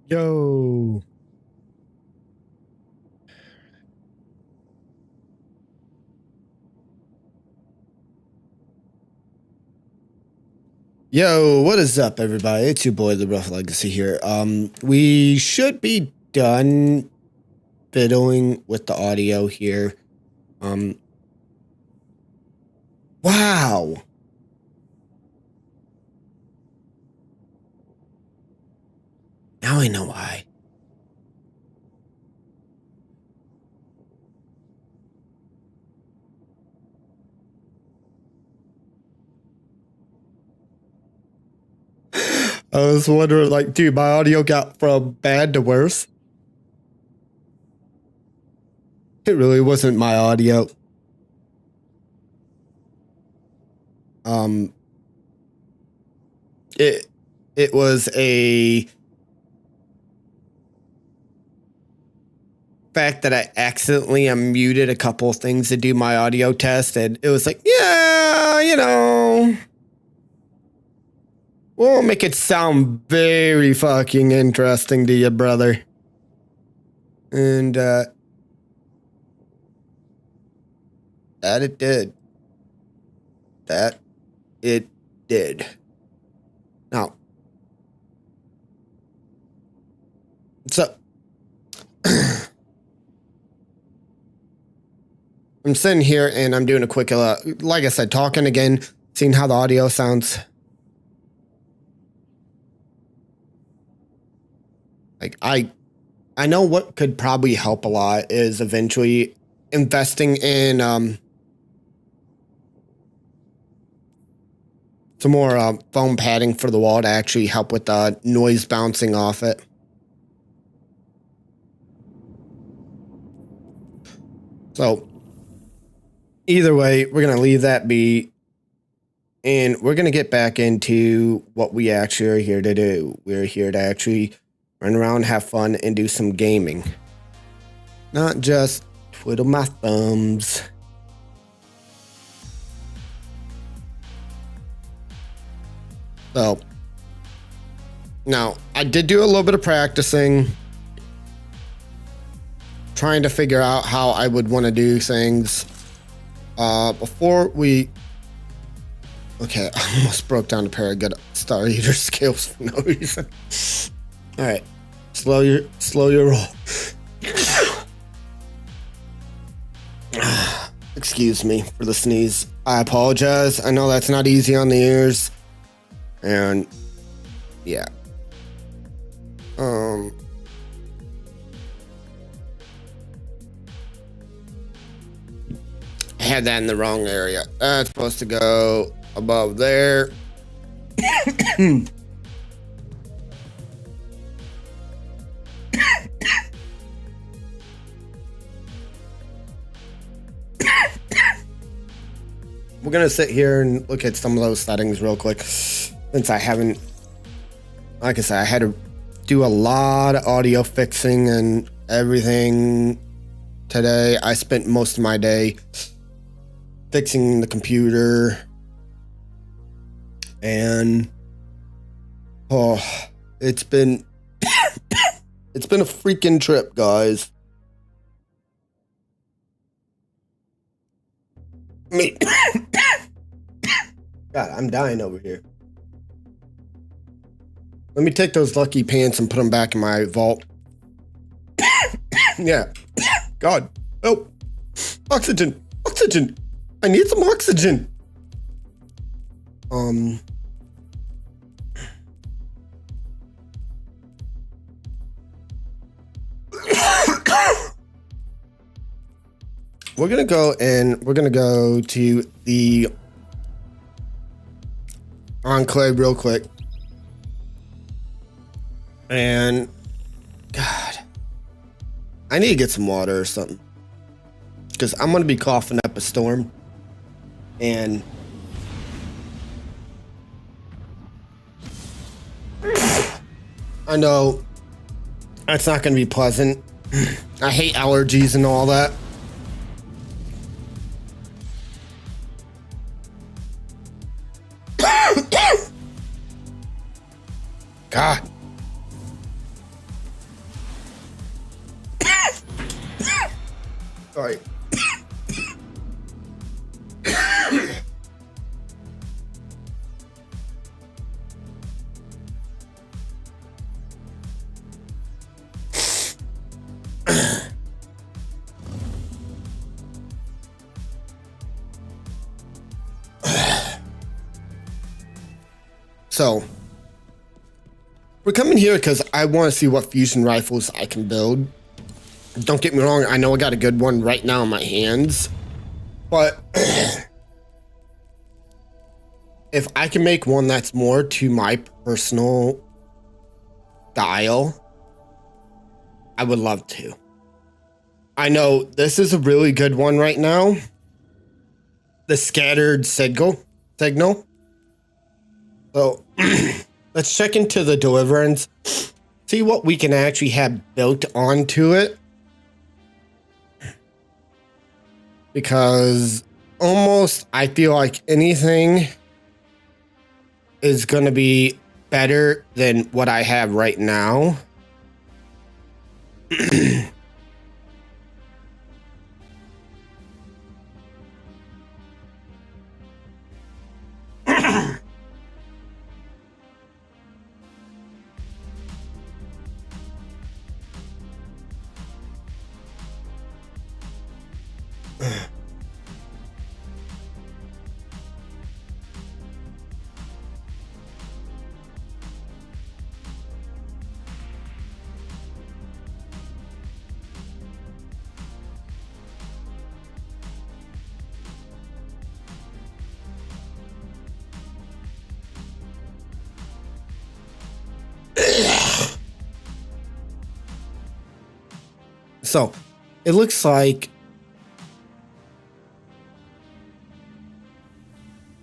Yo. Yo, what is up, everybody? It's your boy, The Rough Legacy here. We should be done fiddling with the audio here. Wow. Now I know why. I was wondering, like, dude, my audio got from bad to worse. It really wasn't my audio. It was a fact that I accidentally unmuted a couple of things to do my audio test, and it was like, yeah, you know, we'll make it sound very fucking interesting to you, brother. And that it did. That it did. Now, so I'm sitting here and I'm doing a quick, like I said, talking again, seeing how the audio sounds. Like I know what could probably help a lot is eventually investing in some more foam padding for the wall to actually help with the noise bouncing off it. So either way, we're going to leave that be, and we're going to get back into what we actually are here to do. We're here to actually run around, have fun, and do some gaming. Not just twiddle my thumbs. So, now, I did do a little bit of practicing, trying to figure out how I would want to do things. Before we... Okay, I almost broke down a pair of good Star Eater scales for no reason. Alright, slow your roll. Excuse me for the sneeze. I apologize. I know that's not easy on the ears. And yeah. I had that in the wrong area. That's supposed to go above there. We're gonna sit here and look at some of those settings real quick, since I haven't, like I said, I had to do a lot of audio fixing and everything today. I spent most of my day fixing the computer, and it's been it's been a freaking trip, guys. Me. God, I'm dying over here. Let me take those lucky pants and put them back in my vault. Yeah. God. Oh. Oxygen. Oxygen. I need some oxygen. We're gonna go and we're gonna go to the Enclave real quick. And God, I need to get some water or something, because I'm gonna be coughing up a storm. And I know that's not gonna be pleasant. I hate allergies and all that. God. So we're coming here because I want to see what fusion rifles I can build. Don't get me wrong, I know I got a good one right now in my hands, but if I can make one that's more to my personal style, I would love to. I know this is a really good one right now. The scattered signal. So let's check into the deliverance, see what we can actually have built onto it. Because almost I feel like anything is going to be better than what I have right now. So it looks like,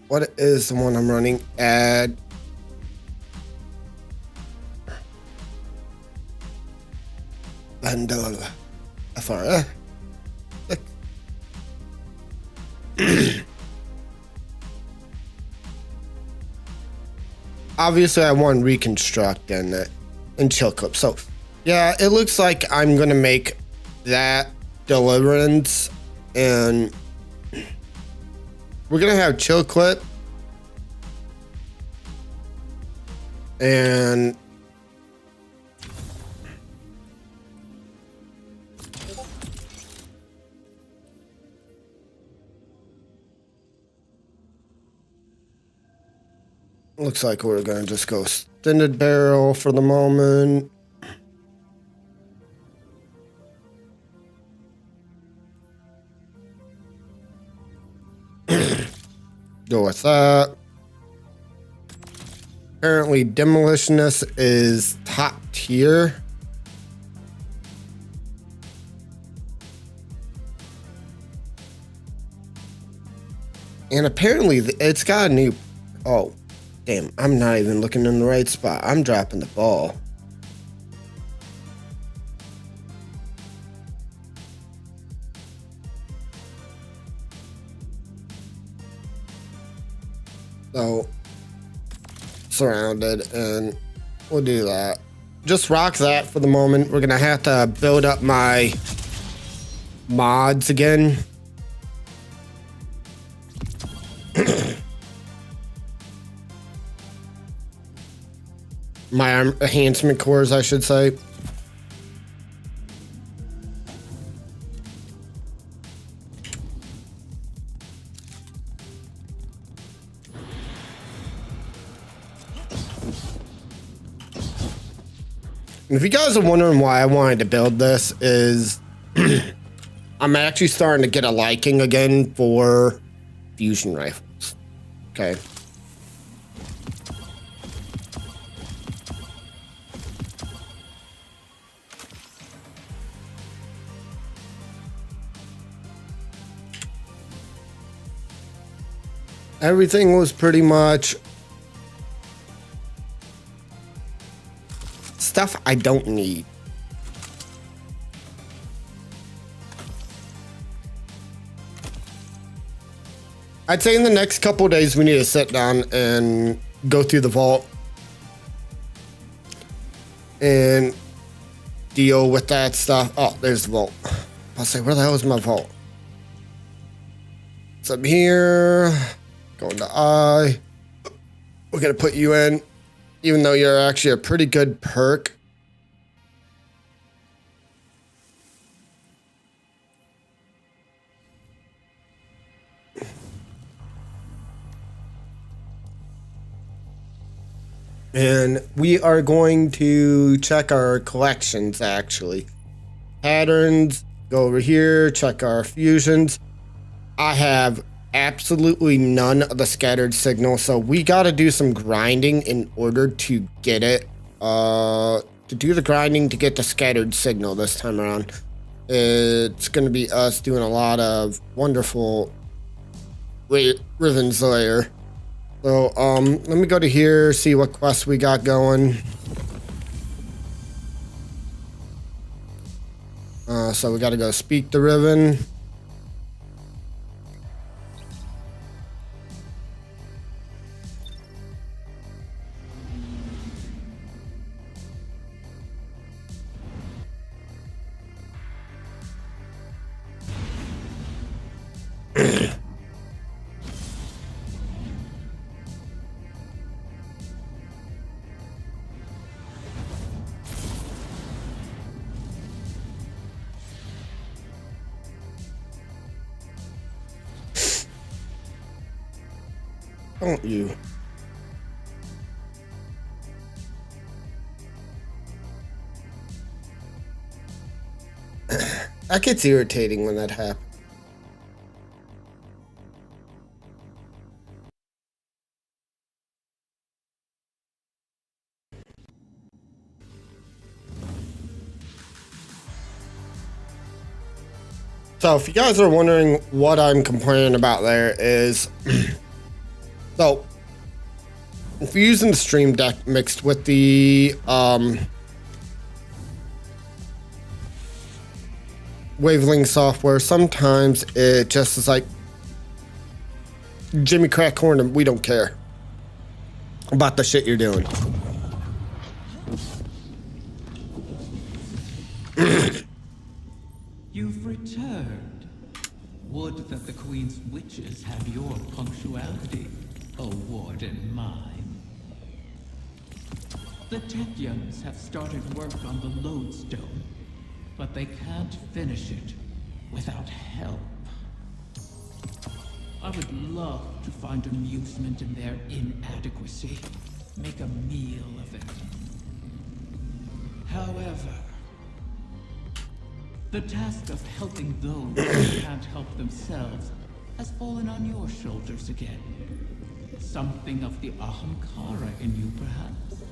what is the one I'm running? Add bundle. Sorry. Obviously, I want to reconstruct and chill clip. So, yeah, it looks like I'm gonna make that deliverance, and we're gonna have chill clip and looks like we're gonna just go extended barrel for the moment. Go with that. Apparently demolitionist is top tier. And apparently it's got a new, oh, damn, I'm not even looking in the right spot. I'm dropping the ball. So, surrounded, and we'll do that. Just rock that for the moment. We're gonna have to build up my mods again. My enhancement cores, I should say. If you guys are wondering why I wanted to build this, is I'm actually starting to get a liking again for fusion rifles. Okay. Everything was pretty much stuff I don't need. I'd say in the next couple of days we need to sit down and go through the vault and deal with that stuff. Oh, there's the vault. I'll say, where the hell is my vault? It's up here. Going to I. We're gonna put you in, even though you're actually a pretty good perk. And we are going to check our collections, actually. Patterns, go over here, check our fusions. I have absolutely none of the scattered signal, so we got to do some grinding in order to get it. To do the grinding to get the scattered signal this time around. It's going to be us doing a lot of wonderful Riven Slayer. So, let me go to here, see what quests we got going. So we got to go speak to Riven. Don't you? That gets irritating when that happens. So if you guys are wondering what I'm complaining about there is, so if you're using the Stream Deck mixed with the Wavelength software, sometimes it just is like, Jimmy Crackhorn, and we don't care about the shit you're doing. You've returned. Would that the Queen's witches had your punctuality, O warden mine. The Tetyans have started work on the lodestone, but they can't finish it without help. I would love to find amusement in their inadequacy, make a meal of it. However, the task of helping those who can't help themselves has fallen on your shoulders again. Something of the Ahamkara in you, perhaps?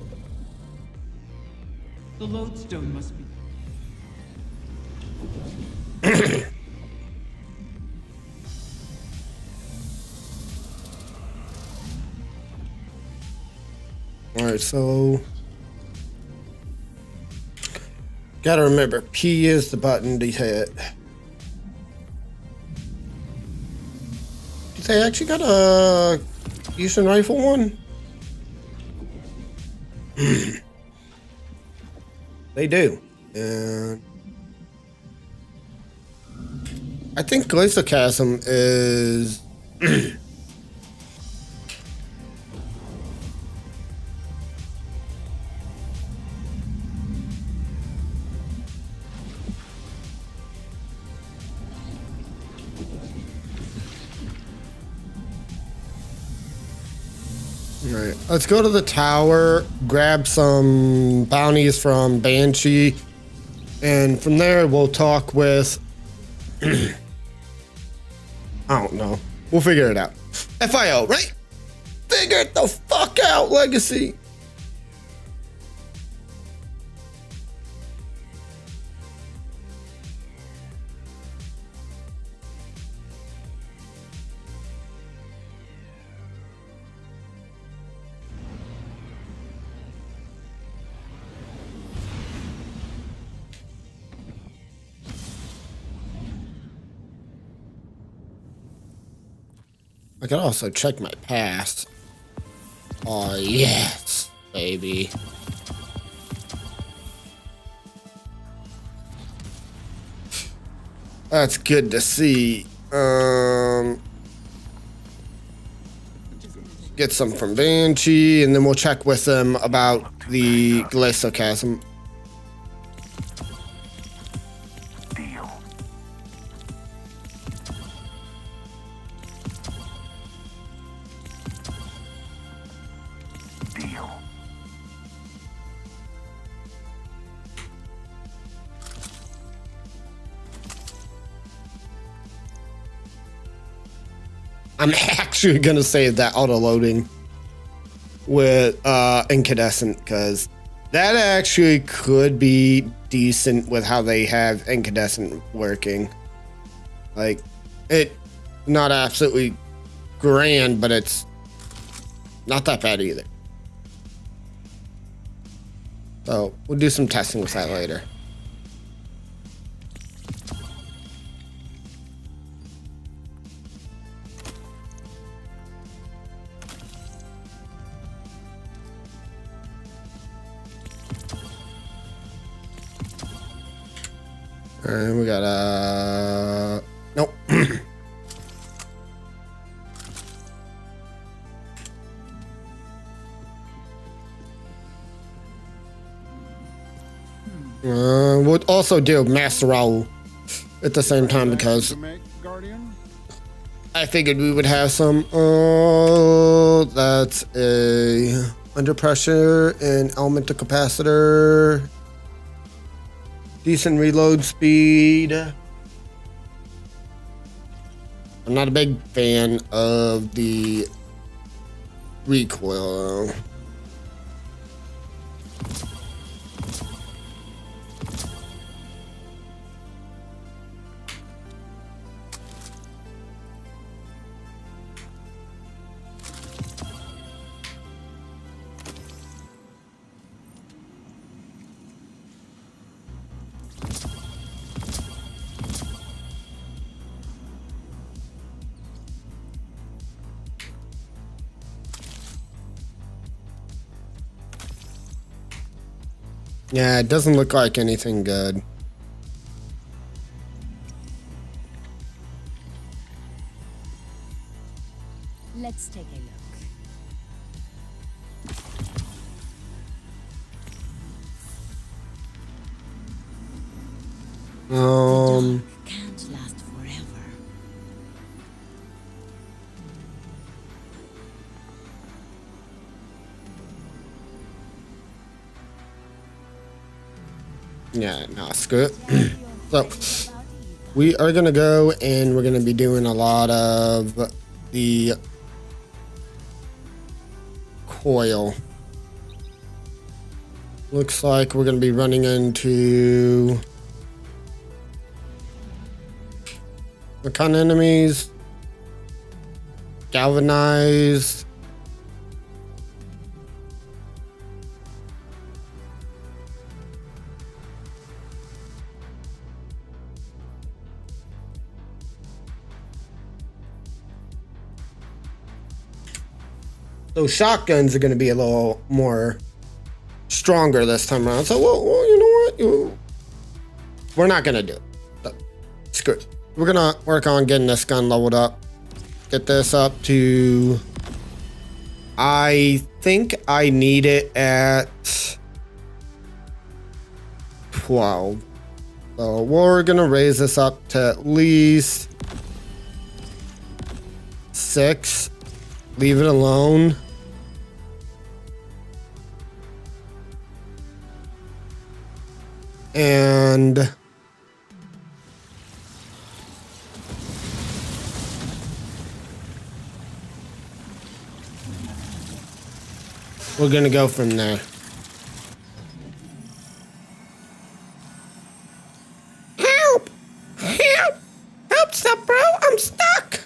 The lodestone must be... Alright, so gotta remember, P is the button to hit. Did they actually got a fusion rifle one? They do. And I think Glaciocasm is Alright, let's go to the tower, grab some bounties from Banshee, and from there we'll talk with... I don't know. We'll figure it out. FIO, right? Figure it the fuck out, Legacy! I could also check my past. Oh, yes, baby. That's good to see. Get some from Banshee, and then we'll check with them about the Glaciocasm. I'm actually gonna save that auto loading with incandescent, because that actually could be decent with how they have incandescent working. Like, it not absolutely grand, but it's not that bad either. So we'll do some testing with that later. And we got nope. We'll also do Master Raoul at the same time, because I figured we would have some. Oh, that's a under pressure and elemental capacitor. Decent reload speed. I'm not a big fan of the recoil, though. Yeah, it doesn't look like anything good. Let's take a look. Can't last forever. Yeah, no, screw it. So we are gonna go and we're gonna be doing a lot of the coil. Looks like we're gonna be running into what kind of enemies? Galvanized. Those shotguns are going to be a little more stronger this time around. So, well you know what? We're not going to do it. But screw it. We're going to work on getting this gun leveled up. Get this up to... I think I need it at 12. So we're going to raise this up to at least 6. Leave it alone. And we're gonna go from there. Help! Help! Help, stop, bro! I'm stuck!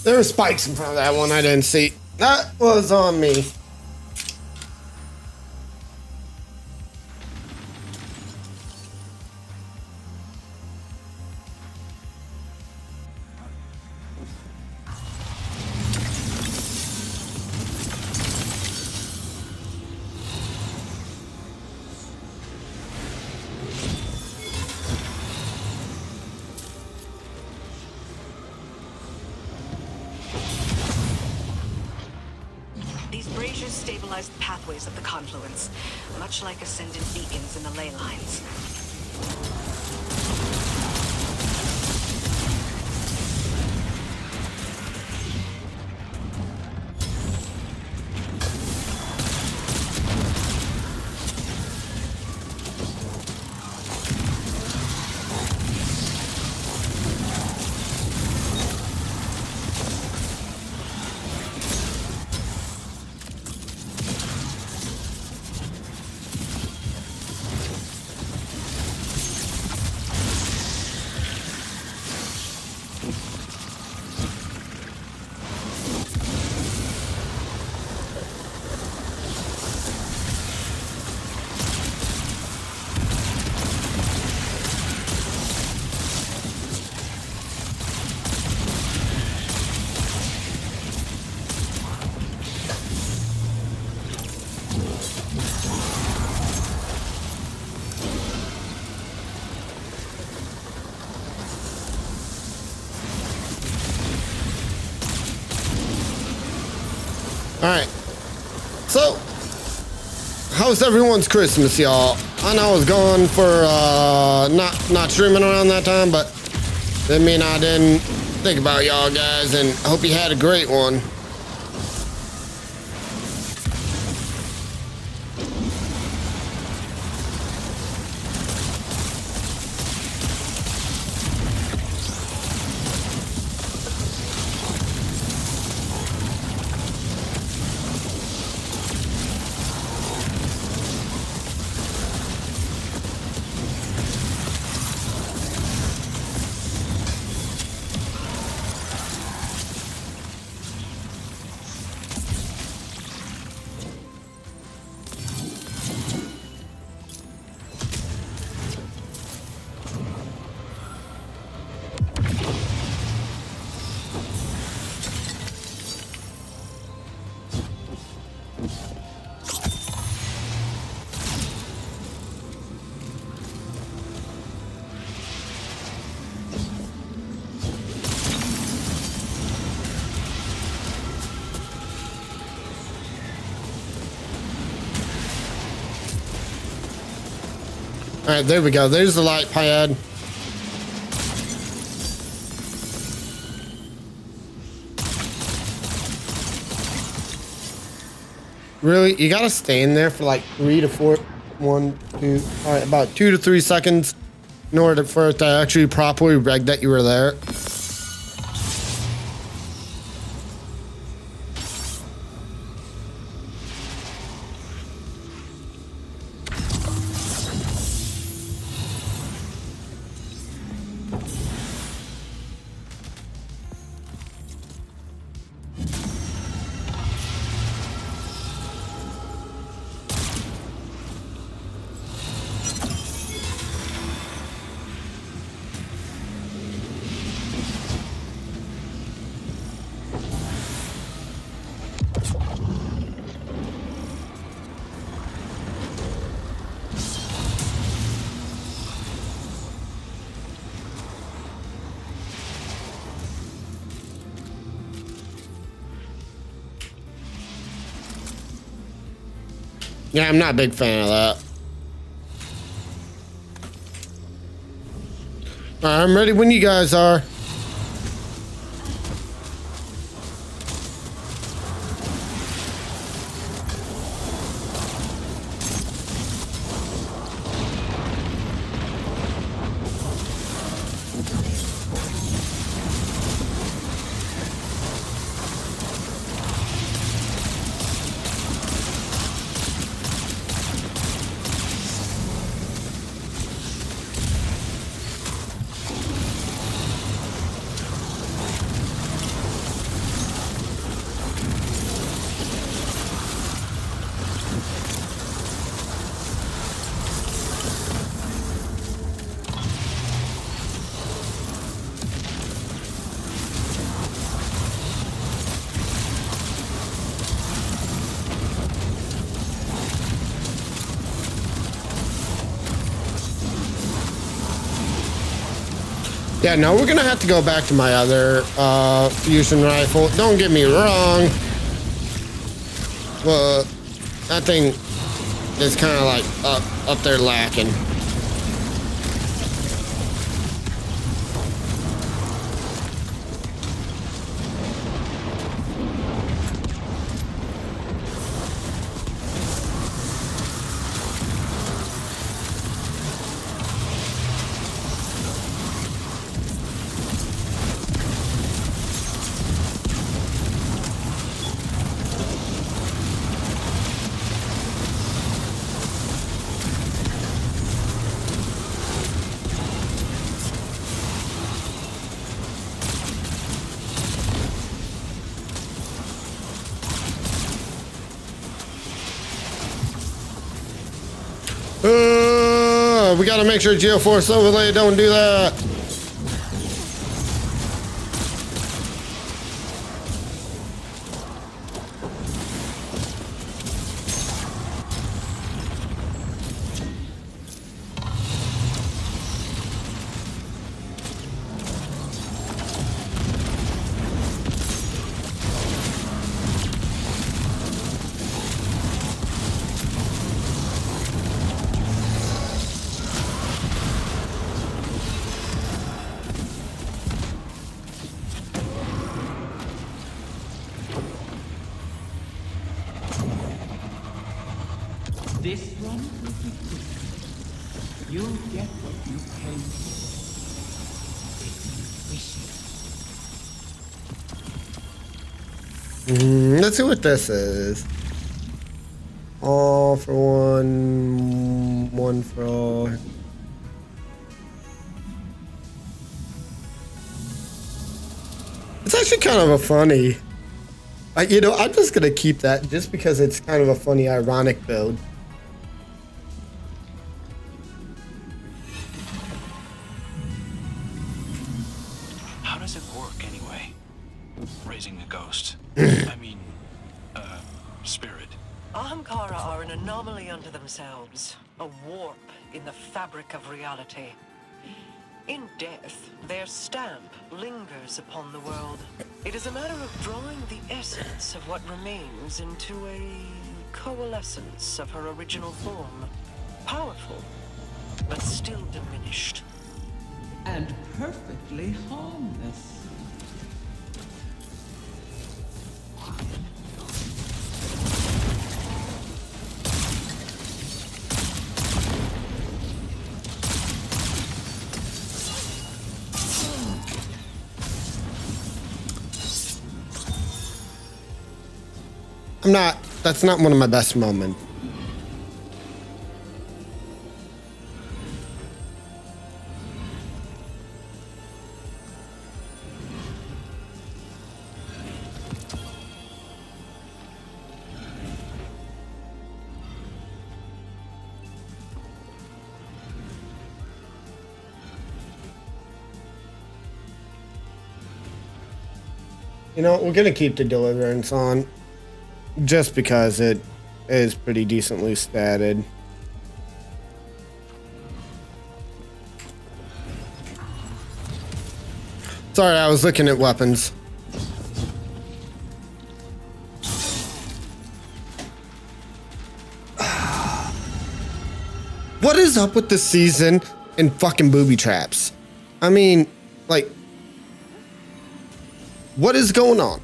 There were spikes in front of that one I didn't see. That was on me. These braziers stabilize the pathways of the confluence, much like ascendant beacons in the ley lines. Alright. So, how's everyone's Christmas, y'all? I know I was gone for not streaming around that time, but didn't mean I didn't think about y'all guys, and hope you had a great one. Alright, there we go. There's the light pad. Really? You gotta stand there for like 3 to 4, 1, 2, alright, about 2 to 3 seconds in order for it to actually properly reg that you were there. Yeah, I'm not a big fan of that. Alright, I'm ready when you guys are. Yeah, no, we're gonna have to go back to my other fusion rifle. Don't get me wrong. Well, that thing is kind of like up there lacking. We gotta make sure Geoforce overlay don't do that. This run will be quick. You'll get what you came for. If you wish it. Let's see what this is. All for one, one for all. It's actually kind of a funny. You know, I'm just gonna keep that just because it's kind of a funny, ironic build. How does it work anyway? Raising a ghost. I mean, spirit. Ahamkara are an anomaly unto themselves, a warp in the fabric of reality. In death, their stamp lingers upon the world. It is a matter of drawing the essence of what remains into a coalescence of her original form. Powerful, but still diminished. And perfectly harmless. That's not one of my best moments. You know, we're gonna keep the deliverance on just because it is pretty decently statted. Sorry, I was looking at weapons. What is up with this season and fucking booby traps? I mean, like, what is going on?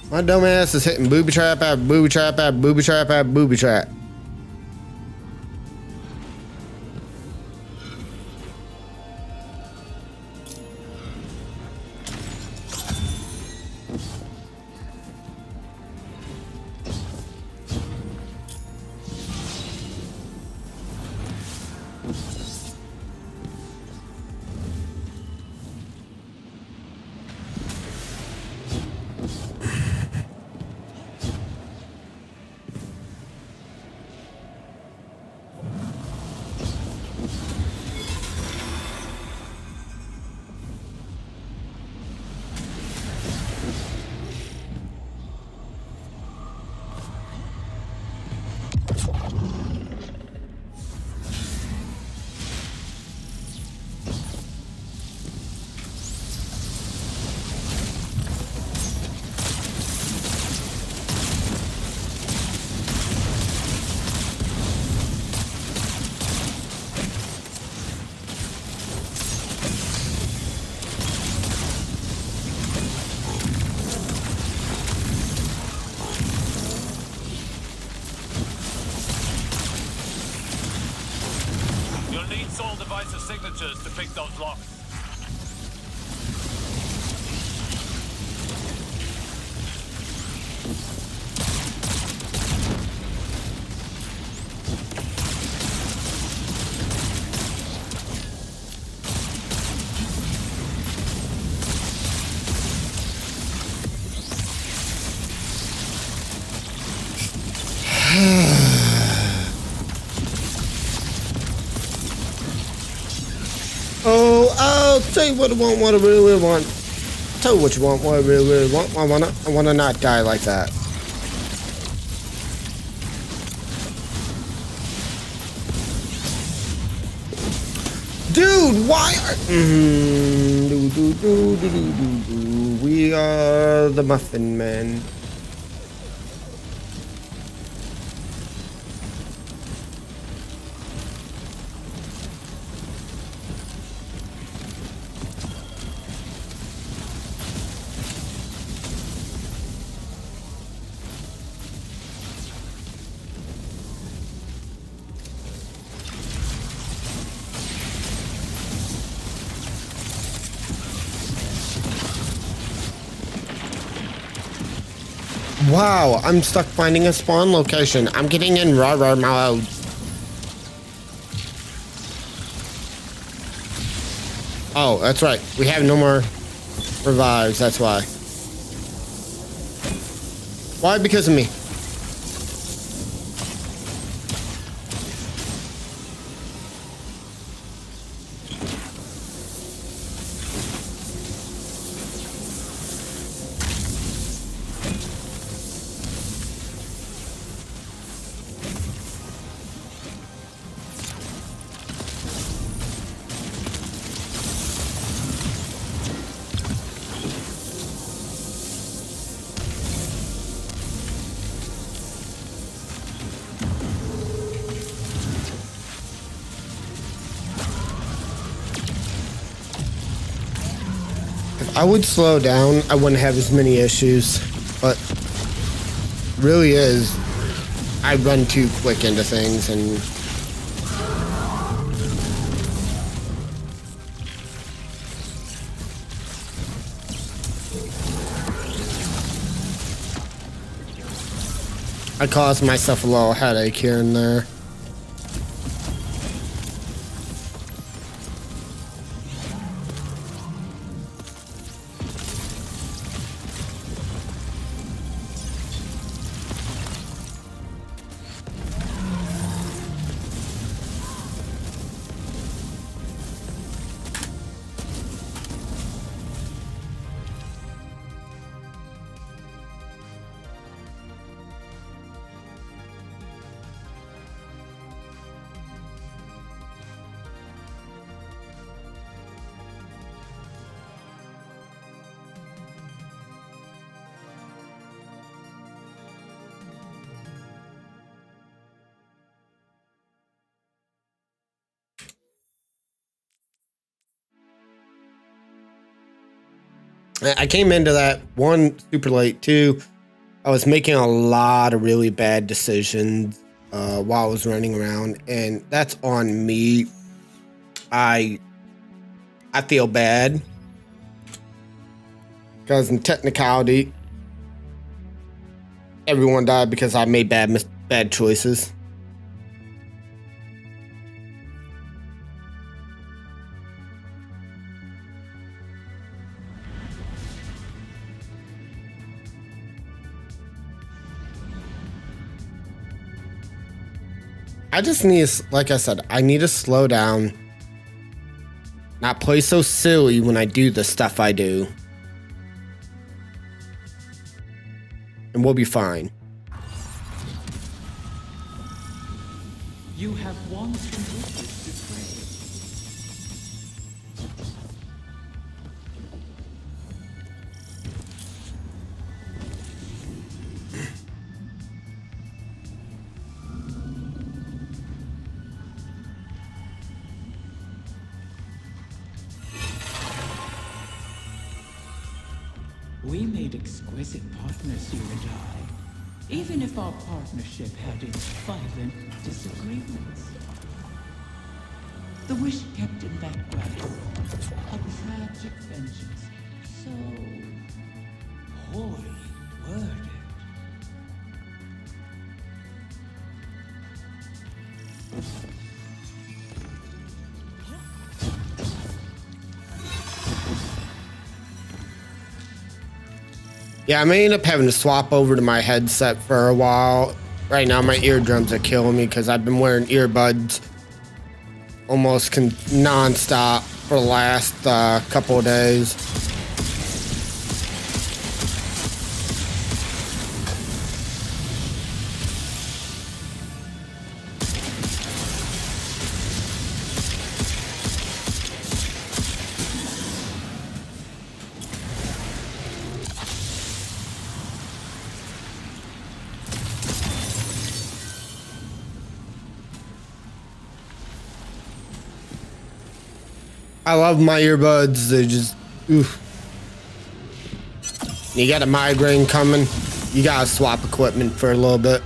My dumb ass is hitting booby trap after booby trap after booby trap after booby trap. need Soul Device's signatures to pick those locks. Oh, I'll tell you what I want, what I really want. Tell you what you want, what I really want. I wanna not die like that. Dude, why are... We are the Muffin Men. Wow, I'm stuck finding a spawn location. I'm getting in raw mode. Oh, that's right. We have no more revives, that's why. Why? Because of me. If I would slow down, I wouldn't have as many issues. But really is, I run too quick into things and I cause myself a little headache here and there. I came into that one super late too. I was making a lot of really bad decisions while I was running around, and that's on me. I feel bad because in technicality, everyone died because I made bad choices. I just need to, like I said, I need to slow down. Not play so silly when I do the stuff I do. And we'll be fine. You have one condition to pray. We made exquisite partners, you and I, even if our partnership had its violent disagreements. The wish kept in that grass. A tragic vengeance. So poorly worded. Yeah, I may end up having to swap over to my headset for a while. Right now, my eardrums are killing me because I've been wearing earbuds almost non-stop for the last couple of days. I love my earbuds. They just, oof. You got a migraine coming, you gotta swap equipment for a little bit.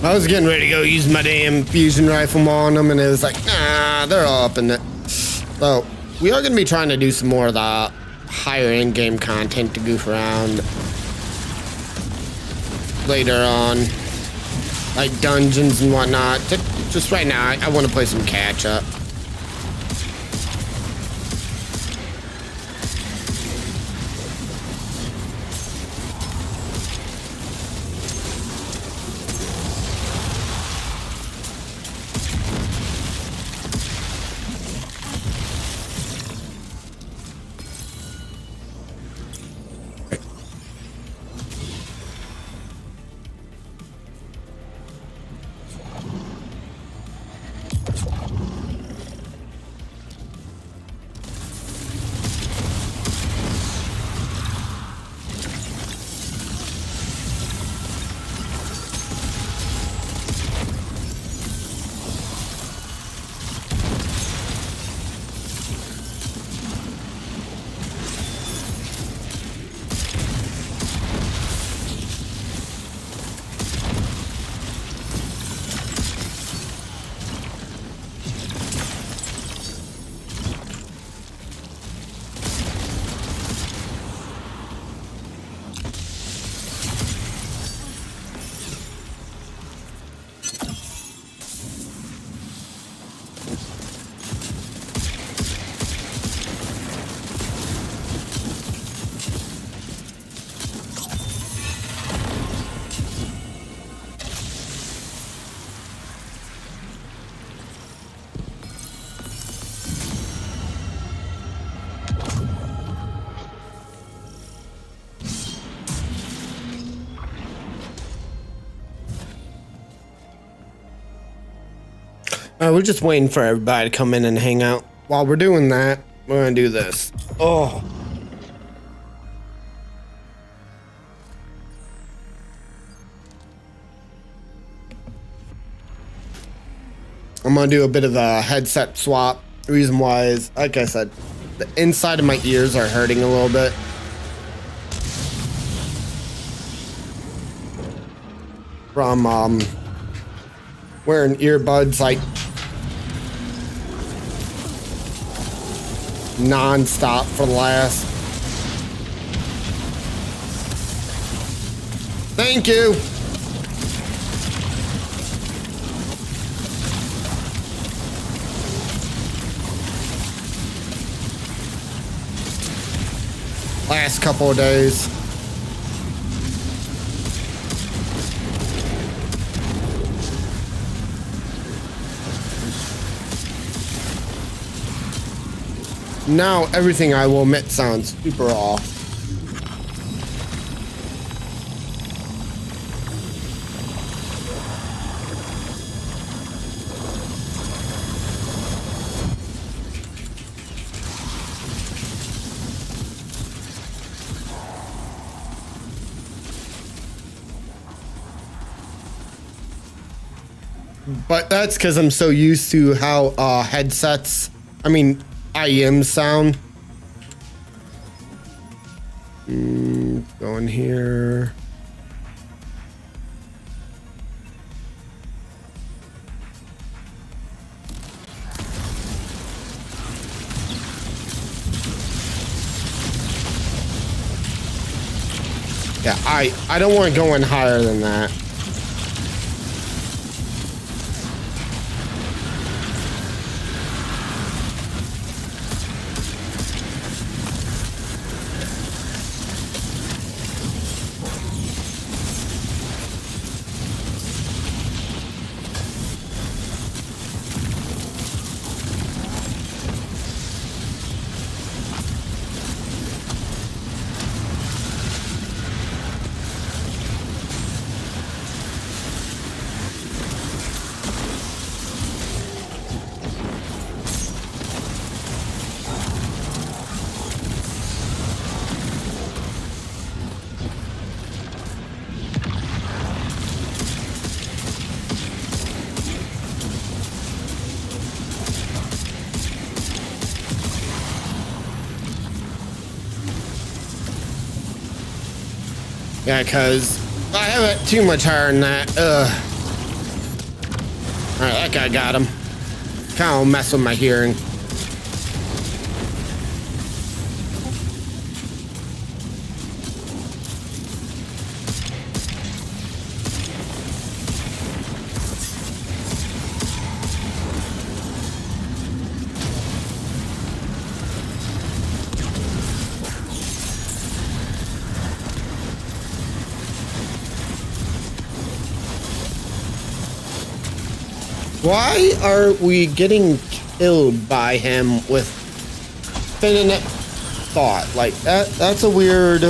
I was getting ready to go use my damn fusion rifle on them, and it was like, nah, they're all up in it. So, we are going to be trying to do some more of the higher in-game content to goof around later on. Like dungeons and whatnot. Just right now, I want to play some catch-up. We're just waiting for everybody to come in and hang out. While we're doing that, we're gonna do this. Oh. I'm gonna do a bit of a headset swap. The reason why is, like I said, the inside of my ears are hurting a little bit. from wearing earbuds like non-stop for the last. Thank you. Last couple of days. Now everything I will admit sounds super off. But that's because I'm so used to how headsets, I mean, IEMs sound. Go in here. Yeah, I don't want to go in higher than that. Yeah, because I have it too much higher than that. Alright, that guy got him. Kind of mess with my hearing. Why are we getting killed by him with infinite thought? Like that's a weird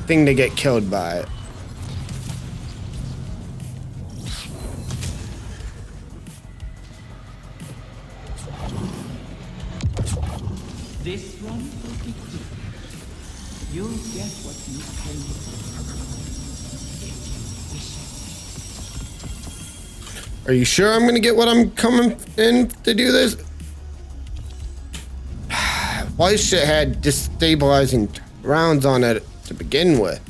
thing to get killed by. This one will be different. You'll get what you came for. If you wish it. Are you sure I'm gonna get what I'm coming in to do this? Why shit had destabilizing rounds on it to begin with?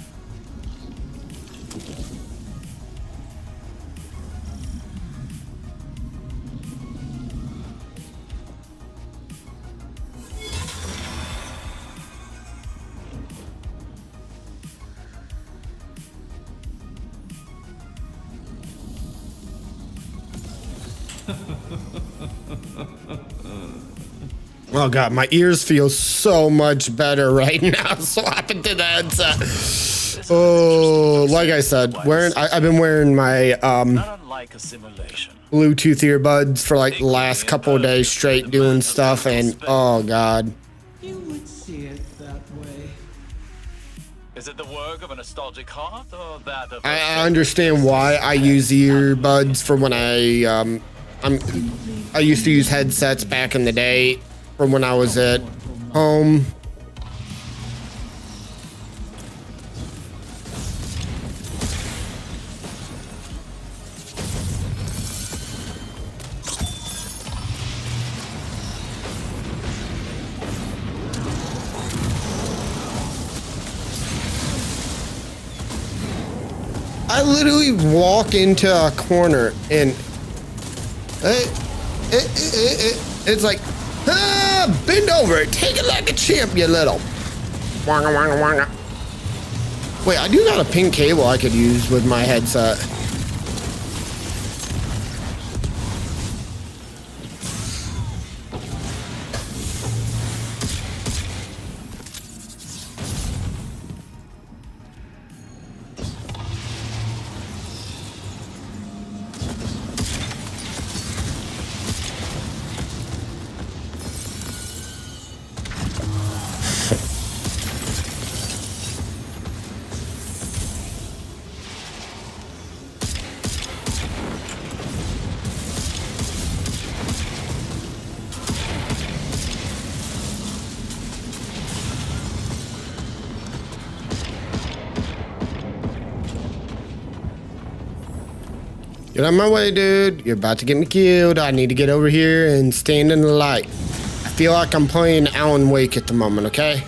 Oh god, my ears feel so much better right now swapping to the headset. Oh, like I said, I've been wearing my Not unlike a simulation. Bluetooth earbuds for like the last couple of days straight doing stuff, and oh god. You would see it that way. Is it the work of a nostalgic heart or that of I understand why I use earbuds for when I used to use headsets back in the day from when I was at home. I literally walk into a corner and it's like, bend over, take it like a champ, you little. Wanga, wanga, wanga. Wait, I do got a pink cable I could use with my headset. Get out of my way, dude. You're about to get me killed. I need to get over here and stand in the light. I feel like I'm playing Alan Wake at the moment, okay?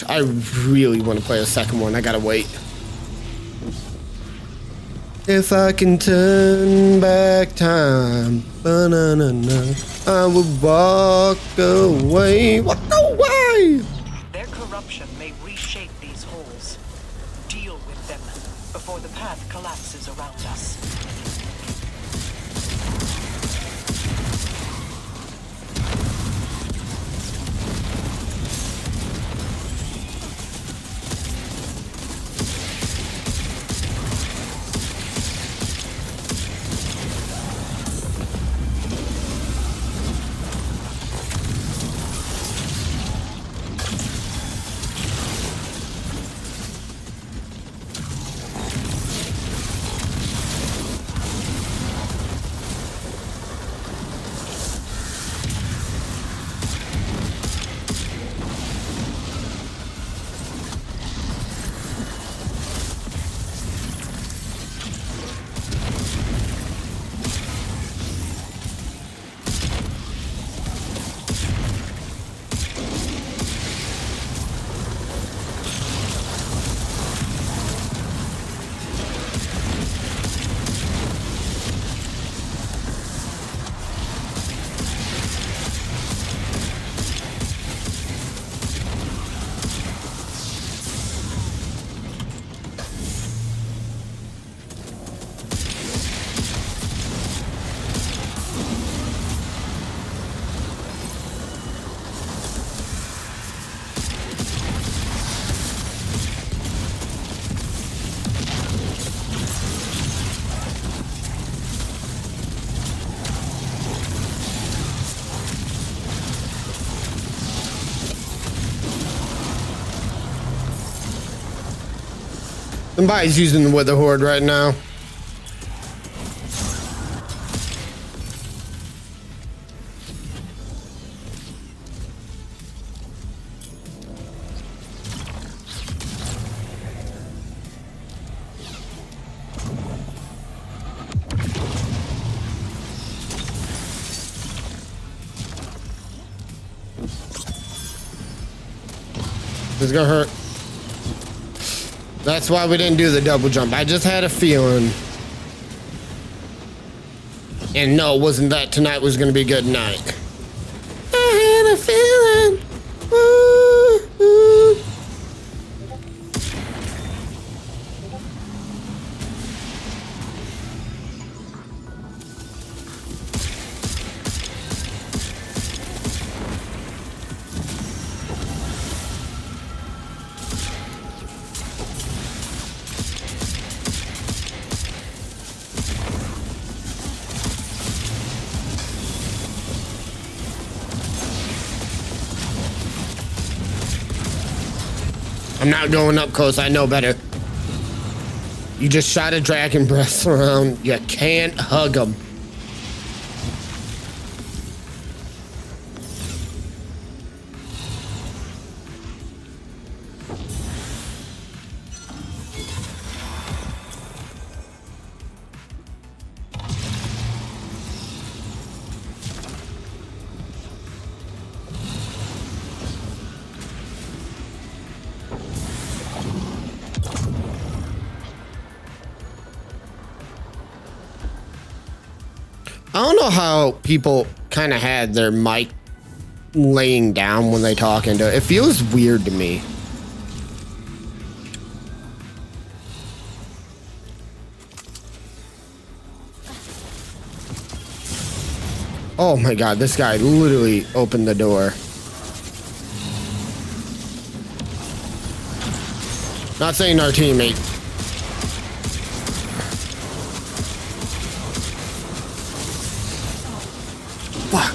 I really want to play a second one. I gotta wait. If I can turn back time, ba-na-na-na, I would walk away. Walk away! Their corruption may reshape these holes. Deal with them before the path collapses around us. Somebody's using the Wither Horde right now. This is gonna hurt. That's why we didn't do the double jump. I just had a feeling. And no, it wasn't that tonight was gonna be a good night. I had a feeling. Ooh, ooh. I'm not going up close. I know better. You just shot a dragon breath around. You can't hug him. I don't know how people kind of had their mic laying down when they talk into it. It feels weird to me. Oh my god, this guy literally opened the door. Not saying our teammate. Fuck.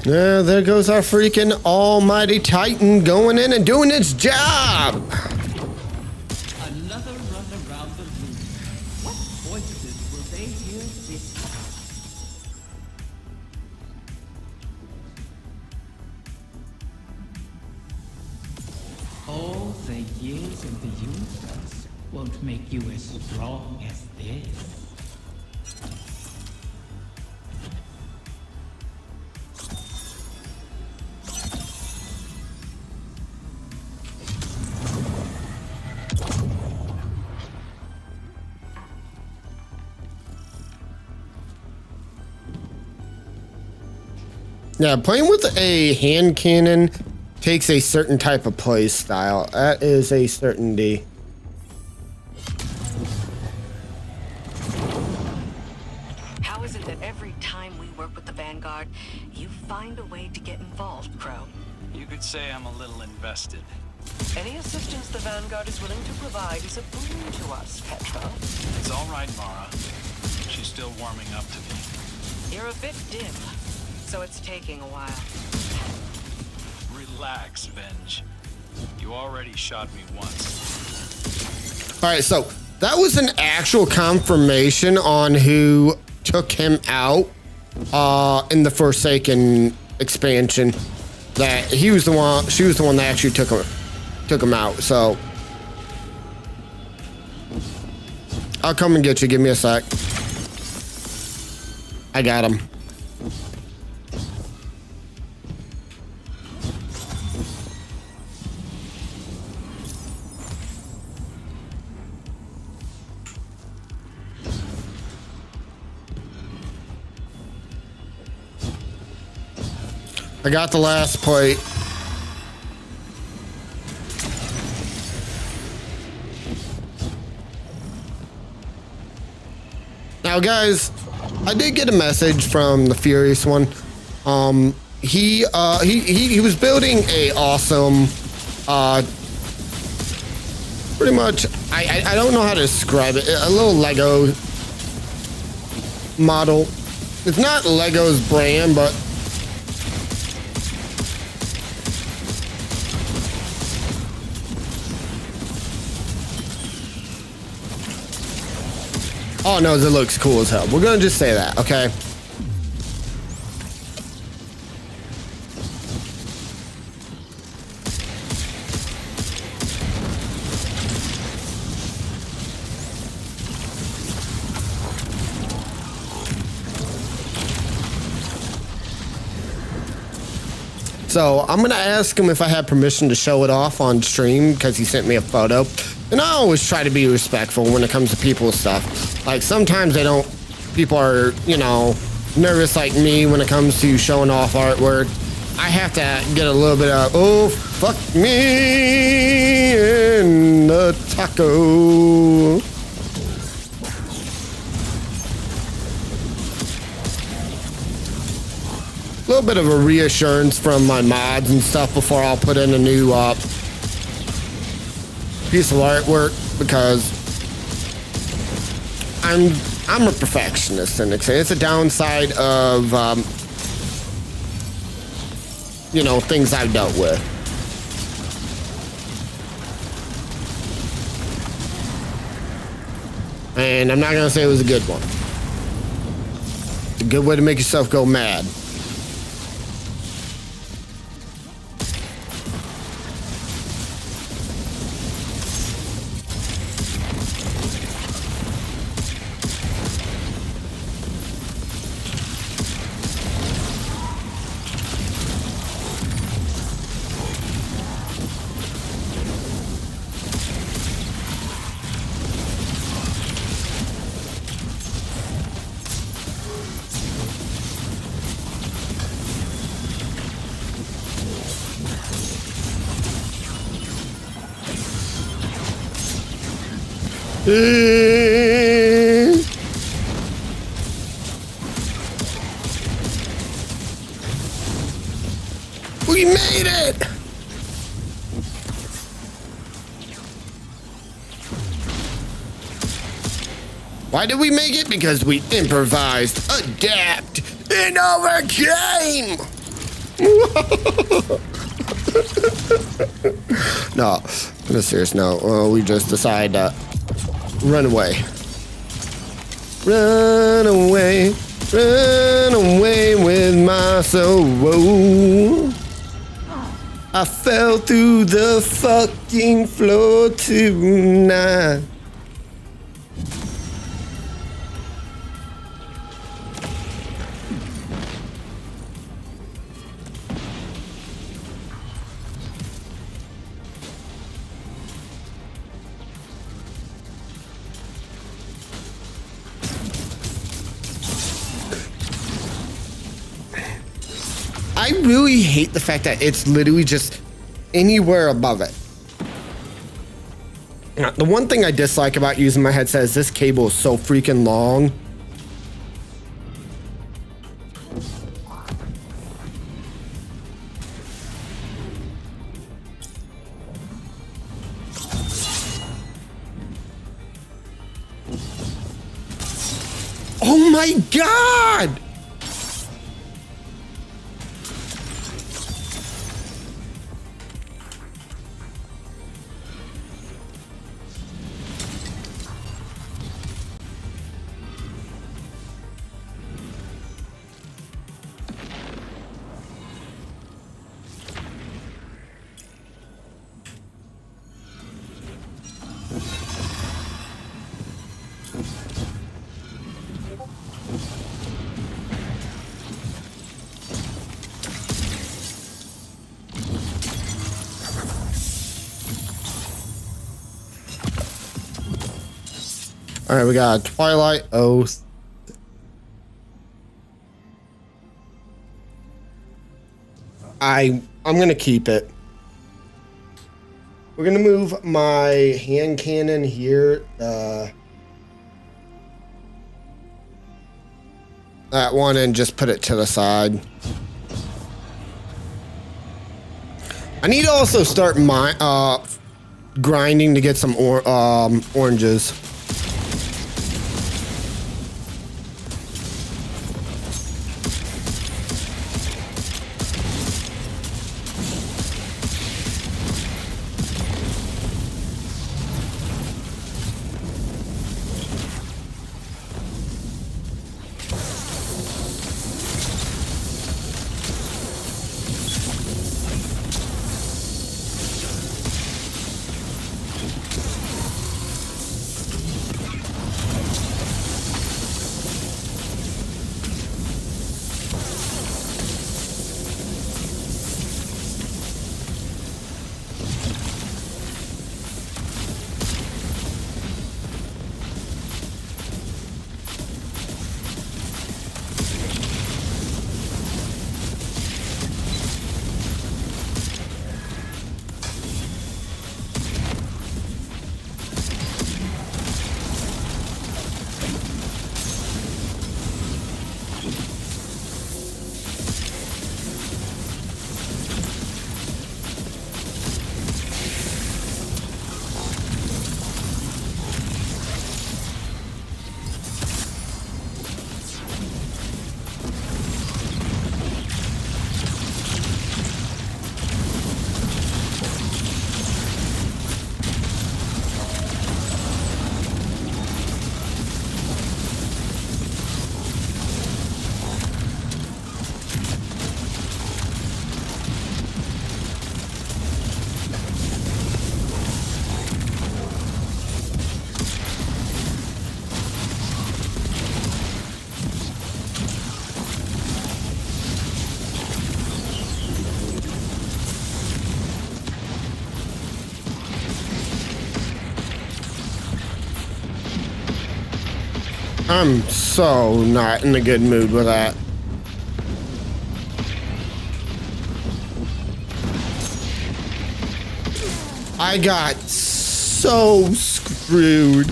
Yeah, there goes our freaking almighty Titan going in and doing its job. Another run around the room. What voices will they hear this time? All the years in the universe won't make you as strong as this. Yeah, playing with a hand cannon takes a certain type of play style. That is a certainty. How is it that every time we work with the Vanguard, you find a way to get involved, Crow? You could say I'm a little invested. Any assistance the Vanguard is willing to provide is a boon to us, Petra. It's all right, Mara. She's still warming up to me. You're a bit dim, so it's taking a while. Relax, Venge. You already shot me once. All right, so that was an actual confirmation on who took him out in the Forsaken expansion. That he was the one, she was the one that actually took him out. So I'll come and get you. Give me a sec. I got him. I got the last plate. Now, guys, I did get a message from the Furious One. He was building a awesome, pretty much, I don't know how to describe it. A little Lego model. It's not Lego's brand, but oh no, it looks cool as hell. We're gonna just say that, okay? So I'm gonna ask him if I have permission to show it off on stream because he sent me a photo. And I always try to be respectful when it comes to people's stuff. Like sometimes they don't, people are, you know, nervous like me when it comes to showing off artwork. I have to get a little bit of, oh, Fuck me in the taco. A little bit of a reassurance from my mods and stuff before I'll put in a new piece of artwork, because I'm a perfectionist, and it's a downside of you know, things I've dealt with. And I'm not gonna say it was a good one. It's a good way to make yourself go mad. We made it! Why did we make it? Because we improvised, adapt, and overcame! No, on a serious note, we just decided to run away. Run away, run away with my soul. I fell through the fucking floor tonight. I really hate the fact that it's literally just anywhere above it. Now, the one thing I dislike about using my headset is this cable is so freaking long. Oh my God! All right, we got a Twilight Oath. I'm gonna keep it. We're gonna move my hand cannon here. That one, and just put it to the side. I need to also start my grinding to get some oranges. I'm so not in a good mood with that. I got so screwed.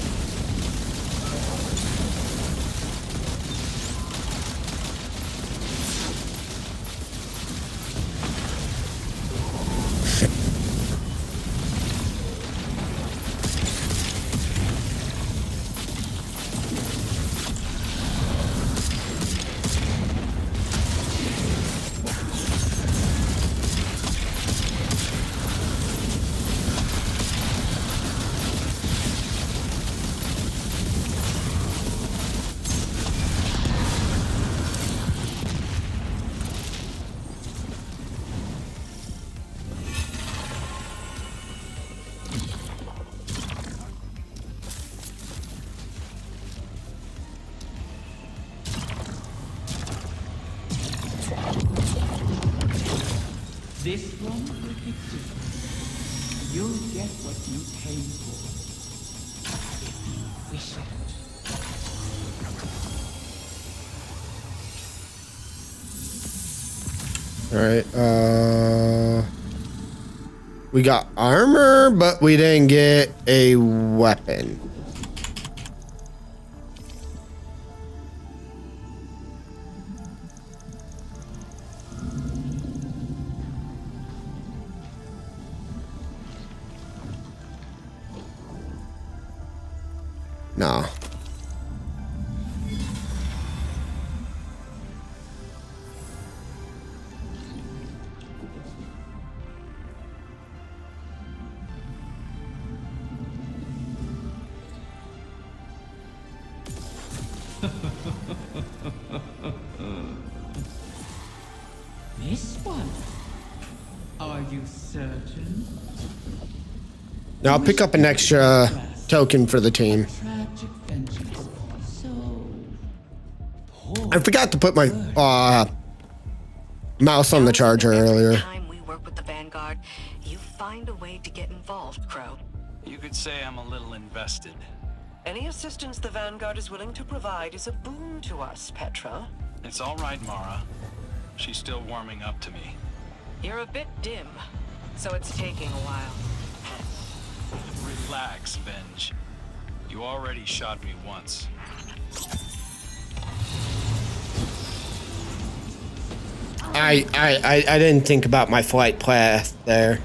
This one will be different. You'll get what you came for. If you wish it. All right. We got armor, but we didn't get a weapon. No. This one? Are you certain? Now I'll pick up an extra token for the team. Tragic vengeance. So poor. I forgot to put my mouse on the charger earlier. Every time we work with the Vanguard, you find a way to get involved, Crow. You could say I'm a little invested. Any assistance the Vanguard is willing to provide is a boon to us, Petra. It's all right, Mara. She's still warming up to me. You're a bit dim, so it's taking a while. Relax, Venge. You already shot me once. I didn't think about my flight path there.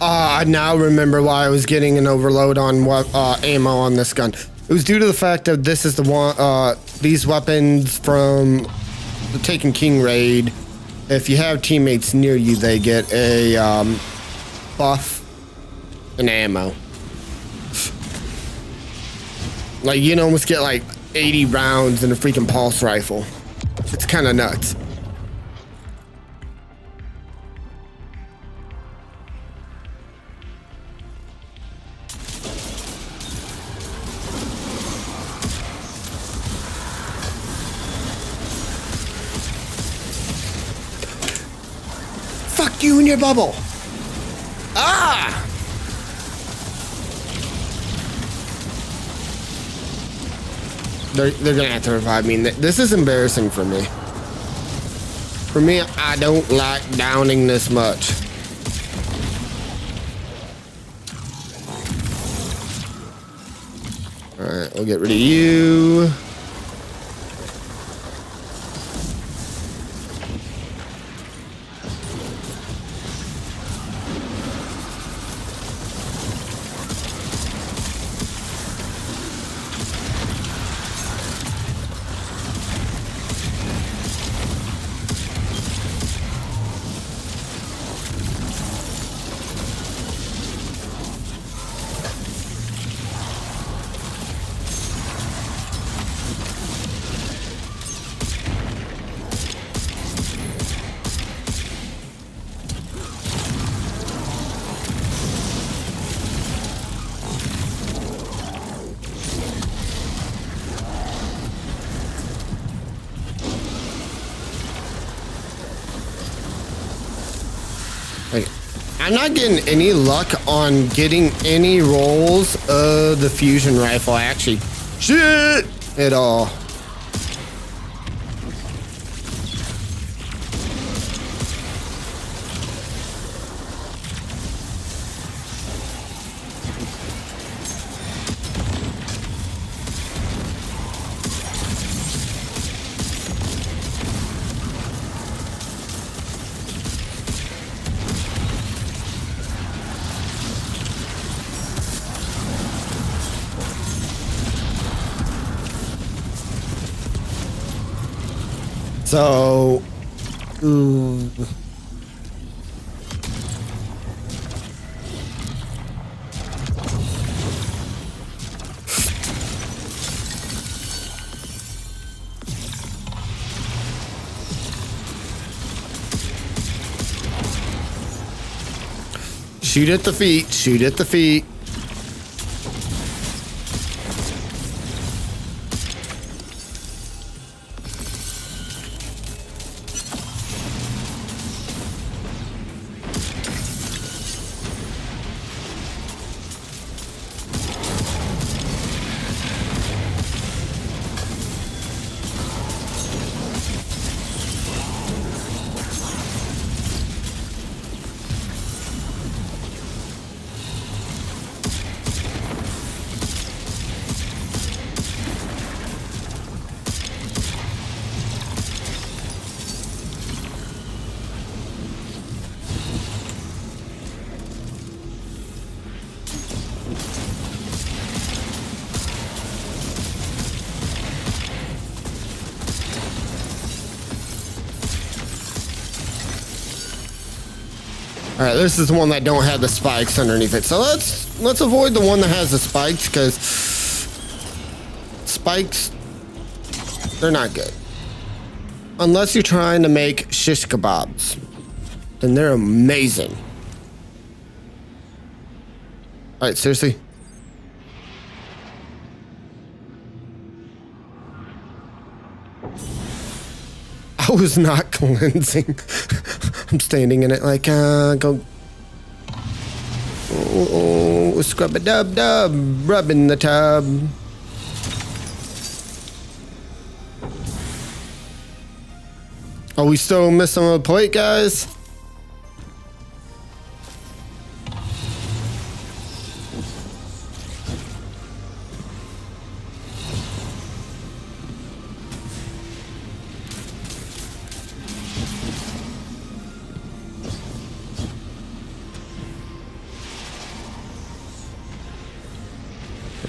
I now remember why I was getting an overload on ammo on this gun. It was due to the fact that this is the one, these weapons from the Taken King raid. If you have teammates near you, they get a buff and ammo. Like, you can almost get like 80 rounds in a freaking pulse rifle. It's kind of nuts. Fuck you in your bubble. Ah! They're gonna have to revive me. This is embarrassing for me. For me, I don't like downing this much. Alright, we'll get rid of you. I'm not getting any luck on getting any rolls of the fusion rifle, actually. Shit! At all. So, ooh. Shoot at the feet, shoot at the feet. All right, this is the one that don't have the spikes underneath it. So let's avoid the one that has the spikes, because spikes, they're not good. Unless you're trying to make shish kebabs, then they're amazing. All right, seriously. I was not cleansing. I'm standing in it like, go. Oh, scrub a dub dub, rub in the tub. Are we still missing a plate, guys?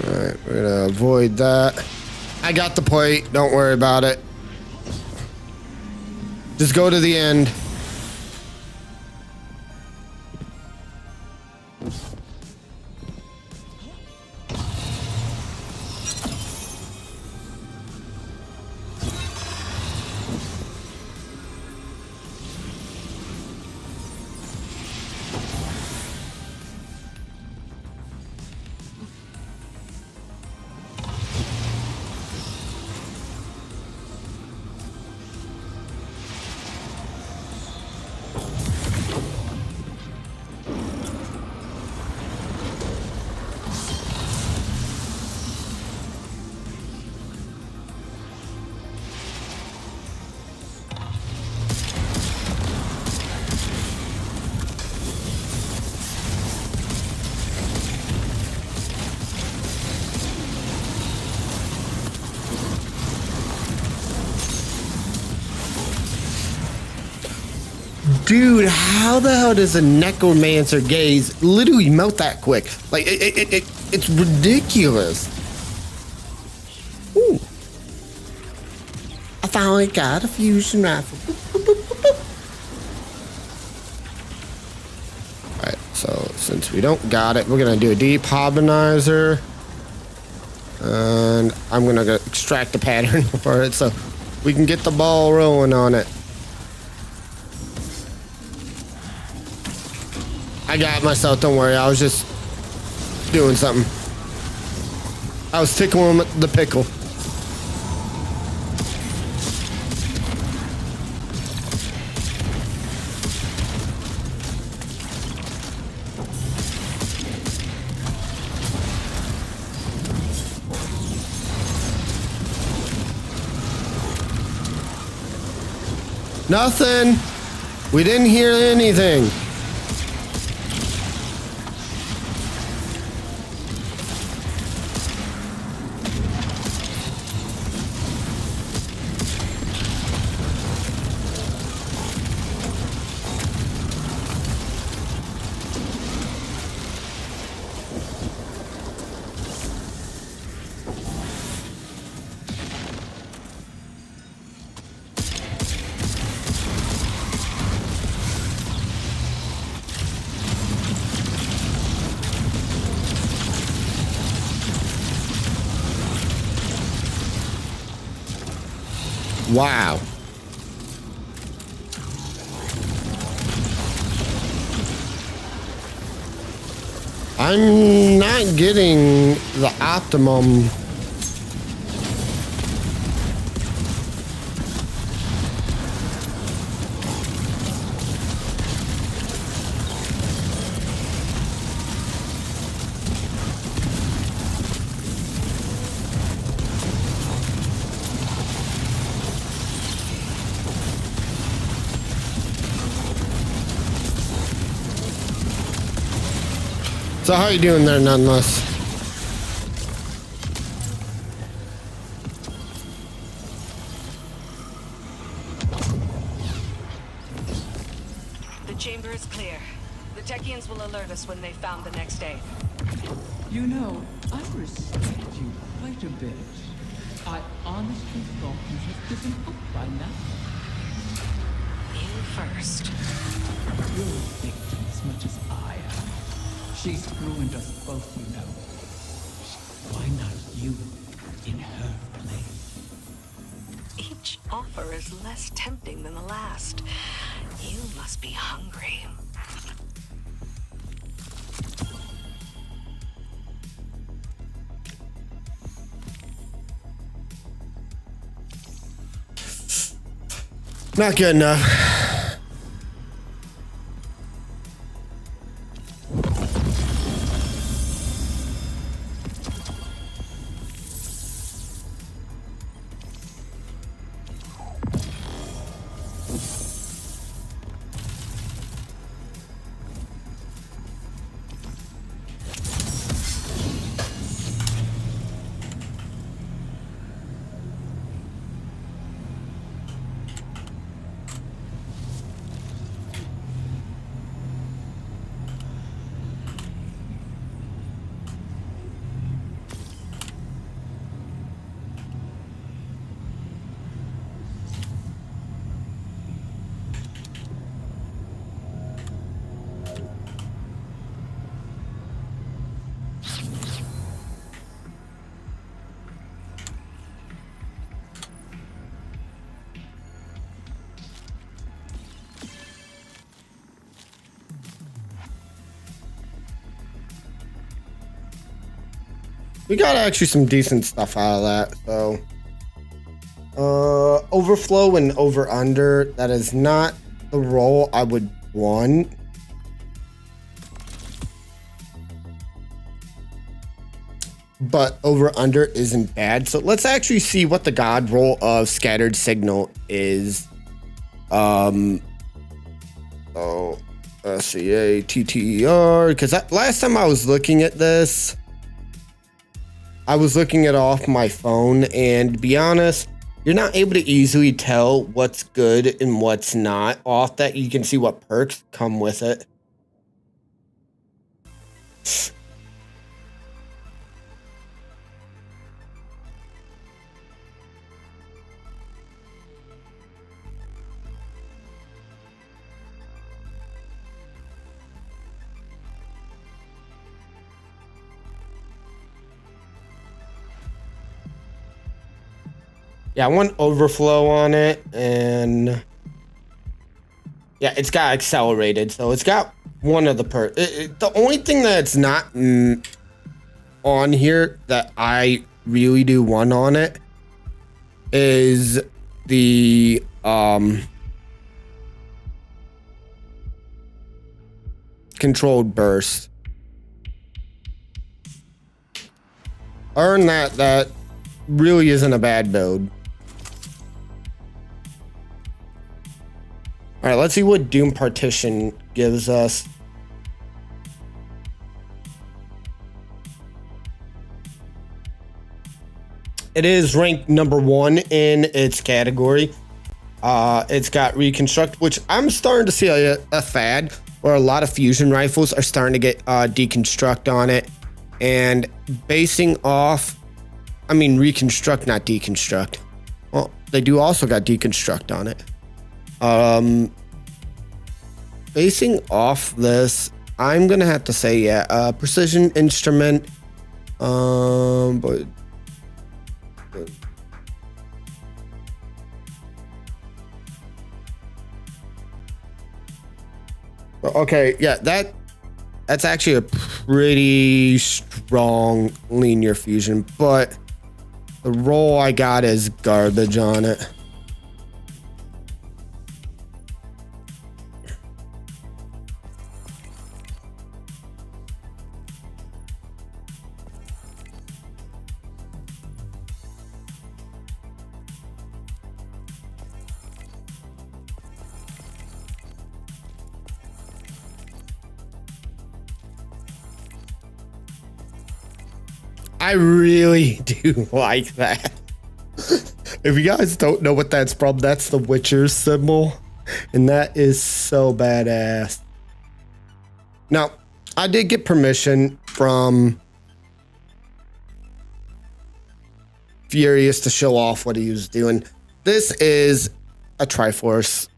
Alright, we're gonna avoid that. I got the plate, don't worry about it. Just go to the end. Dude, how the hell does a necromancer gaze literally melt that quick? Like, it's ridiculous. Ooh. I finally got a fusion rifle. Boop, boop, boop, boop. Alright, so since we don't got it, we're gonna do a deep harbinizer. And I'm gonna go extract the pattern for it so we can get the ball rolling on it. I got myself, don't worry. I was just doing something. I was tickling the pickle. Nothing. We didn't hear anything. Wow. I'm not getting the optimum. So how you doing there, nonetheless? The chamber is clear. The Techians will alert us when they found the next day. You know, I respect you quite a bit. I honestly thought you had given up by now. You first. You're a victim as much as I am. She's ruined us both, you know. Why not you in her place? Each offer is less tempting than the last. You must be hungry. Not good enough. We got actually some decent stuff out of that, so. Overflow and over under, that is not the role I would want. But over under isn't bad. So let's actually see what the god roll of scattered signal is. So SCATTER, because last time I was looking at this, I was looking it off my phone, and to be honest, you're not able to easily tell what's good and what's not off that. You can see what perks come with it. Yeah, I want overflow on it, and yeah, it's got accelerated, so it's got one of the the only thing that's not on here that I really do want on it is the controlled burst. Earn that really isn't a bad build. All right, let's see what Doom Partition gives us. It is ranked number 1 in its category. It's got Reconstruct, which I'm starting to see a fad where a lot of fusion rifles are starting to get Deconstruct on it. And basing off, I mean, Reconstruct, not Deconstruct. Well, they do also got Deconstruct on it. Basing off this, I'm gonna have to say, yeah, Precision Instrument. But okay, yeah, that's actually a pretty strong linear fusion, but the roll I got is garbage on it. I really do like that. If you guys don't know what that's from, that's the Witcher symbol. And that is so badass. Now, I did get permission from Furious to show off what he was doing. This is a Triforce.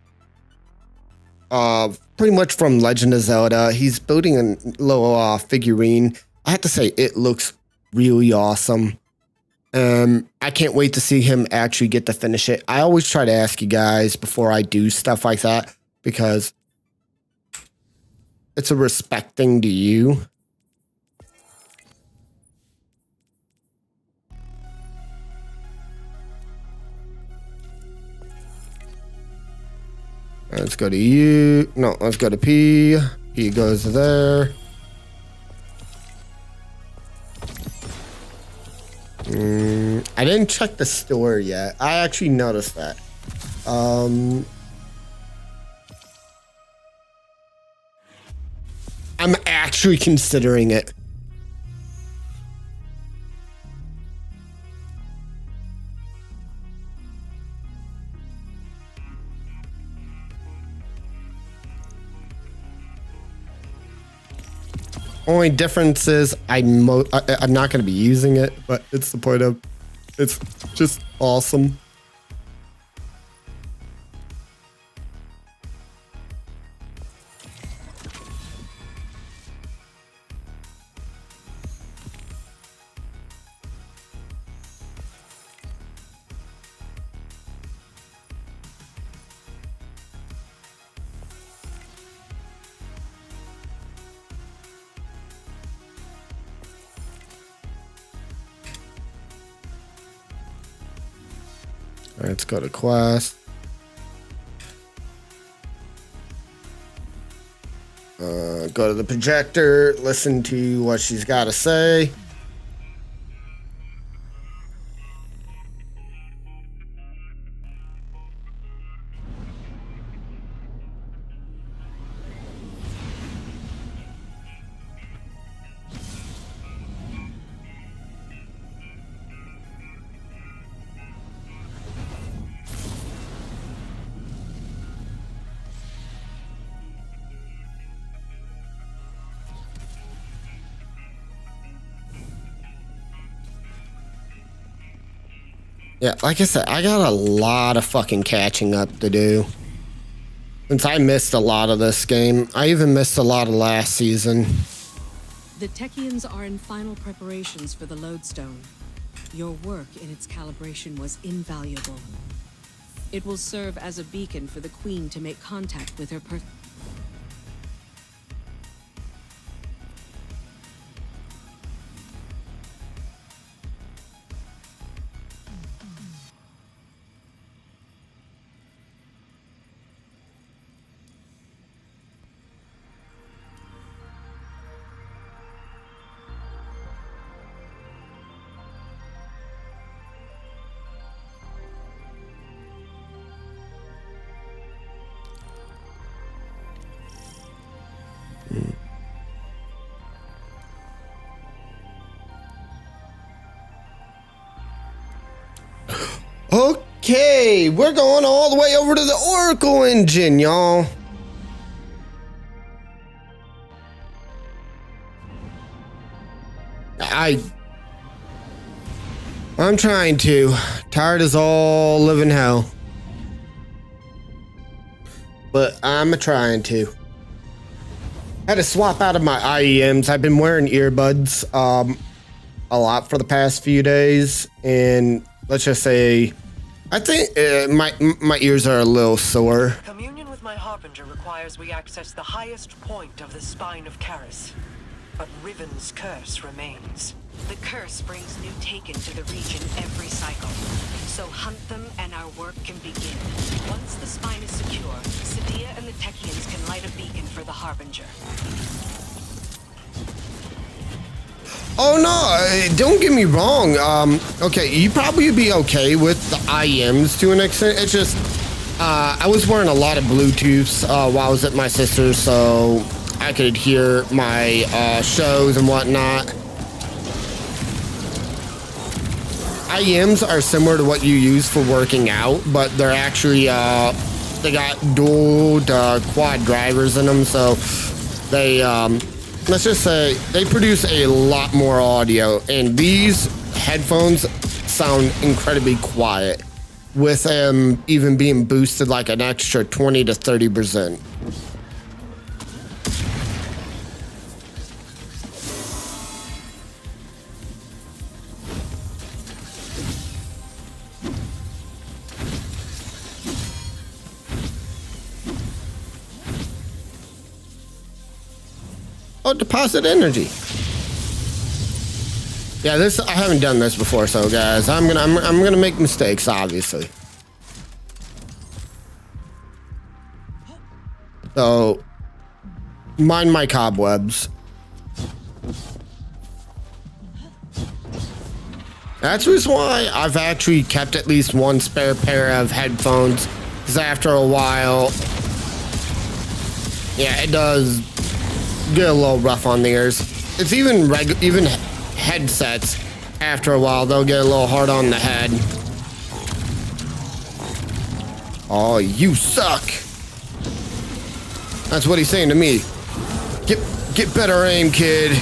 Pretty much from Legend of Zelda. He's building a little figurine. I have to say, it looks really awesome. I can't wait to see him actually get to finish it. I always try to ask you guys before I do stuff like that because it's a respect thing to you. Let's go to U. No, let's go to P. P goes there. I didn't check the store yet. I actually noticed that. I'm actually considering it. Only difference is I'm not going to be using it, but it's the point of it's just awesome. All right, let's go to quest. Go to the projector, listen to what she's got to say. Yeah, like I said, I got a lot of fucking catching up to do. Since I missed a lot of this game. I even missed a lot of last season. The Techians are in final preparations for the lodestone. Your work in its calibration was invaluable. It will serve as a beacon for the Queen to make contact with her Okay, we're going all the way over to the Oracle engine, y'all. I'm trying to. Tired as all living hell. But I'm trying to. Had to swap out of my IEMs. I've been wearing earbuds a lot for the past few days, and let's just say I think my ears are a little sore. Communion with my Harbinger requires we access the highest point of the spine of Karis. But Riven's curse remains. The curse brings new Taken to the region every cycle. So hunt them and our work can begin. Once the spine is secure, Sadia and the Techians can light a beacon for the Harbinger. Oh no, don't get me wrong. Okay, you probably be okay with the IMs to an extent. It's just, I was wearing a lot of Bluetooths while I was at my sister's, so I could hear my shows and whatnot. IMs are similar to what you use for working out, but they're actually, they got dual quad drivers in them, so they, let's just say, they produce a lot more audio, and these headphones sound incredibly quiet, with them even being boosted like an extra 20 to 30%. Oh, deposit energy. Yeah, this I haven't done this before, so guys, I'm gonna make mistakes, obviously. So, mind my cobwebs. That's the reason why I've actually kept at least one spare pair of headphones, because after a while, yeah, it does get a little rough on the ears. It's even headsets. After a while, they'll get a little hard on the head. Oh, you suck. That's what he's saying to me. Get better aim, kid.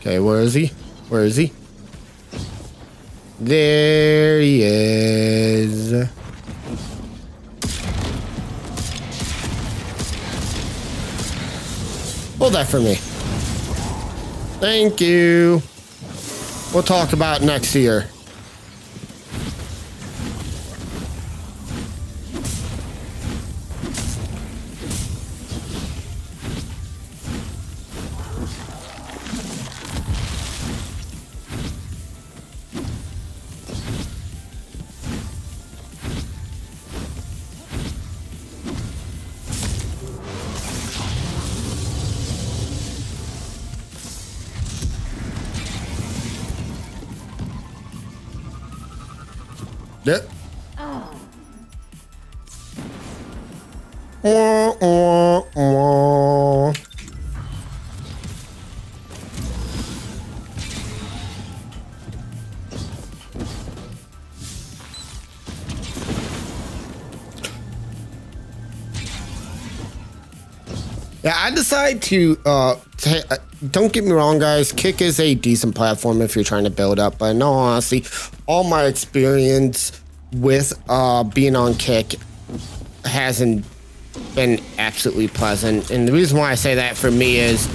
Okay, where is he? Where is he? There he is. Hold that for me. Thank you. We'll talk about next year. Yep. Yeah, I decided to, don't get me wrong, guys, Kick is a decent platform if you're trying to build up, but in all honesty, all my experience with being on Kick hasn't been absolutely pleasant. And the reason why I say that for me is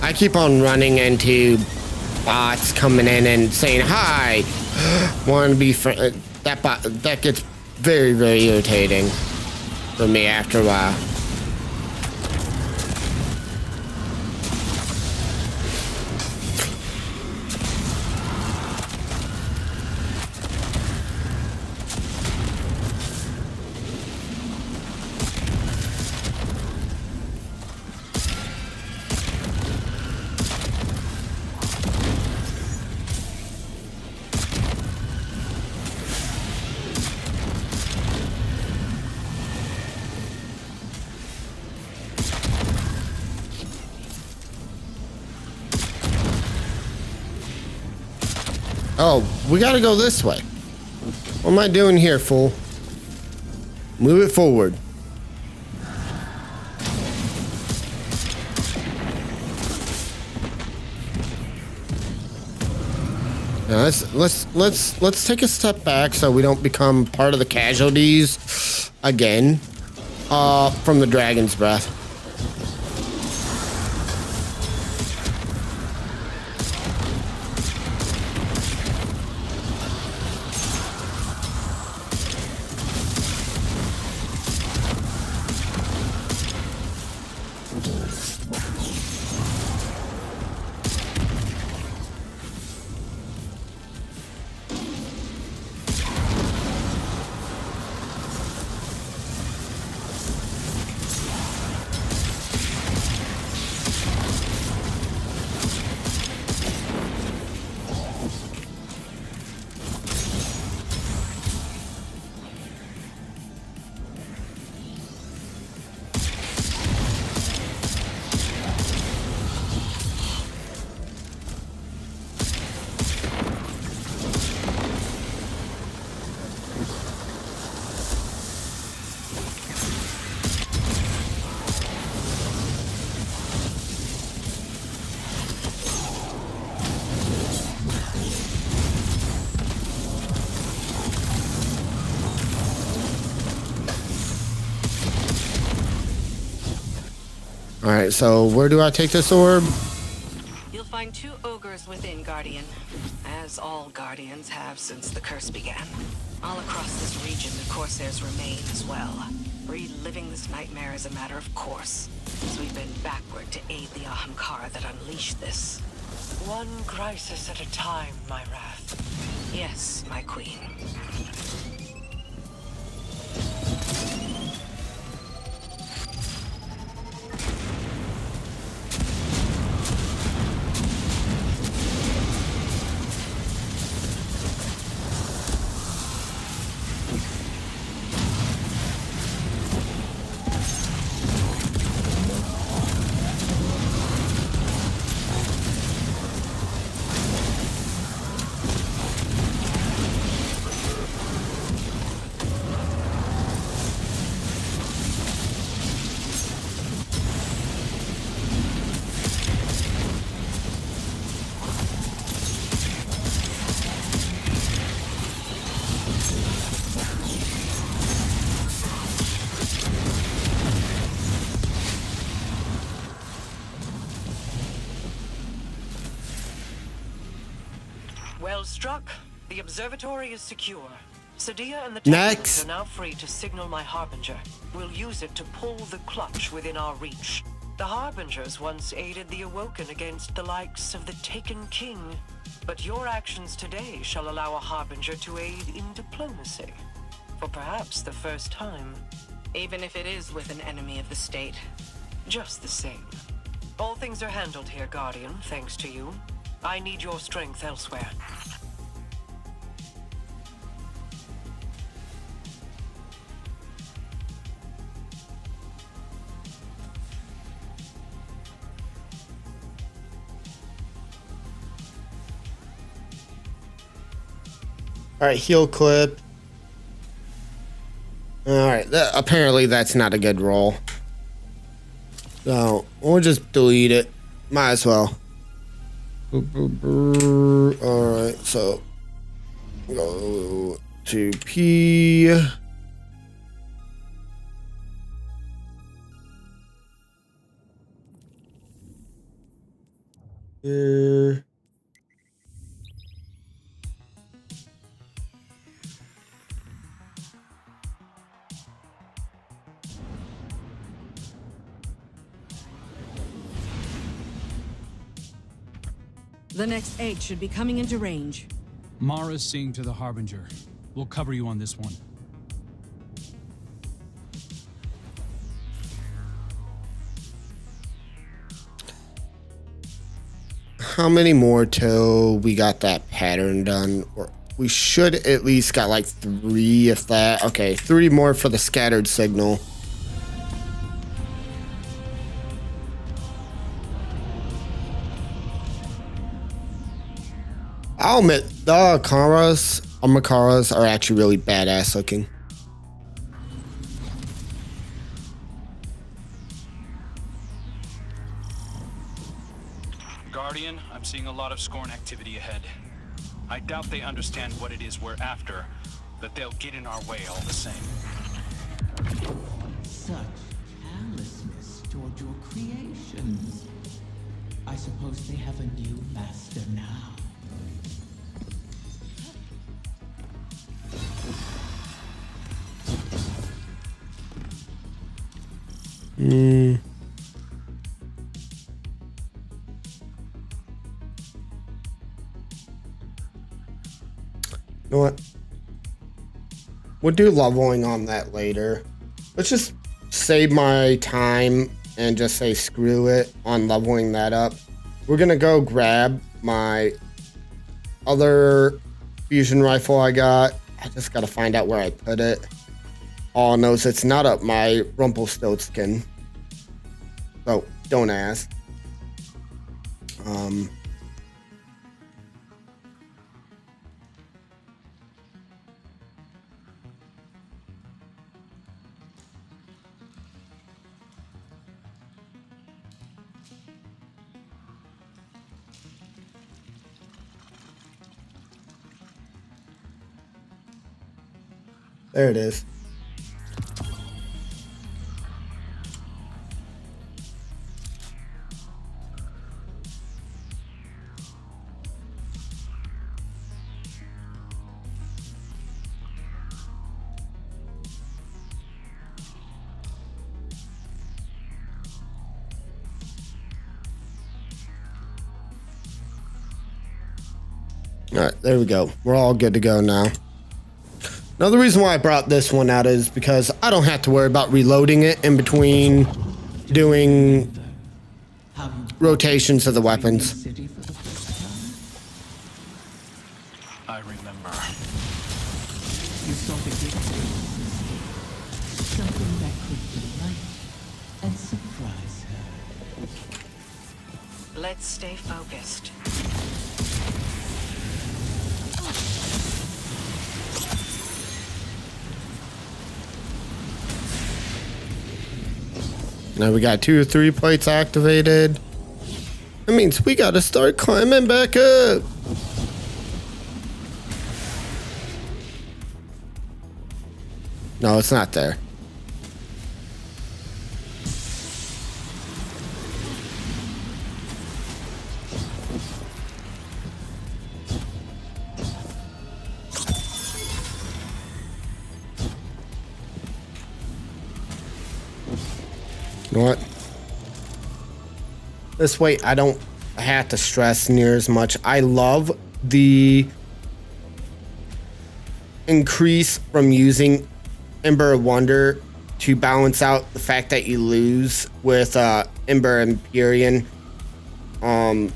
I keep on running into bots coming in and saying, hi, want to be friend. That gets very, very irritating for me after a while. Oh, we gotta go this way. What am I doing here, fool? Move it forward. Now let's take a step back so we don't become part of the casualties again from the dragon's breath. All right, so where do I take this orb? You'll find 2 ogres within, Guardian. As all Guardians have since the curse began. All across this region, the Corsairs remain as well. Reliving this nightmare is a matter of course, as we bend backward to aid the Ahamkara that unleashed this. One crisis at a time, my wrath. Yes, my queen. Well struck. The observatory is secure. Sadia and the Next. Titans are now free to signal my Harbinger. We'll use it to pull the clutch within our reach. The Harbingers once aided the Awoken against the likes of the Taken King. But your actions today shall allow a Harbinger to aid in diplomacy. For perhaps the first time. Even if it is with an enemy of the state. Just the same. All things are handled here, Guardian, thanks to you. I need your strength elsewhere. All right, heal clip. All right, apparently that's not a good roll. So we'll just delete it. Might as well. All right, so go to P. Here. The next egg should be coming into range. Mara's seeing to the Harbinger. We'll cover you on this one. How many more till we got that pattern done? Or we should at least got like 3, if that. Okay, 3 more for the scattered signal. I'll admit, the Amakaras are actually really badass looking. Guardian, I'm seeing a lot of Scorn activity ahead. I doubt they understand what it is we're after, but they'll get in our way all the same. Such callousness toward your creations. I suppose they have a new master now. You know what? We'll do leveling on that later. Let's just save my time and just say screw it on leveling that up. We're gonna go grab my other fusion rifle I got. I just gotta find out where I put it. All I know is it's not up my Rumpelstiltskin. So don't ask. There it is. All right, there we go. We're all good to go now. Now, the reason why I brought this one out is because I don't have to worry about reloading it in between doing rotations of the weapons. I remember. You saw the gift, something that could delight and surprise her. Let's stay focused. Now we got 2 or 3 plates activated. That means we gotta start climbing back up. No, it's not there. You know what? This way I don't have to stress near as much. I love the increase from using Ember of Wonder to balance out the fact that you lose with Ember Empyrean. We'll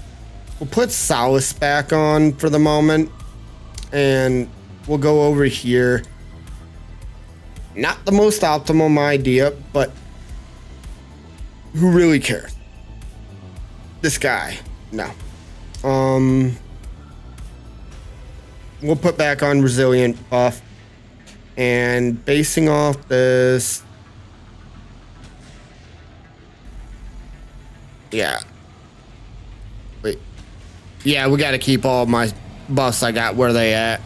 put Solace back on for the moment, and we'll go over here. Not the most optimum idea, but who really cares? This guy, no. We'll put back on Resilient buff, and basing off this, yeah. Wait, yeah, we got to keep all my buffs I got where they at.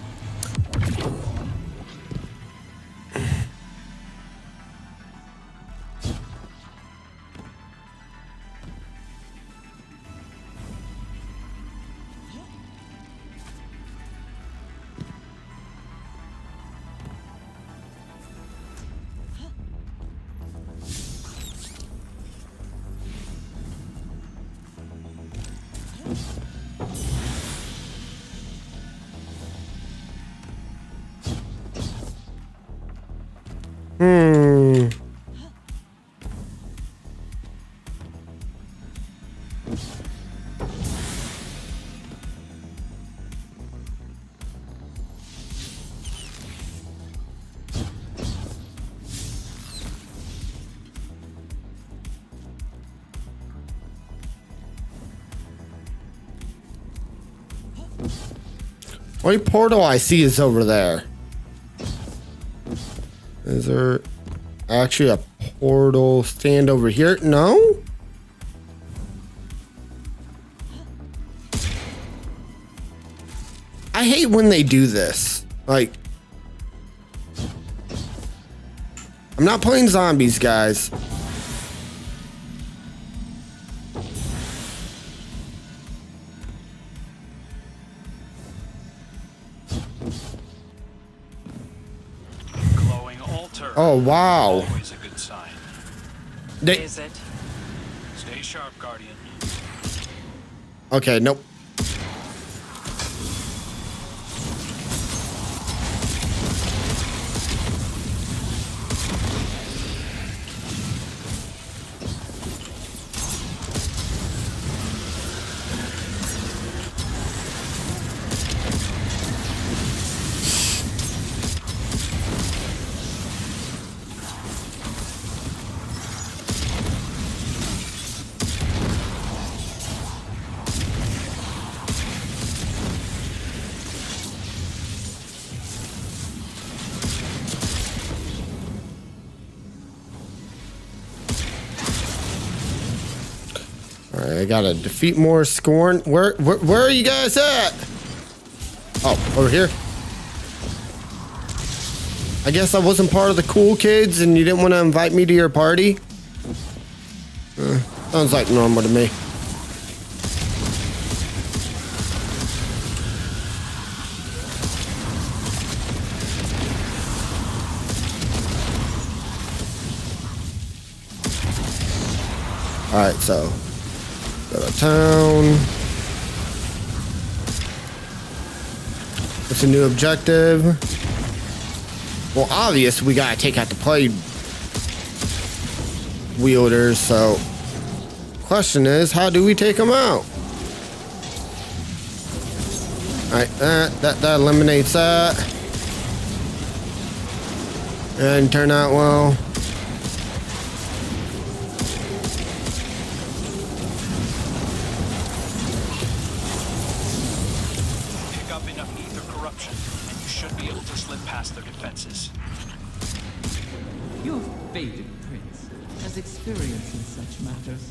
Only portal I see is over there. Is there actually a portal stand over here? No? I hate when they do this. Like, I'm not playing zombies, guys. Glowing altar. Oh, wow. Always a good sign. Is it? Stay sharp, Guardian. Okay, nope. Alright, I gotta defeat more Scorn. Where are you guys at? Oh, over here. I guess I wasn't part of the cool kids and you didn't want to invite me to your party? Sounds like normal to me. Alright, so go to town. What's a new objective? Well, obvious we gotta take out the plague wielders, so question is, how do we take them out? Alright, that eliminates that. And turn out well. Pick up enough ether corruption, and you should be able to slip past their defenses. Your fated prince has experience in such matters.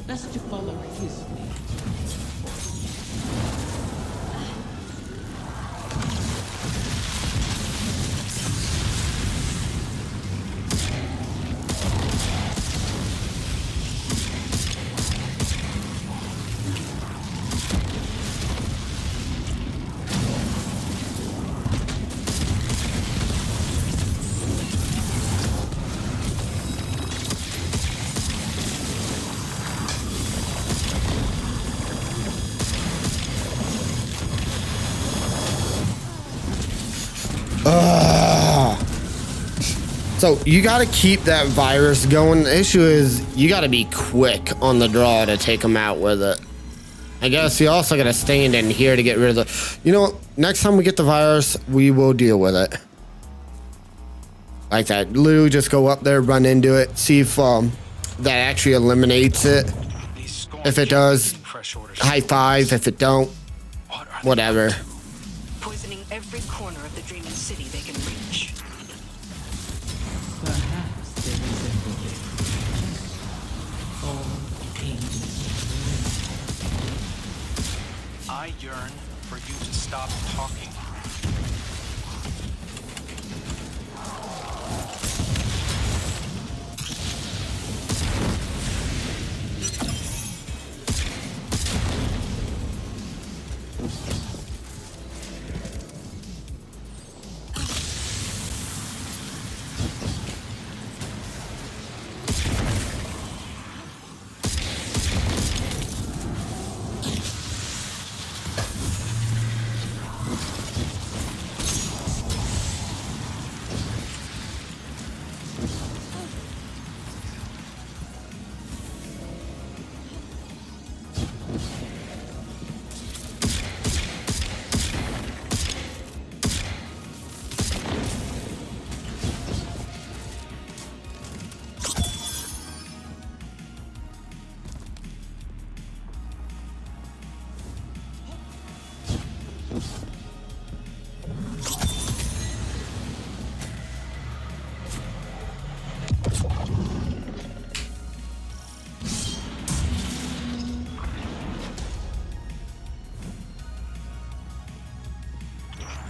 Best to follow his lead. So you gotta keep that virus going. The issue is you gotta be quick on the draw to take them out with it. I guess you also gotta stand in here to get rid of the... You know what? Next time we get the virus, we will deal with it. Like that. Literally just go up there, run into it, see if that actually eliminates it. If it does, high five. If it don't, whatever. Poisoning every corner of the dreaming city they can reach. Perhaps they resemble it. All angels. I yearn for you to stop talking.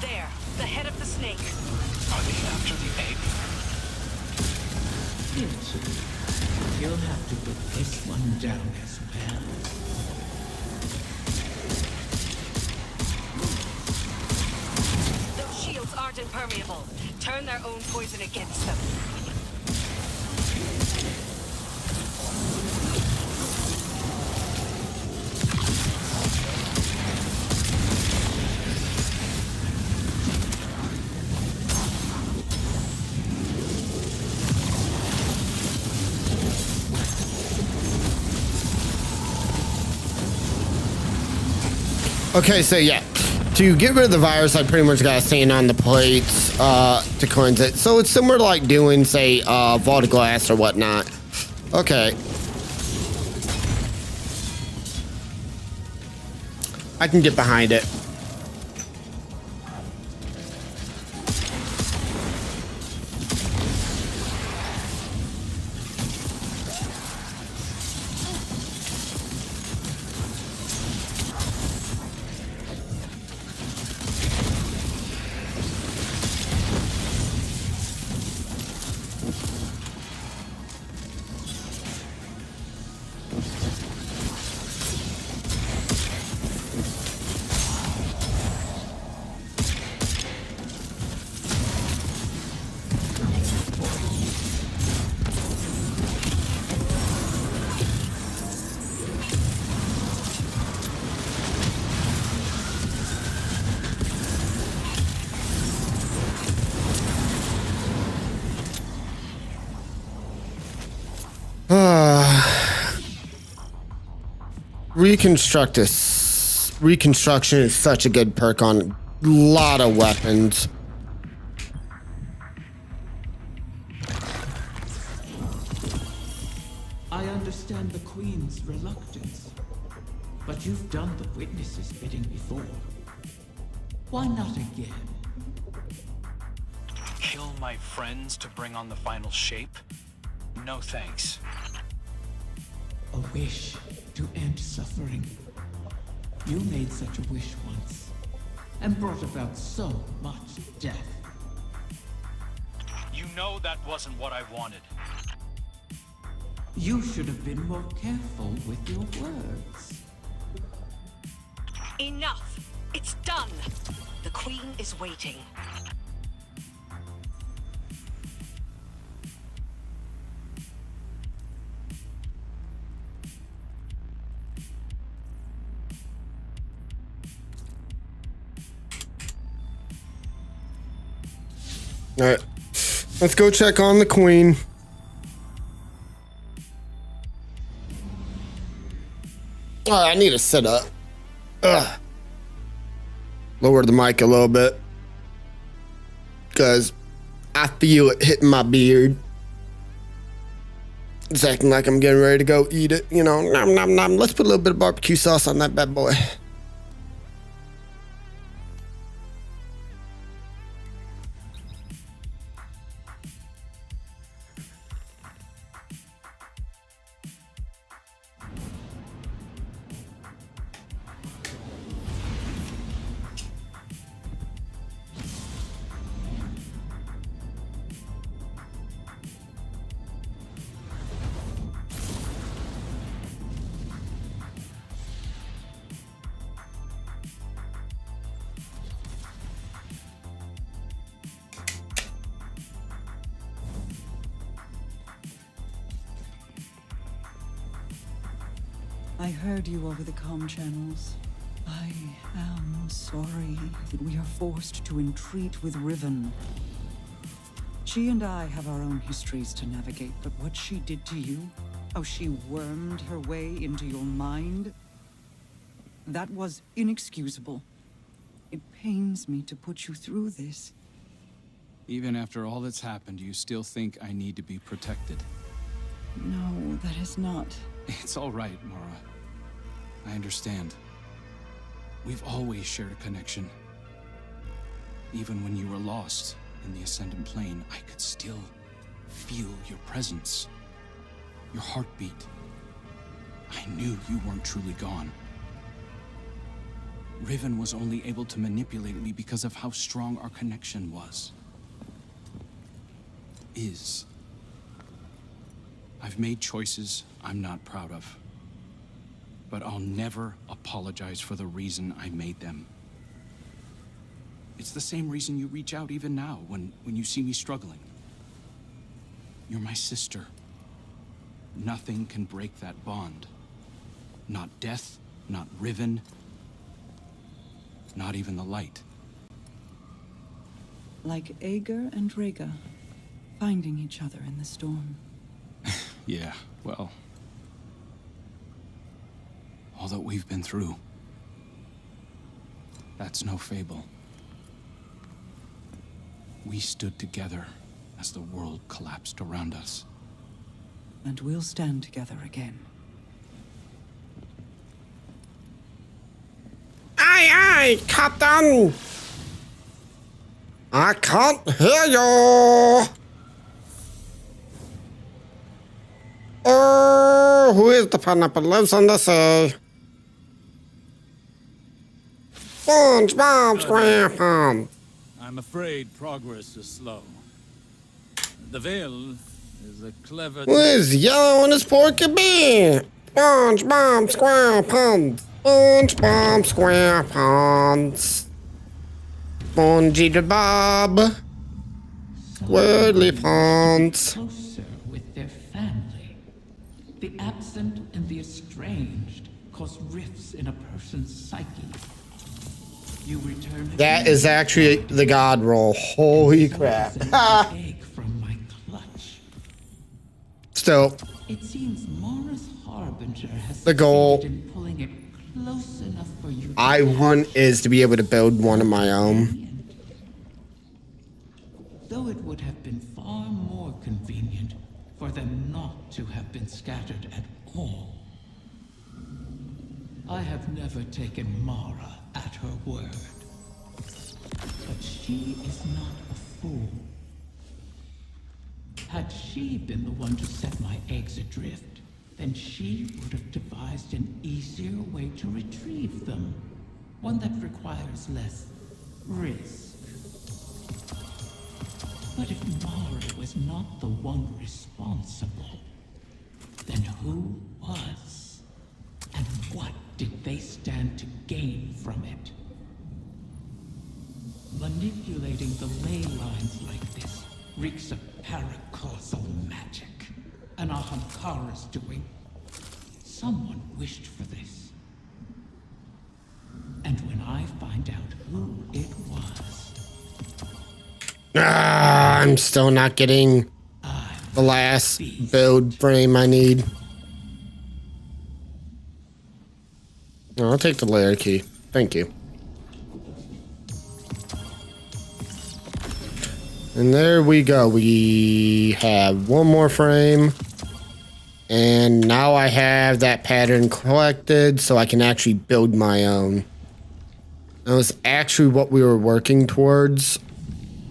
There, the head of the snake. Are they after the egg? Eventually, you'll have to put this one down as well. Those shields aren't impermeable. Turn their own poison against them. Okay, so yeah, to get rid of the virus, I pretty much got to stand on the plates to cleanse it. So it's similar to like doing, say, vault glass or whatnot. Okay. I can get behind it. Reconstruction is such a good perk on a lot of weapons. I understand the Queen's reluctance, but you've done the witness's bidding before. Why not again? Kill my friends to bring on the final shape? No thanks. A wish to end suffering. You made such a wish once, and brought about so much death. You know that wasn't what I wanted. You should have been more careful with your words. Enough! It's done! The Queen is waiting. All right, let's go check on the Queen. Oh, I need to sit up. Ugh. Lower the mic a little bit, because I feel it hitting my beard. It's acting like I'm getting ready to go eat it. You know, nom nom nom. Let's put a little bit of barbecue sauce on that bad boy. I heard you over the comm channels. I am sorry that we are forced to entreat with Riven. She and I have our own histories to navigate, but what she did to you, how she wormed her way into your mind, that was inexcusable. It pains me to put you through this. Even after all that's happened, you still think I need to be protected? No, that is not. It's all right, Mara. I understand. We've always shared a connection. Even when you were lost in the Ascendant Plane, I could still feel your presence. Your heartbeat. I knew you weren't truly gone. Riven was only able to manipulate me because of how strong our connection was. I've made choices I'm not proud of. But I'll never apologize for the reason I made them. It's the same reason you reach out even now when you see me struggling. You're my sister. Nothing can break that bond. Not death, not Riven, not even the light. Like Ager and Rhaegar, finding each other in the storm. Yeah, well, all that we've been through, that's no fable. We stood together as the world collapsed around us. And we'll stand together again. Aye, aye, Captain! I can't hear you! Oh, who is the pineapple lives on the sea? SpongeBob SquarePants! I'm afraid progress is slow. The Veil is a clever... Who is yellow in his porky bear? SpongeBob SquarePants! SpongeBob SquarePants! Spongy the Bob! Squirrely Pants! Closer with their family. The absent and the estranged cause rifts in a person's psyche. You return. That is actually the god roll. Holy crap. Egg from my clutch. Still, It seems Mara's Harbinger has the goal succeeded in pulling it close enough for you. I want is to be able to build one of my own. Though it would have been far more convenient for them not to have been scattered at all. I have never taken Mara at her word. But she is not a fool. Had she been the one to set my eggs adrift, then she would have devised an easier way to retrieve them. One that requires less risk. But if Mara was not the one responsible, then who was? And what did they stand to gain from it? Manipulating the ley lines like this reeks of paracausal magic. An Ahamkara's doing. Someone wished for this. And when I find out who it was... I'm still not getting the last build frame I need. No, I'll take the layer key. Thank you. And there we go. We have one more frame. And now I have that pattern collected so I can actually build my own. That was actually what we were working towards.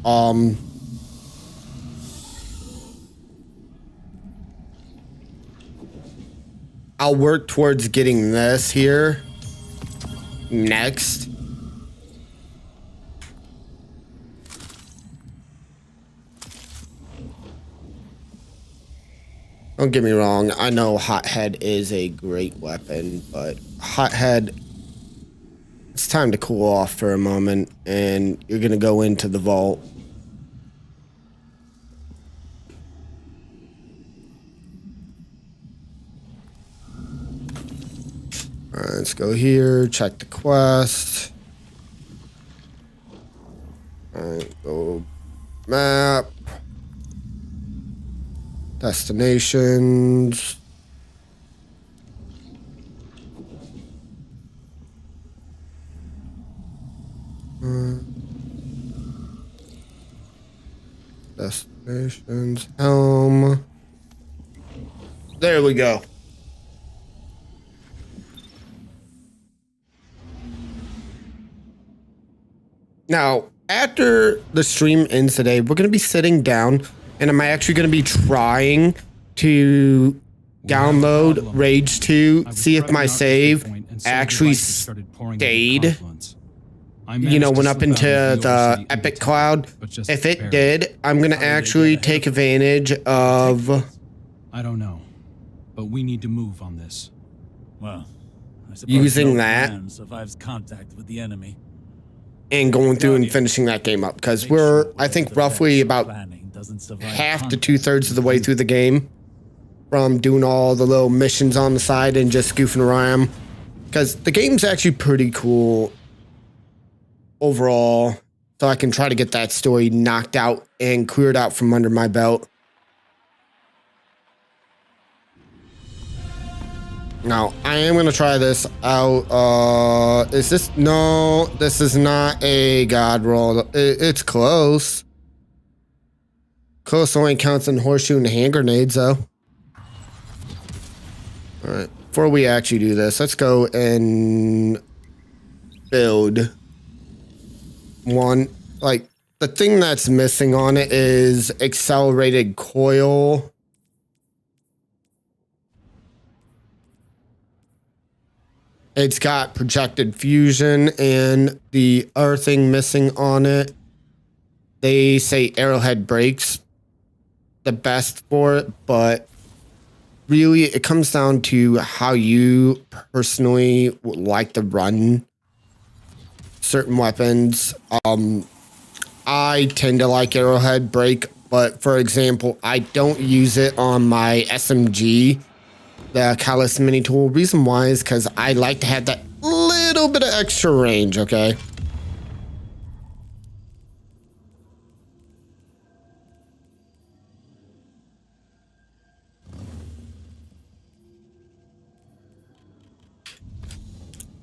I'll work towards getting this here next. Don't get me wrong, I know Hothead is a great weapon, but Hothead, it's time to cool off for a moment, and you're gonna go into the vault. Alright, let's go here, check the quest. Alright, go map. Destinations. Destinations. Helm. There we go. Now, after the stream ends today, we're going to be sitting down and I'm actually going to be trying to download Rage 2, see if my save actually stayed, went up into the epic cloud. If it did, I'm going to actually take advantage of... I don't know, but we need to move on this. Well, I suppose using no that plan survives contact with the enemy. and going through and finishing that game up, because we're, I think, roughly about half to 2/3 of the way through the game from doing all the little missions on the side and just goofing around, because the game's actually pretty cool overall, so I can try to get that story knocked out and cleared out from under my belt. Now, I am going to try this out. Is this? No, this is not a god roll. It's close. Close only counts in horseshoe and hand grenades, though. All right. Before we actually do this, let's go and build one. Like, the thing that's missing on it is accelerated coil. It's got projected fusion, and the other thing missing on it, they say arrowhead breaks the best for it, but really it comes down to how you personally would like to run certain weapons. I tend to like arrowhead break, but for example, I don't use it on my SMG. The Callus mini tool. Reason why is because I like to have that little bit of extra range, okay?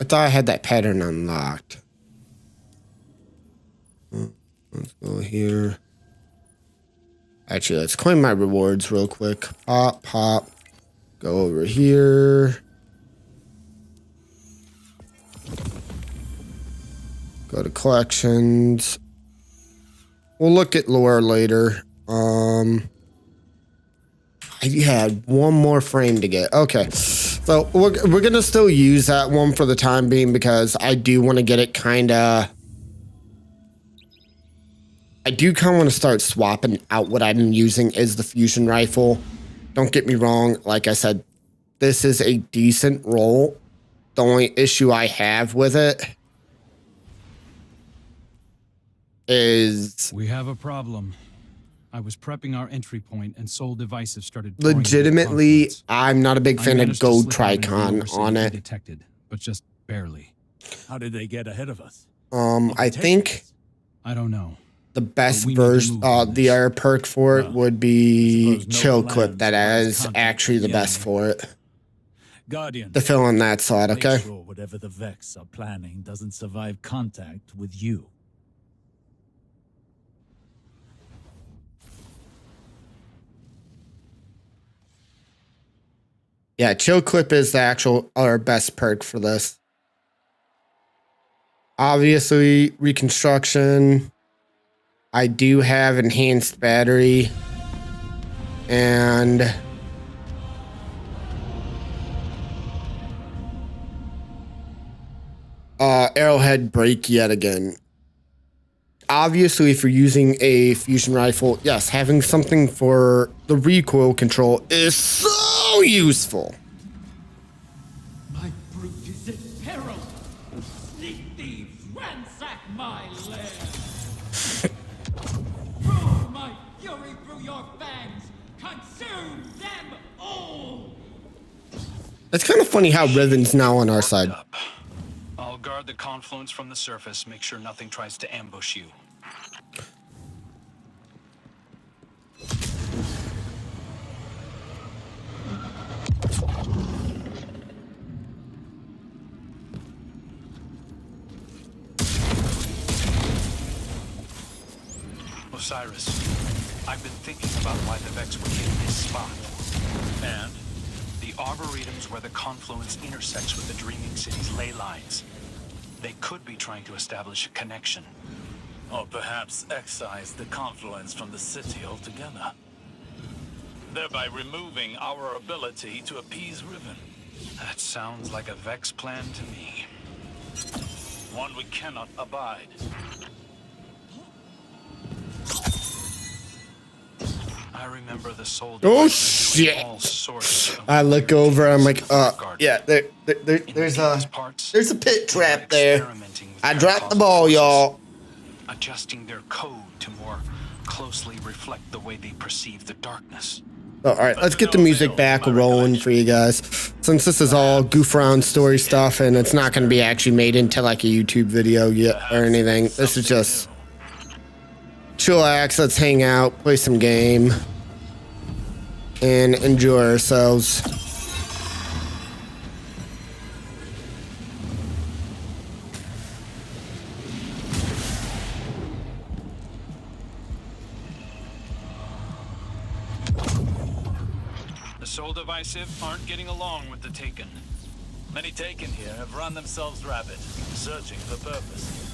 I thought I had that pattern unlocked. Let's go here. Actually, let's claim my rewards real quick. Pop, pop. Go over here. Go to collections. We'll look at lore later. I had one more frame to get. Okay. So we're going to still use that one for the time being because I do want to get it kind of... I do kind of want to start swapping out what I'm using as the fusion rifle. Don't get me wrong. Like I said, this is a decent roll. The only issue I have with it is... We have a problem. I was prepping our entry point and Soul Divisive started... Legitimately, I'm not a big fan of Gold Tricon on it. Detected, but just barely. How did they get ahead of us? I think... I don't know. The best version, the other perk for it would be Chill Clip. That is actually the best for it. Guardian, to fill in that slot, okay? Make sure whatever the Vex are planning doesn't survive contact with you. Yeah, Chill Clip is the actual our best perk for this. Obviously, Reconstruction. I do have enhanced battery and arrowhead break yet again. Obviously, if you're using a fusion rifle, yes, having something for the recoil control is so useful. My brute is in peril. Sneak thieves ransack my lair. Roll my fury through your fangs. Consume them all. It's kind of funny how Riven's now on our side. I'll guard the confluence from the surface, make sure nothing tries to ambush you. Osiris, I've been thinking about why the Vex were in this spot. And? The Arboretum's where the confluence intersects with the Dreaming City's ley lines. They could be trying to establish a connection. Or perhaps excise the confluence from the city altogether, thereby removing our ability to appease Riven. That sounds like a Vex plan to me. One we cannot abide. I remember the soul. Oh doing all shit! sorts of I look weird over. I'm things like, in the garden. yeah, there's these parts, a pit they were trap there. experimenting with I their dropped the cosmic ball, forces, y'all. adjusting their code to more closely reflect the way they perceive the darkness. All right, let's get the music back rolling for you guys. Since this is all goof around story stuff and it's not going to be actually made into like a YouTube video yet or anything. This is just chillax. Let's hang out, play some game, and enjoy ourselves. The Soul Divisive aren't getting along with the Taken. Many Taken here have run themselves rabbit, searching for purpose.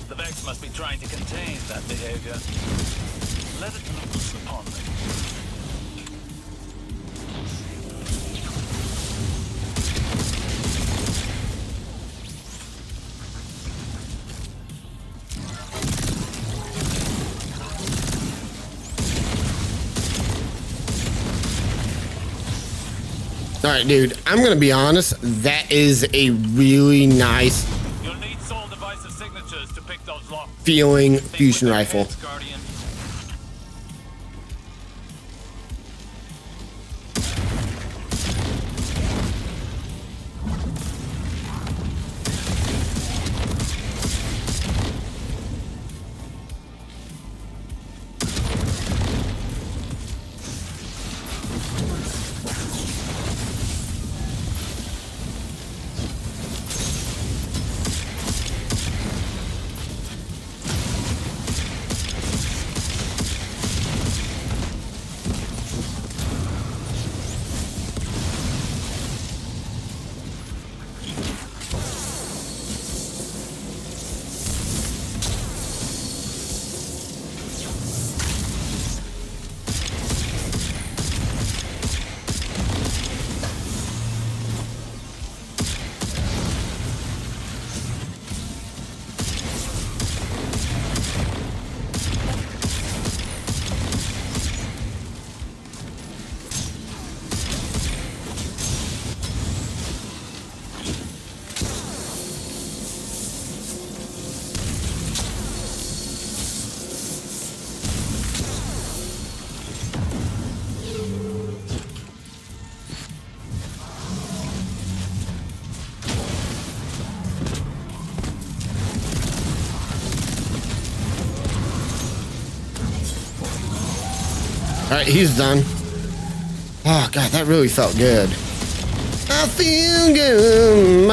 The Vex must be trying to contain that behavior. Let it loose upon them. All right, dude, I'm going to be honest. That is a really nice You'll need Soul Divisive signatures to pick those locks. feeling fusion rifle. Guardian. All right, he's done. Oh, God, that really felt good. I feel good.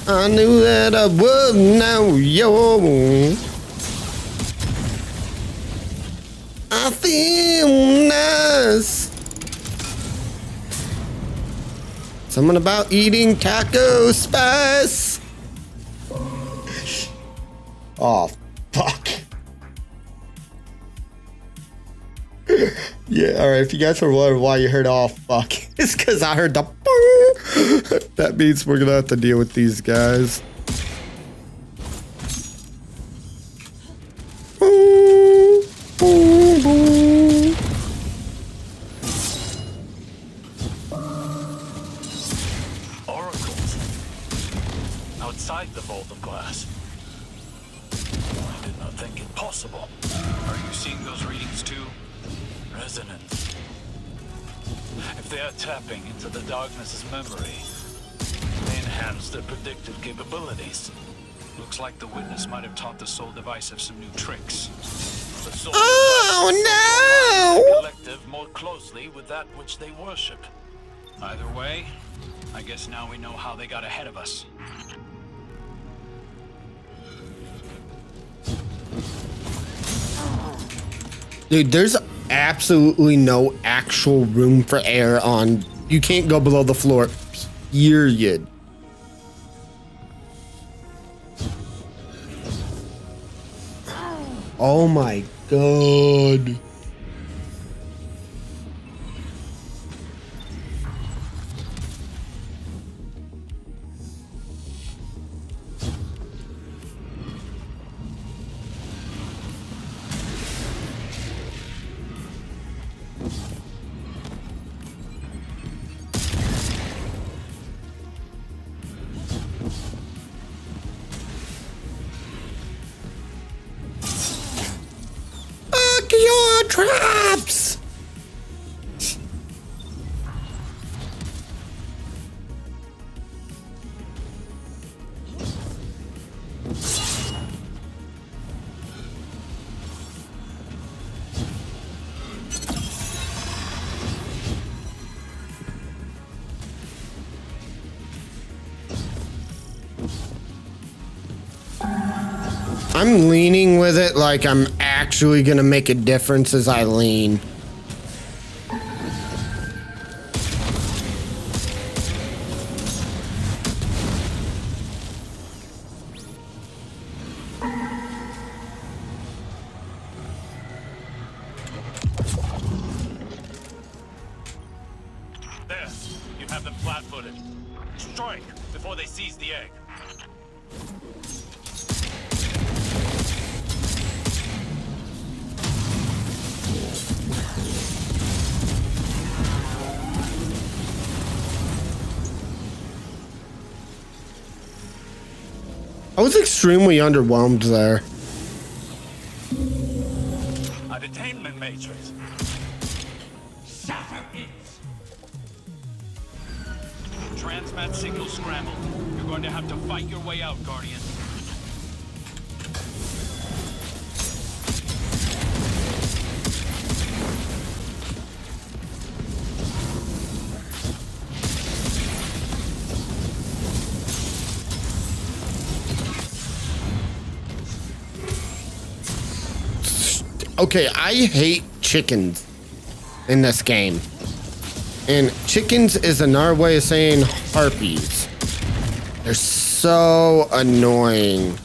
I knew that I would know you. I feel nice. Something about eating taco spice. Oh, fuck. Yeah, alright, if you guys are wondering why you heard "oh fuck," it's because I heard the boom. That means we're gonna have to deal with these guys. Boom, boom, boom. Oracles. Outside the vault of glass. I did not think it possible. Are you seeing those readings too? Resonance. If they are tapping into the darkness's memory, they enhance their predictive capabilities. Looks like the witness might have taught the Soul Divisive some new tricks. The soul Oh the no! collective more closely with that which they worship. Either way, I guess now we know how they got ahead of us. Dude, there's absolutely no actual room for air on. You can't go below the floor. Period. Oh my god. traps! I'm leaning with it like I'm actually gonna make a difference as I lean. There, you have them flat-footed. Strike before they seize the egg. I was extremely underwhelmed there. A detainment matrix. Shatter it! Transmat signal scrambled. You're going to have to fight your way out, Guardian. Okay, I hate chickens in this game. And chickens is another way of saying harpies. They're so annoying.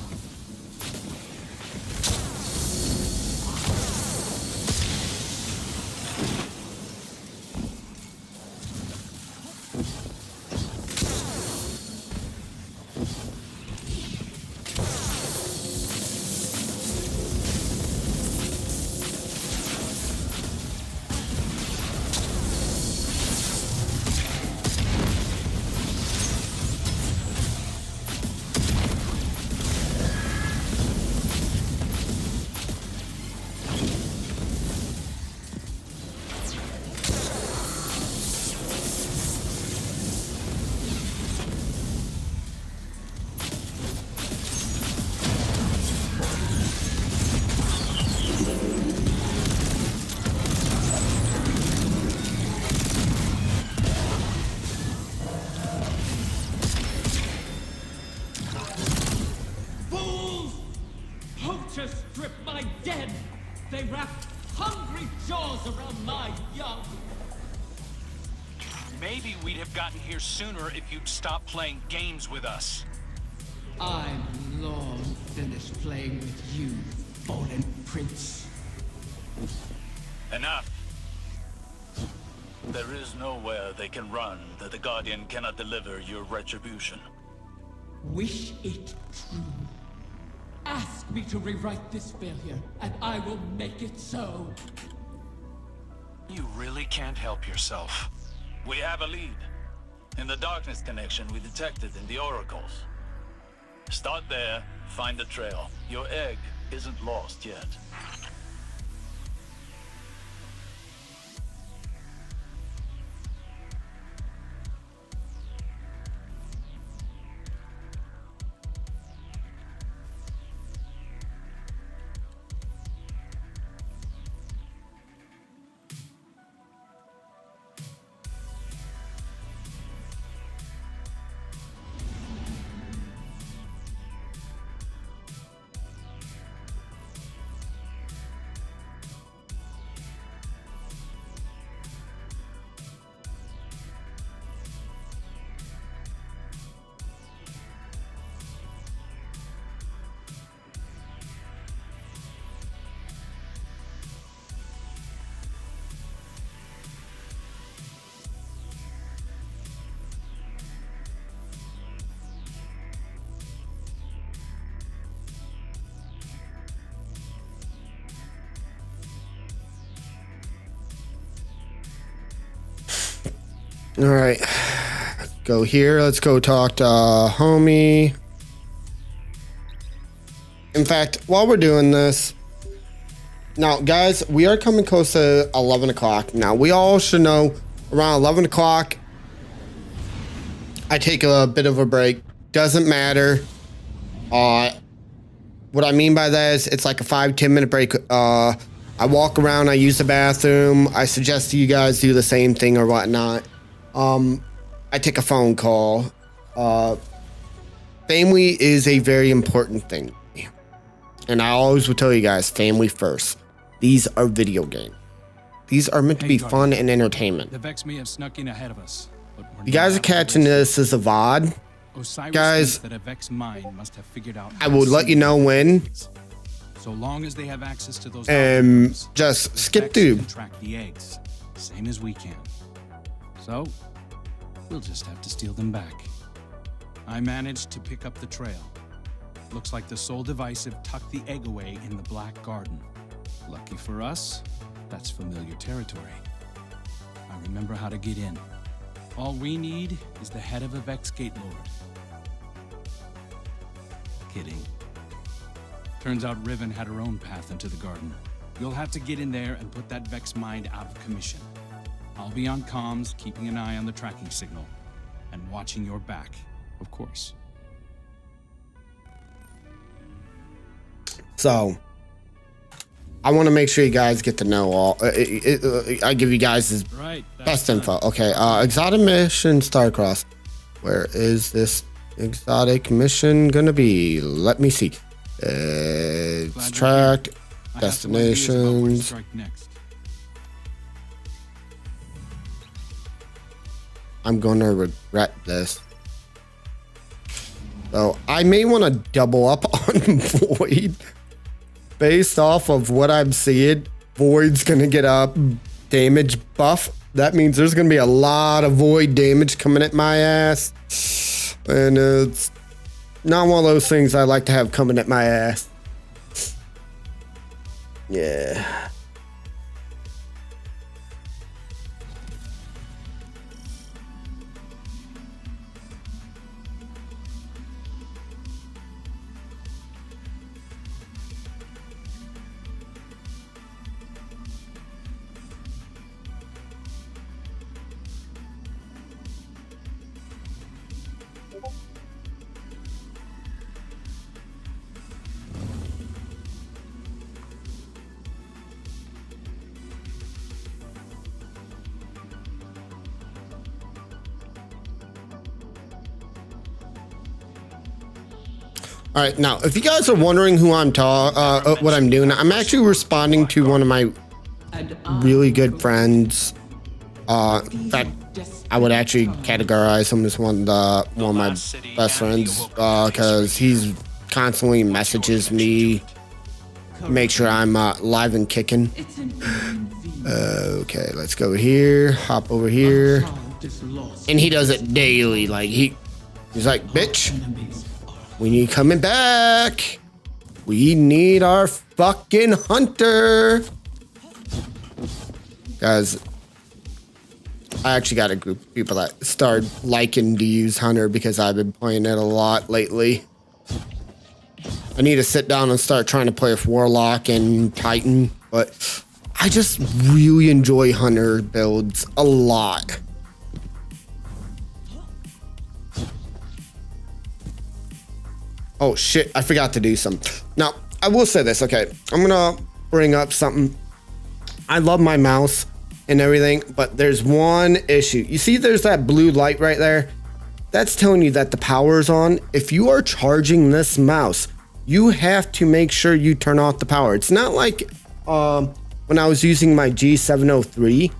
Fools! Poachers strip my dead! They wrap hungry jaws around my young! Maybe we'd have gotten here sooner if you'd stopped playing games with us. I'm long finished playing with you, fallen prince. Enough. There is nowhere they can run that the Guardian cannot deliver your retribution. Wish it true. Ask me to rewrite this failure, and I will make it so. You really can't help yourself. We have a lead. In the darkness connection we detected in the oracles. Start there, find the trail. Your egg isn't lost yet. All right, go here. Let's go talk to homie. In fact, while we're doing this, Now, guys, we are coming close to 11 o'clock. Now, we all should know around 11 o'clock, I take a bit of a break. Doesn't matter. What I mean by that is it's like a 5-10 minute break. I walk around, I use the bathroom. I suggest you guys do the same thing or whatnot. I take a phone call. Family is a very important thing. And I always will tell you guys, family first. These are video games. These are meant to be fun and entertainment. The Vex may have snuck in ahead of us, but You guys are catching this as a VOD. Osiris Guys, that a Vex mind must have figured out I will let you know when. So long as they have access to those just skip Vex through. can track the eggs, same as we can. So we'll just have to steal them back. I managed to pick up the trail. Looks like the Soul Divisive tucked the egg away in the Black Garden. Lucky for us, that's familiar territory. I remember how to get in. All we need is the head of a Vex Gate Lord. Kidding. Turns out Riven had her own path into the garden. You'll have to get in there and put that Vex mind out of commission. I'll be on comms, keeping an eye on the tracking signal, and watching your back, of course. So, I want to make sure you guys get to know all. I give you guys this best info. Okay, exotic mission Starcross. Where is this exotic mission gonna be? Let me see. It's tracked. Destinations. I'm gonna regret this. So I may want to double up on Void. Based off of what I'm seeing, Void's gonna get a damage buff. That means there's gonna be a lot of Void damage coming at my ass. And it's not one of those things I like to have coming at my ass. Yeah. All right, now, if you guys are wondering who I'm what I'm doing, I'm actually responding to one of my really good friends. In fact, I would actually categorize him as one of my best friends because he's constantly messages me, make sure I'm live and kicking. Okay, let's go here, hop over here, and he does it daily. Like he's like, bitch. We need coming back. We need our fucking hunter. Guys, I actually got a group of people that started liking to use hunter because I've been playing it a lot lately. I need to sit down and start trying to play with Warlock and Titan, but I just really enjoy hunter builds a lot. Oh shit, I forgot to do something. Now, I will say this, okay. I'm gonna bring up something. I love my mouse and everything, but there's one issue. You see there's that blue light right there? That's telling you that the power is on. If you are charging this mouse, you have to make sure you turn off the power. It's not like when I was using my G703,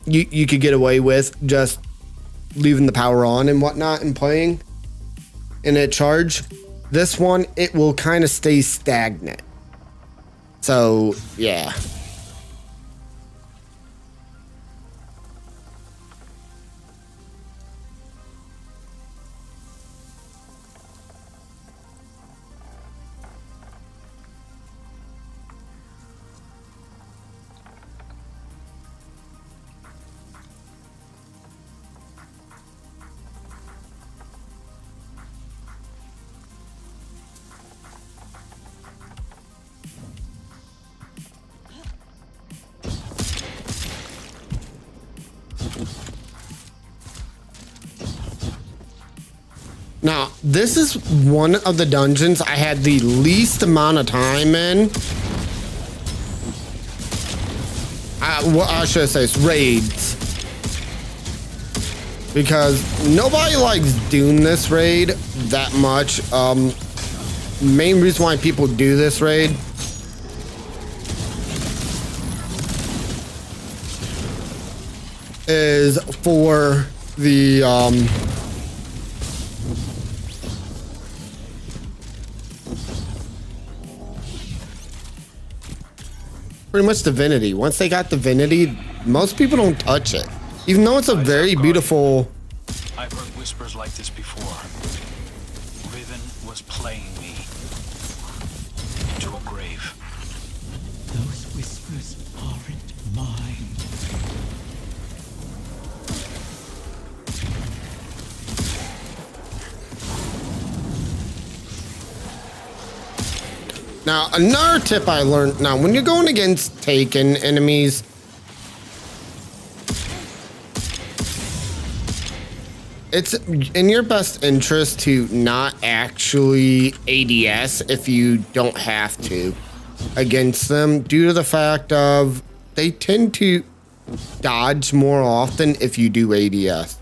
you could get away with just leaving the power on and whatnot and playing in a charge. This one, it will kind of stay stagnant. So, yeah. Now, this is one of the dungeons I had the least amount of time in. What I should say is raids. Because nobody likes doing this raid that much. Main reason why people do this raid is for the pretty much divinity. Once they got divinity, most people don't touch it, even though it's a very beautiful. I've heard whispers like this before. Riven was playing me into a grave. Those whispers aren't mine. Now, another tip I learned, now when you're going against Taken enemies, it's in your best interest to not actually ADS if you don't have to against them, due to the fact of they tend to dodge more often if you do ADS.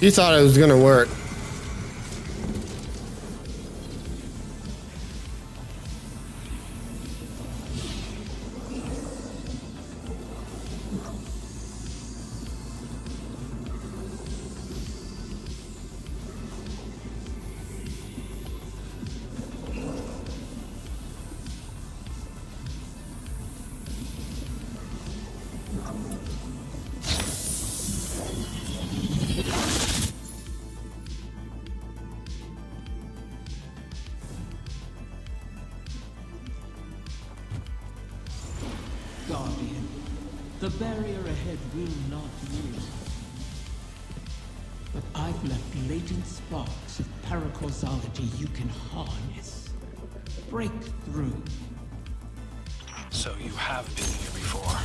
You thought it was gonna work. Guardian, the barrier ahead will not move. But I've left latent sparks of paracausalogy you can harness. Break through. So you have been here before.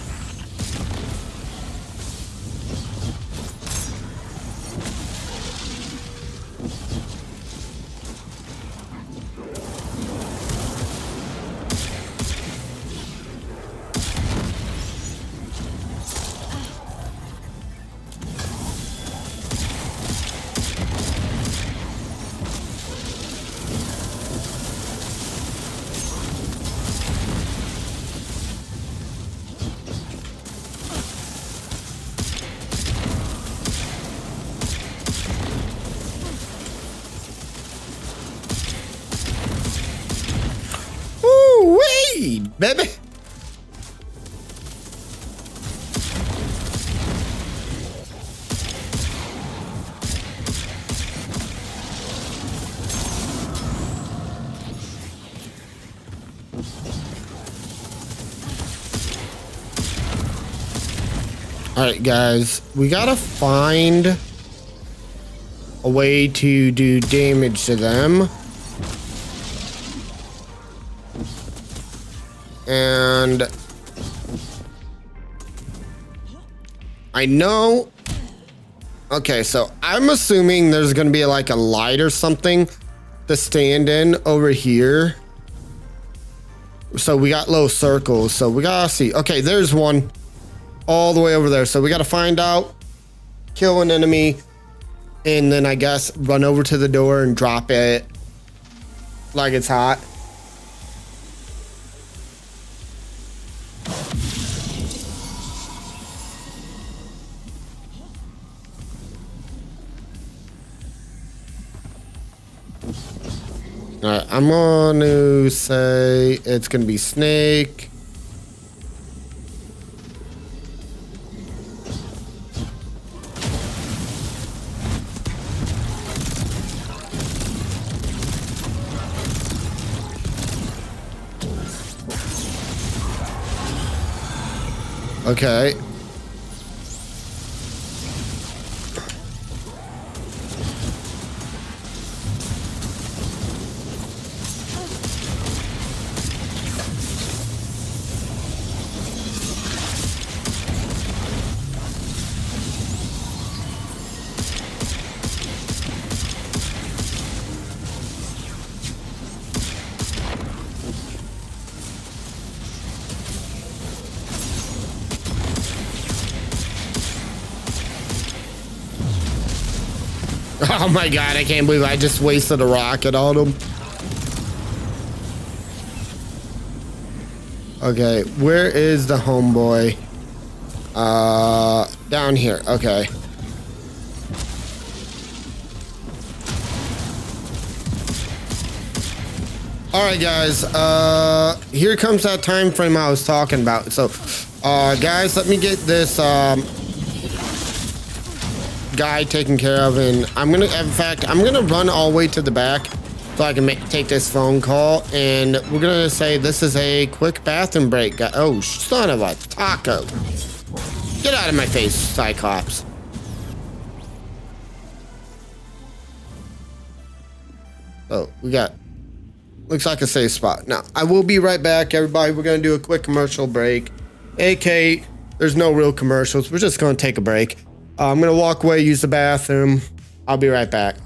Ooh-wee, baby. All right, guys, we gotta find a way to do damage to them. And I know. Okay, so I'm assuming there's gonna be like a light or something to stand in over here So we got little circles. So we gotta see. Okay, there's one all the way over there. So we gotta find out, kill an enemy, and then I guess run over to the door and drop it like it's hot. All right, I'm going to say it's going to be Snake. Okay. Oh my god, I can't believe I just wasted a rocket on him. Okay, where is the homeboy? Down here. Okay. All right, guys. Here comes that time frame I was talking about. So, guys, let me get this guy taken care of, and I'm gonna, in fact, I'm gonna run all the way to the back so I can take this phone call, and we're gonna say this is a quick bathroom break. Oh, son of a taco! Get out of my face, Cyclops. Oh, we got, looks like a safe spot. Now, I will be right back, everybody. We're gonna do a quick commercial break. AK, there's no real commercials. We're just gonna take a break. I'm gonna walk away, use the bathroom. I'll be right back.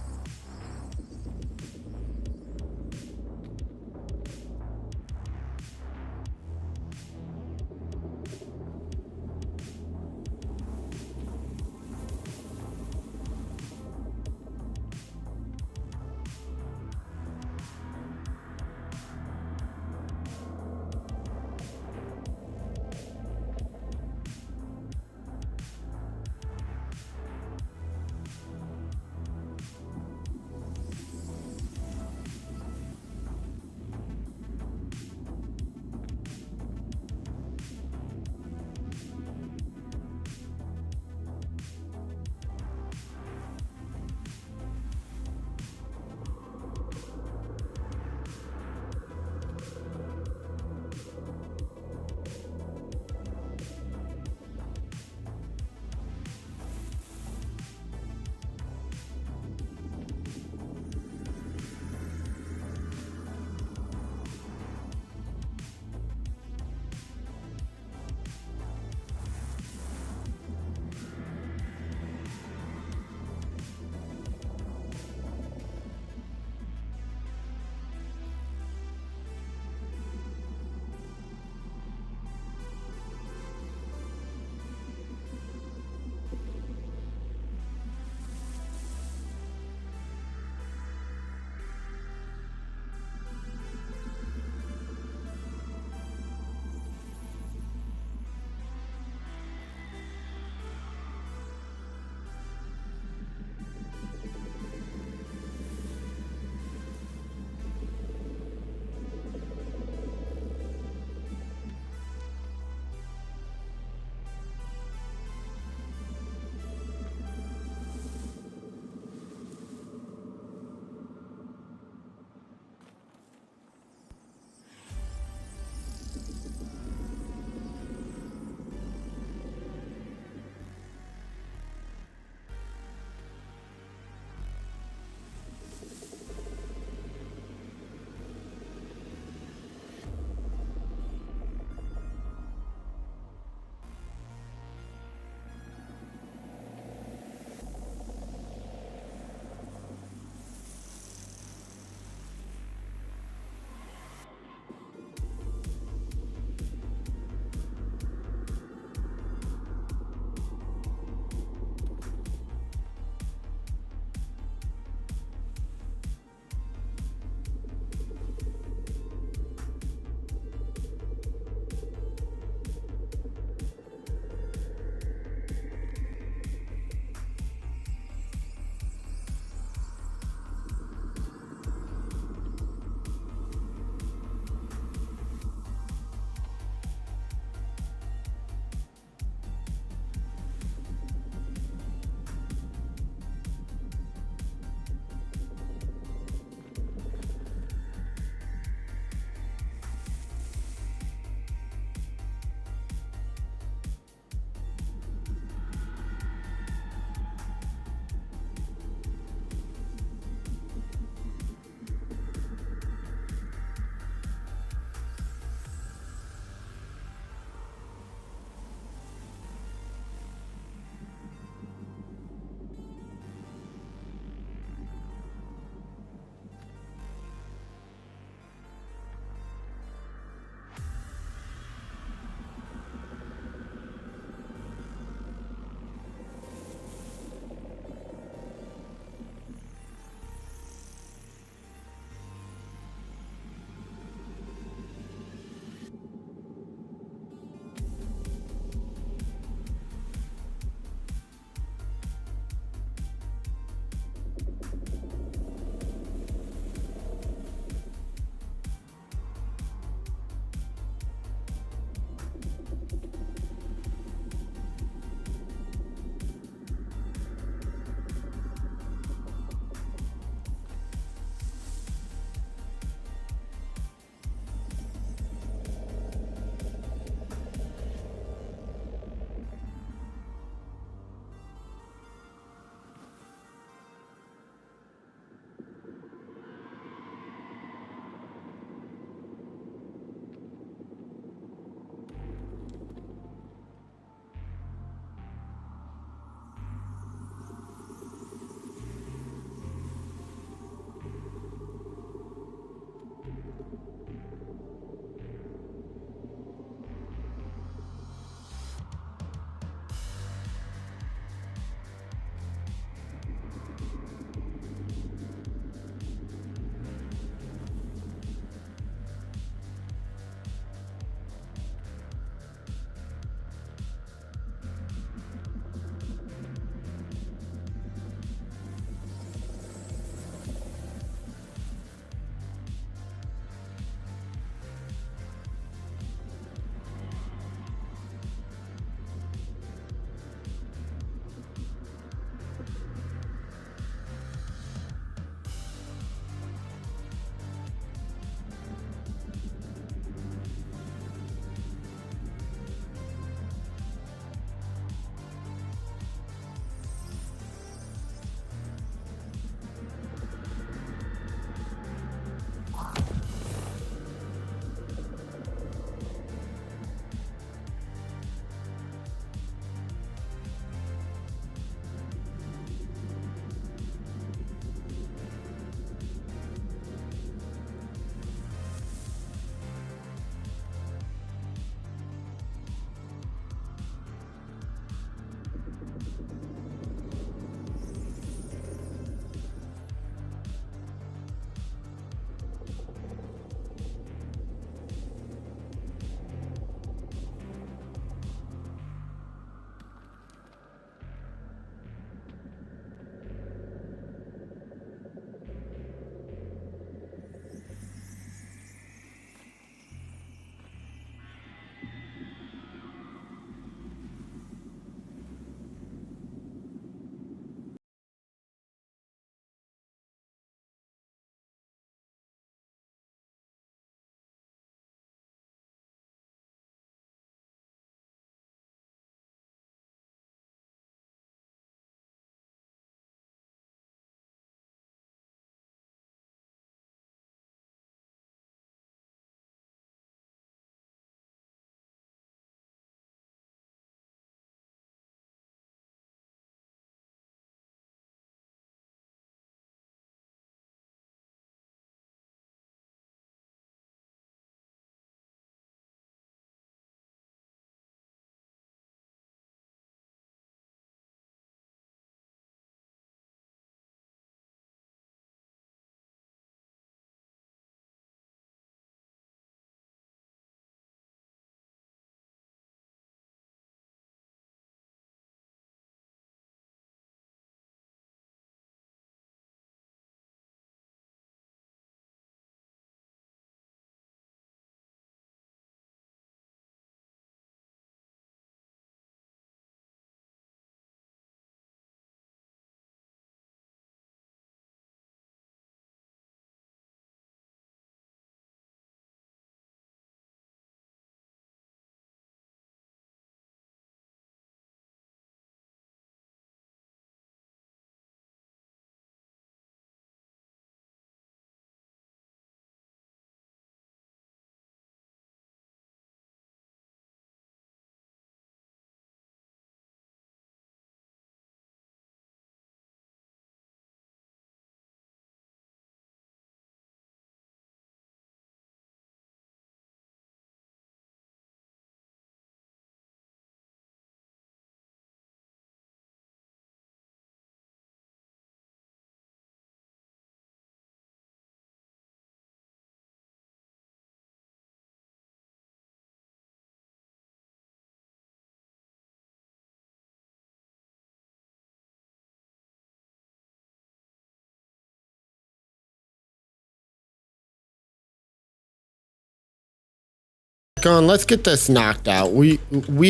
on. Let's get this knocked out. We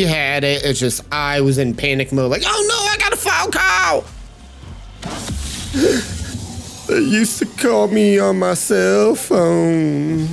had it. It's just I was in panic mode. Like, oh no, I got a phone call. They used to call me on my cell phone.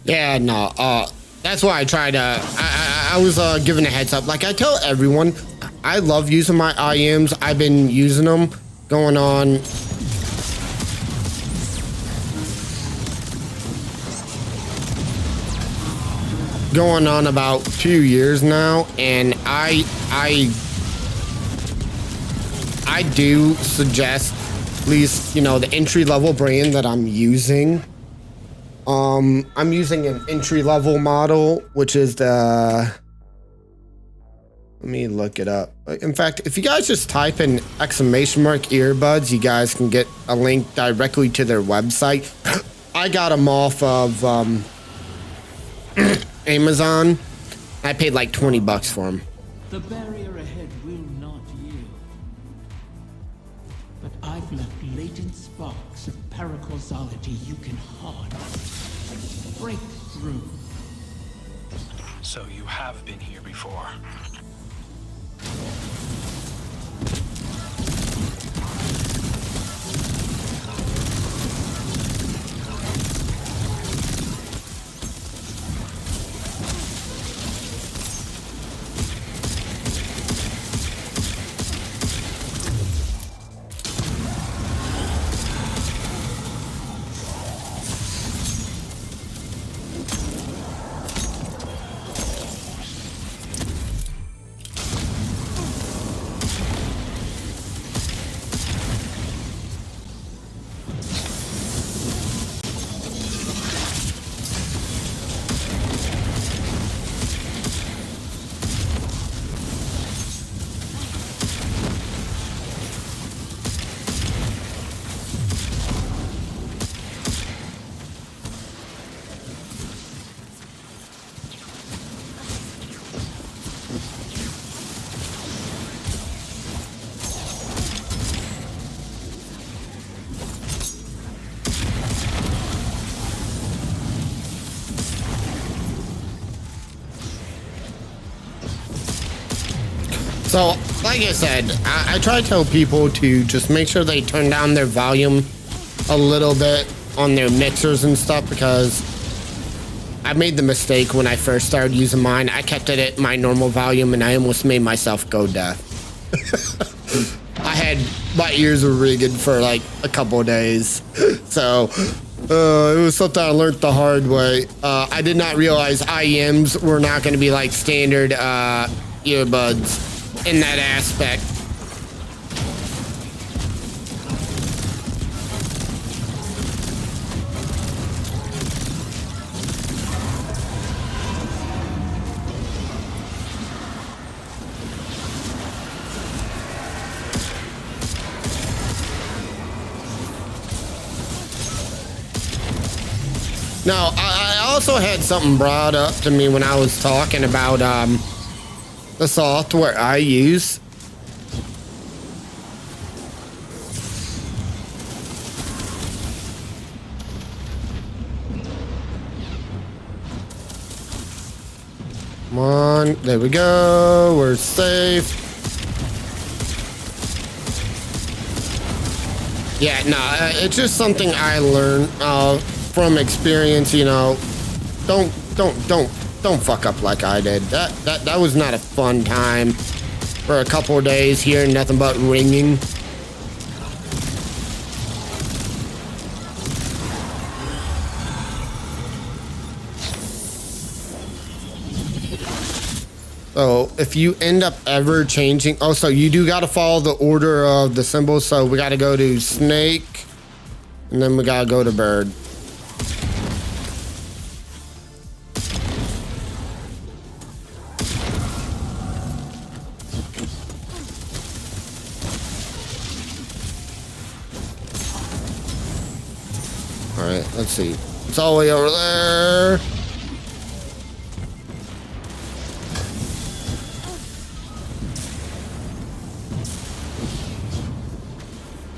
Yeah, no, that's why I tried to, I was giving a heads up. Like I tell everyone, I love using my IMs. I've been using them going on about 2 years now, and I do suggest at least, you know, the entry-level brand that I'm using. I'm using an entry-level model, which is the, let me look it up. In fact, if you guys just type in !earbuds, you guys can get a link directly to their website. I got them off of Amazon. I paid like $20 for them. The barrier ahead will not yield. But I've left latent sparks of paracausality you can harness. Break through. So you have been here before. So, like I said, I try to tell people to just make sure they turn down their volume a little bit on their mixers and stuff, because I made the mistake when I first started using mine. I kept it at my normal volume and I almost made myself go deaf. I my ears were ringing for like a couple of days. So it was something I learned the hard way. I did not realize IEMs were not going to be like standard earbuds in that aspect. Now, I also had something brought up to me when I was talking about the software I use. Come on, there we go. We're safe. Yeah, no, it's just something I learned from experience. You know, don't fuck up like I did. That was not a fun time. For a couple of days, hearing nothing but ringing. So if you end up ever changing, oh, so you do got to follow the order of the symbols. So we got to go to snake, and then we got to go to bird. All right, let's see. It's all the way over there.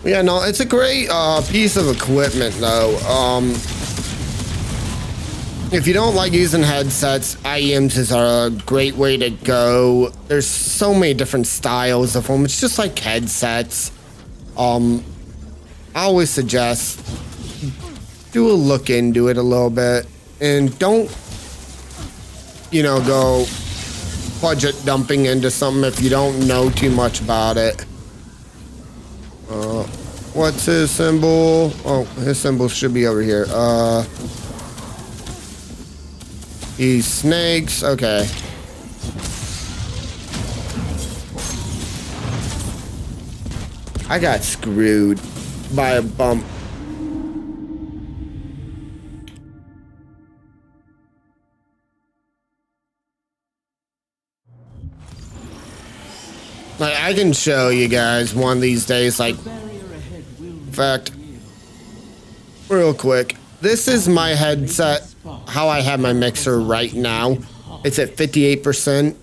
Yeah, no, it's a great piece of equipment, though. If you don't like using headsets, IEMs is a great way to go. There's so many different styles of them. It's just like headsets. I always suggest do a look into it a little bit, and don't, you know, go budget dumping into something if you don't know too much about it. What's his symbol? Oh, his symbol should be over here. He's snakes. Okay. I got screwed by a bump. Like, I can show you guys one of these days, like, in fact, real quick, this is my headset, how I have my mixer right now. It's at 58%.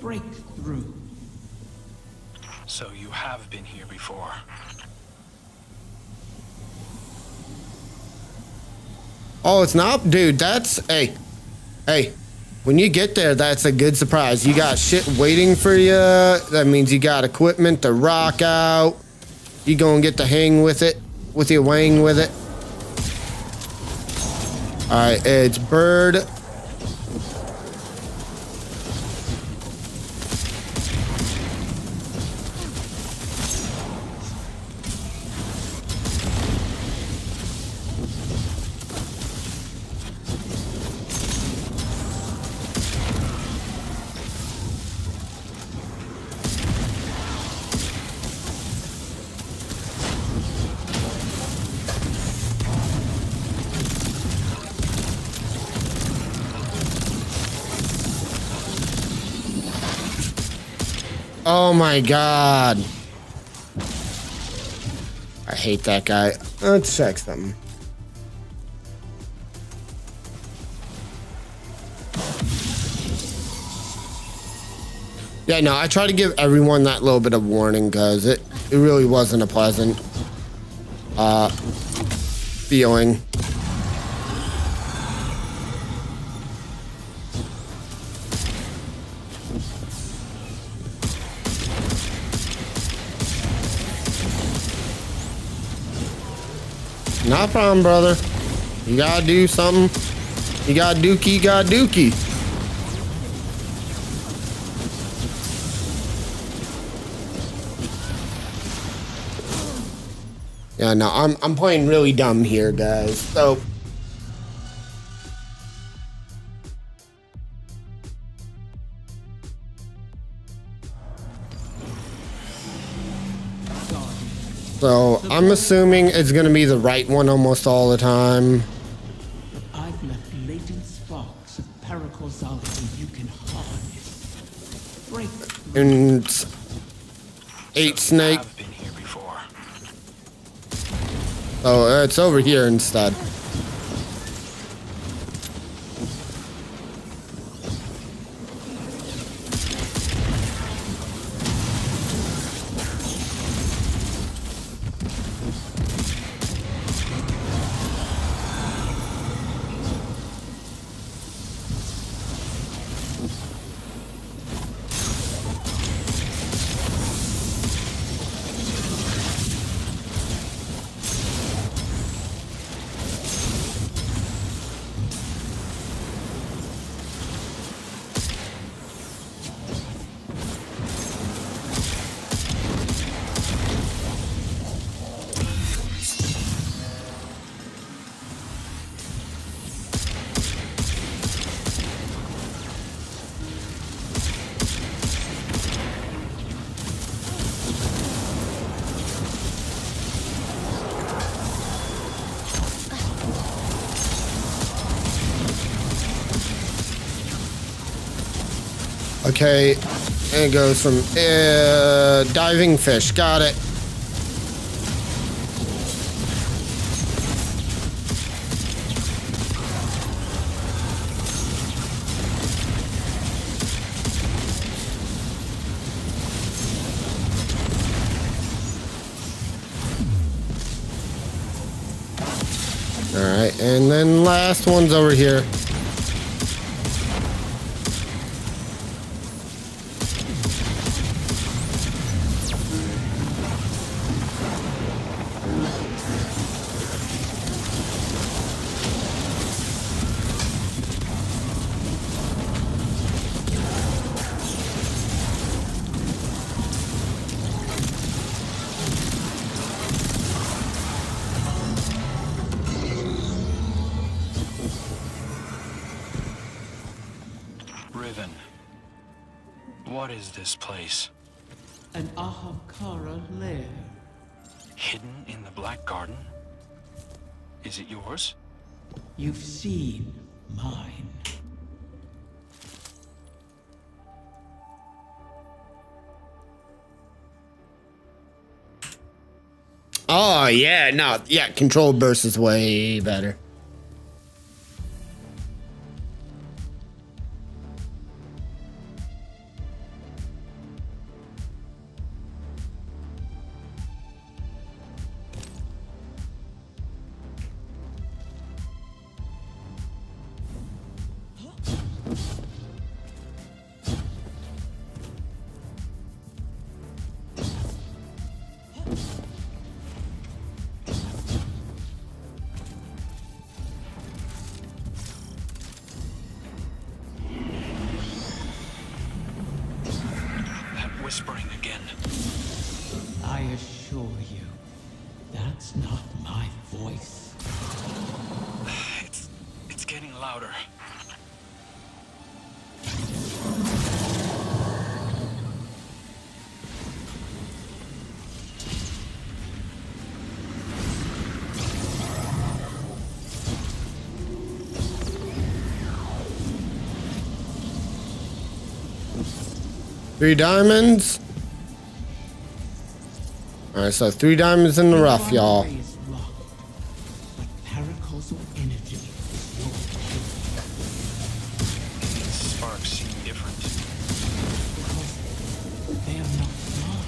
So you have been here before. Oh, it's not? Dude, that's, hey, when you get there, that's a good surprise. You got shit waiting for you. That means you got equipment to rock out. You gonna get to hang with it, with your wang with it. All right, it's bird. Oh my god. I hate that guy. Let's check something. Yeah, no, I try to give everyone that little bit of warning because it really wasn't a pleasant feeling. Not a problem, brother. You gotta do something. You gotta dookie, you gotta dookie. Yeah, no, I'm playing really dumb here, guys. So I'm assuming it's gonna be the right one almost all the time. I've left latent sparks of paracausality you can harness. Break through. And 8 snake. I've been here before. Oh, it's over here instead. Okay, and it goes from diving fish. Got it. All right, and then last one's over here. Riven. What is this place? An Ahamkara lair. Hidden in the Black Garden? Is it yours? You've seen mine. Oh, yeah, no, yeah, controlled burst is way better. Whispering again. I assure you, that's not my voice. It's getting louder. Three diamonds. All right, so 3 diamonds in the rough, y'all. Is locked, but paracausal energy is your key. These sparks seem different. Because they are not mine.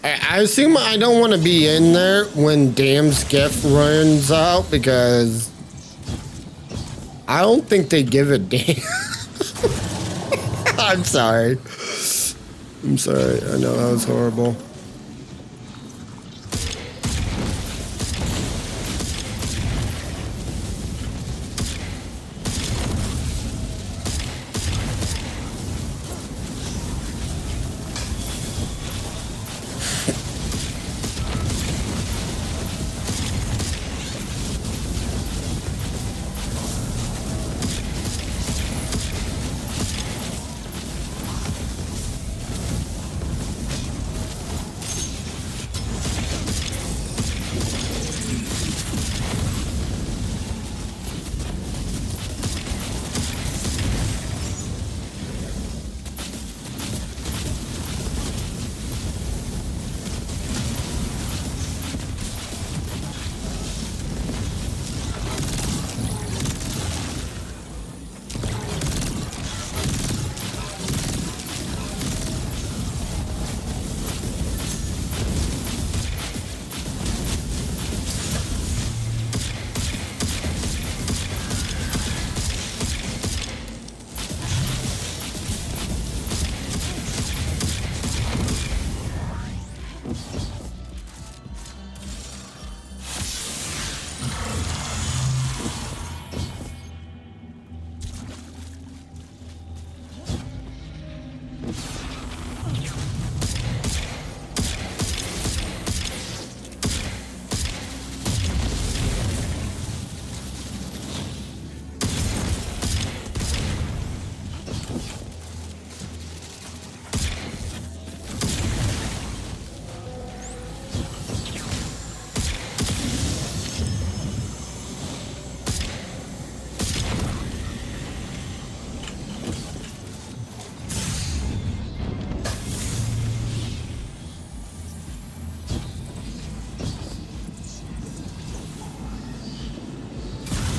I assume I don't want to be in there when Dam's gift runs out because I don't think they give a damn. I'm sorry. I'm sorry. I know that was horrible.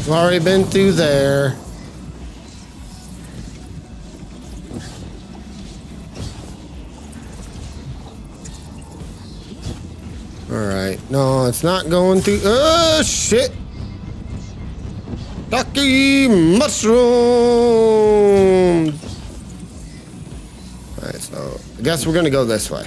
I've already been through there. Alright. No, it's not going through. Oh, shit. Ducky mushrooms. Alright, so I guess we're going to go this way.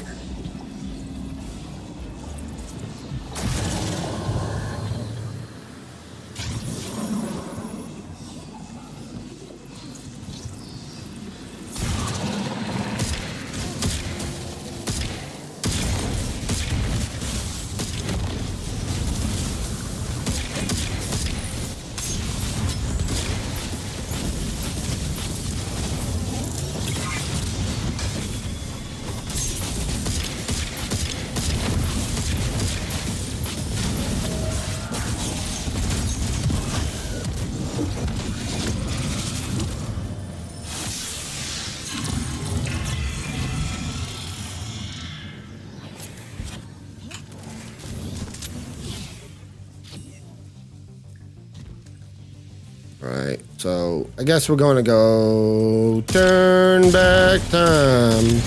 Right, so I guess we're going to go turn back time.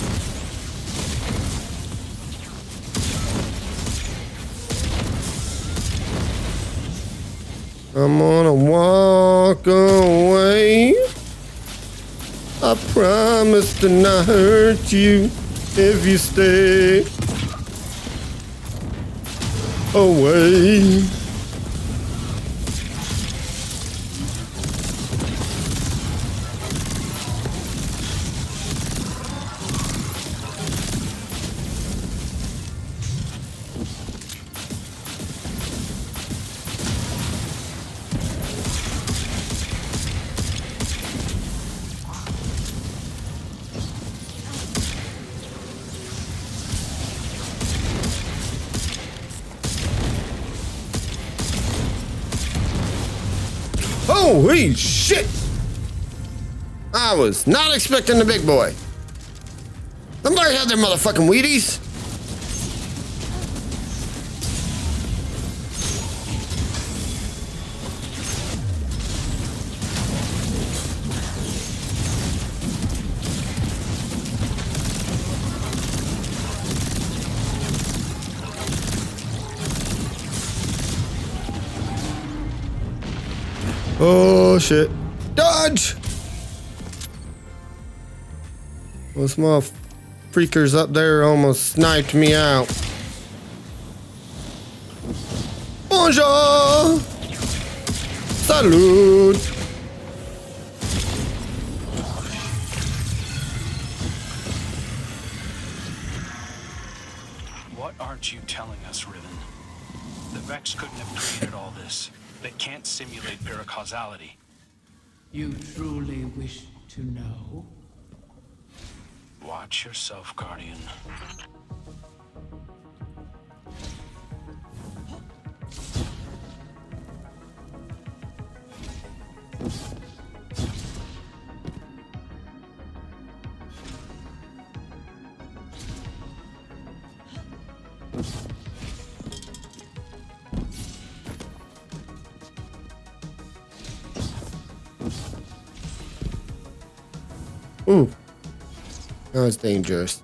I'm gonna walk away. I promise to not hurt you if you stay away. Holy shit! I was not expecting the big boy. Somebody had their motherfucking Wheaties. Oh shit. Dodge! Those small freakers up there almost sniped me out. Bonjour! Salute! What aren't you telling us, Riven? The Vex couldn't have created all this. They can't simulate paracausality. You truly wish to know? Watch yourself, Guardian. Ooh. That was dangerous.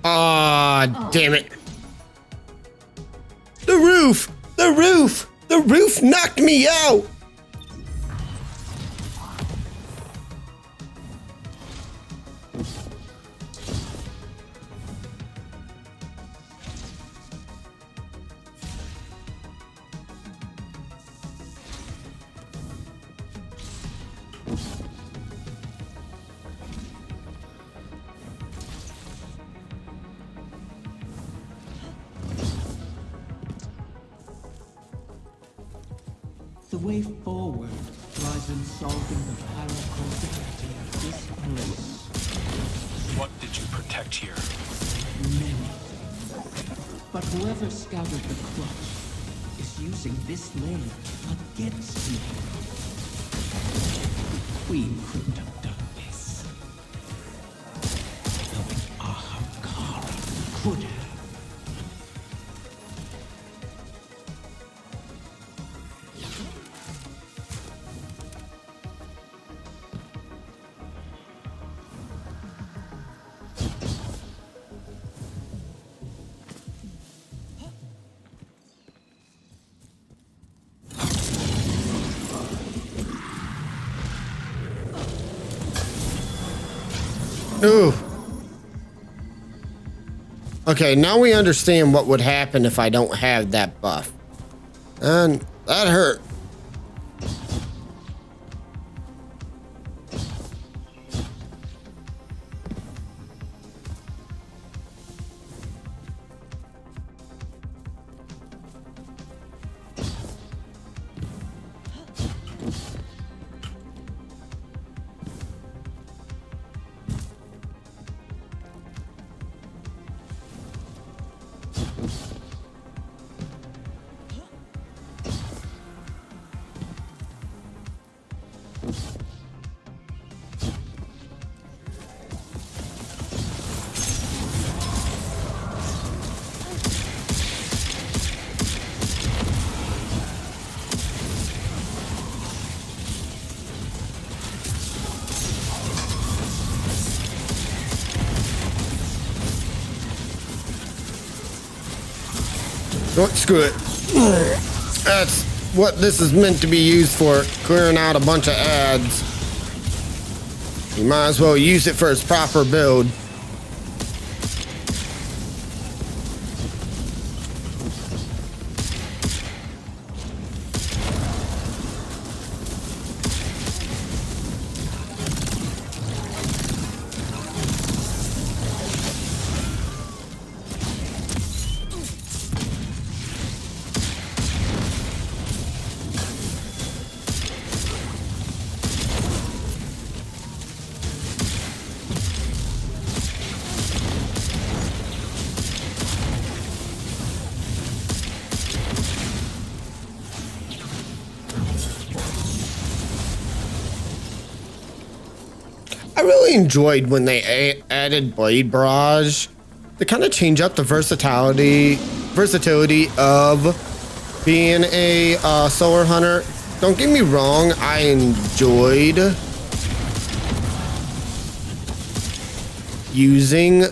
Ah, damn it. The roof! The roof! The roof knocked me out! The way forward lies in solving the paracausality of this place. What did you protect here? Many. But whoever scouted the clutch is using this layer against me. The Queen couldn't have done this. Though Ahamkara could have. Ooh. Okay, now we understand what would happen if I don't have that buff. And that hurt. Screw it. That's what this is meant to be used for, clearing out a bunch of ads. You might as well use it for its proper build. I really enjoyed when they added Blade Barrage to kind of change up the versatility of being a solar hunter. Don't get me wrong, I enjoyed using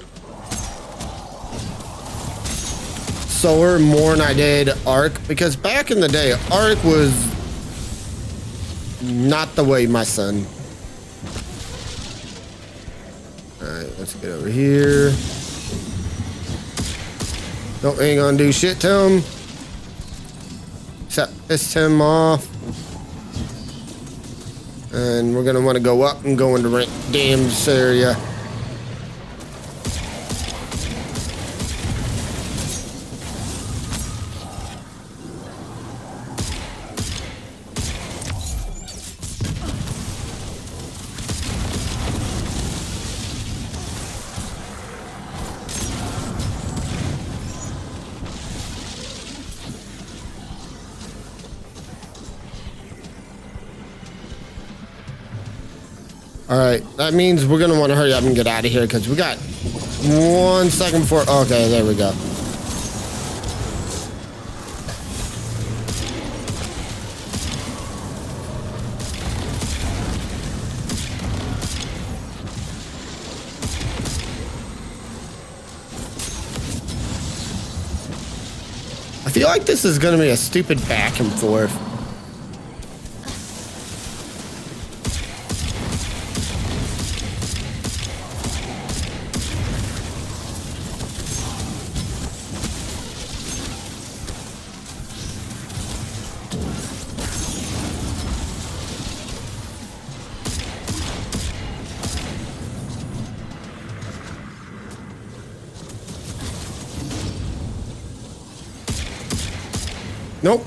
Solar more than I did Arc, because back in the day, Arc was not the way, my son. Alright, let's get over here. Nope, ain't gonna do shit to him. Except piss him off. And we're gonna want to go up and go into Dam's area. Alright, that means we're gonna want to hurry up and get out of here because we got 1 second before. Okay, there we go. I feel like this is gonna be a stupid back and forth. Nope.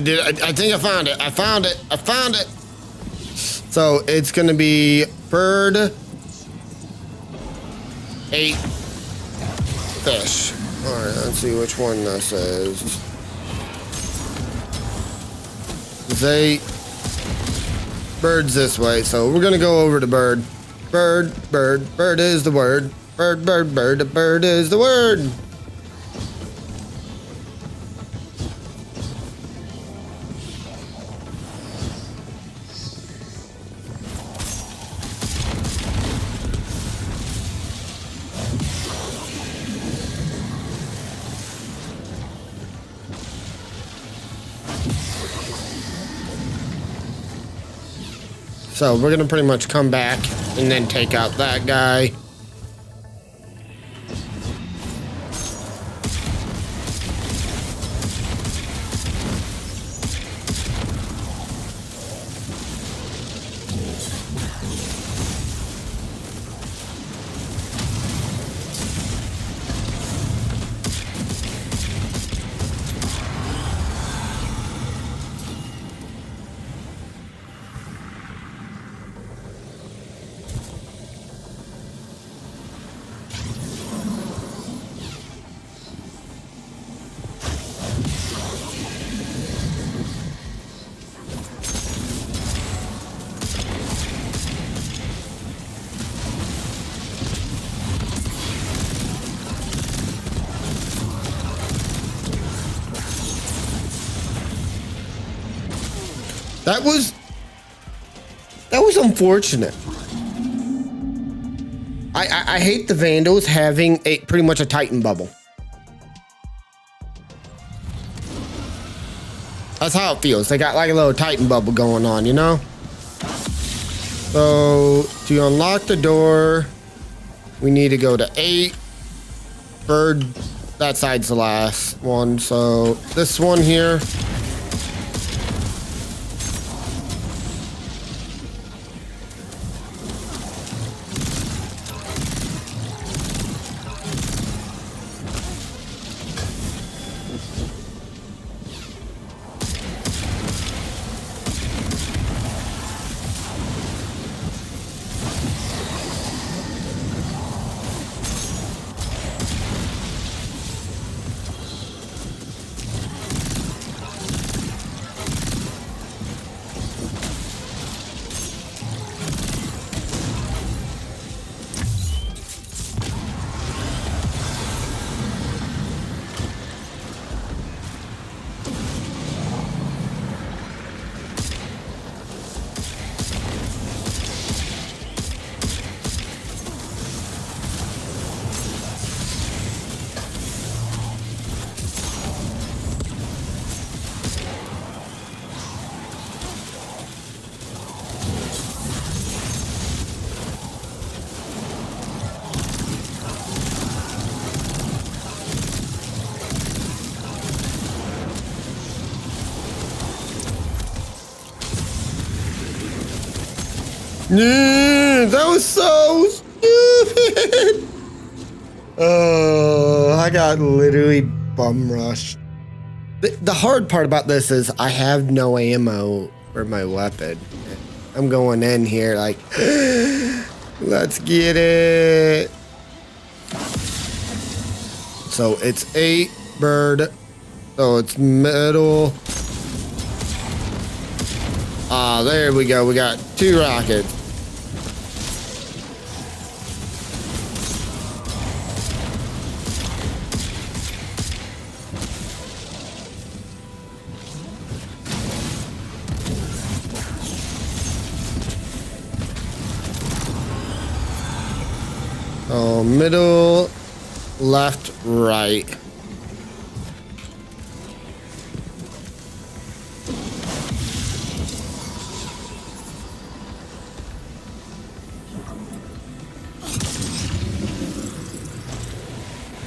I think I found it. I found it. I found it. So it's gonna be bird, 8 fish. All right, let's see which one this is. It's 8 birds this way. So we're gonna go over to bird. Bird, bird, bird is the word. Bird, bird, bird, bird is the word. So we're gonna pretty much come back and then take out that guy. That was unfortunate. I hate the Vandals having pretty much a Titan bubble. That's how it feels. They got like a little Titan bubble going on, you know? So to unlock the door, we need to go to 8. Bird, that side's the last one. So this one here. That was so stupid. Oh, I got literally bum rushed. The hard part about this is I have no ammo for my weapon. I'm going in here like, let's get it. So it's 8 bird. So it's middle. Ah, there we go. We got 2 rockets. So middle, left, right.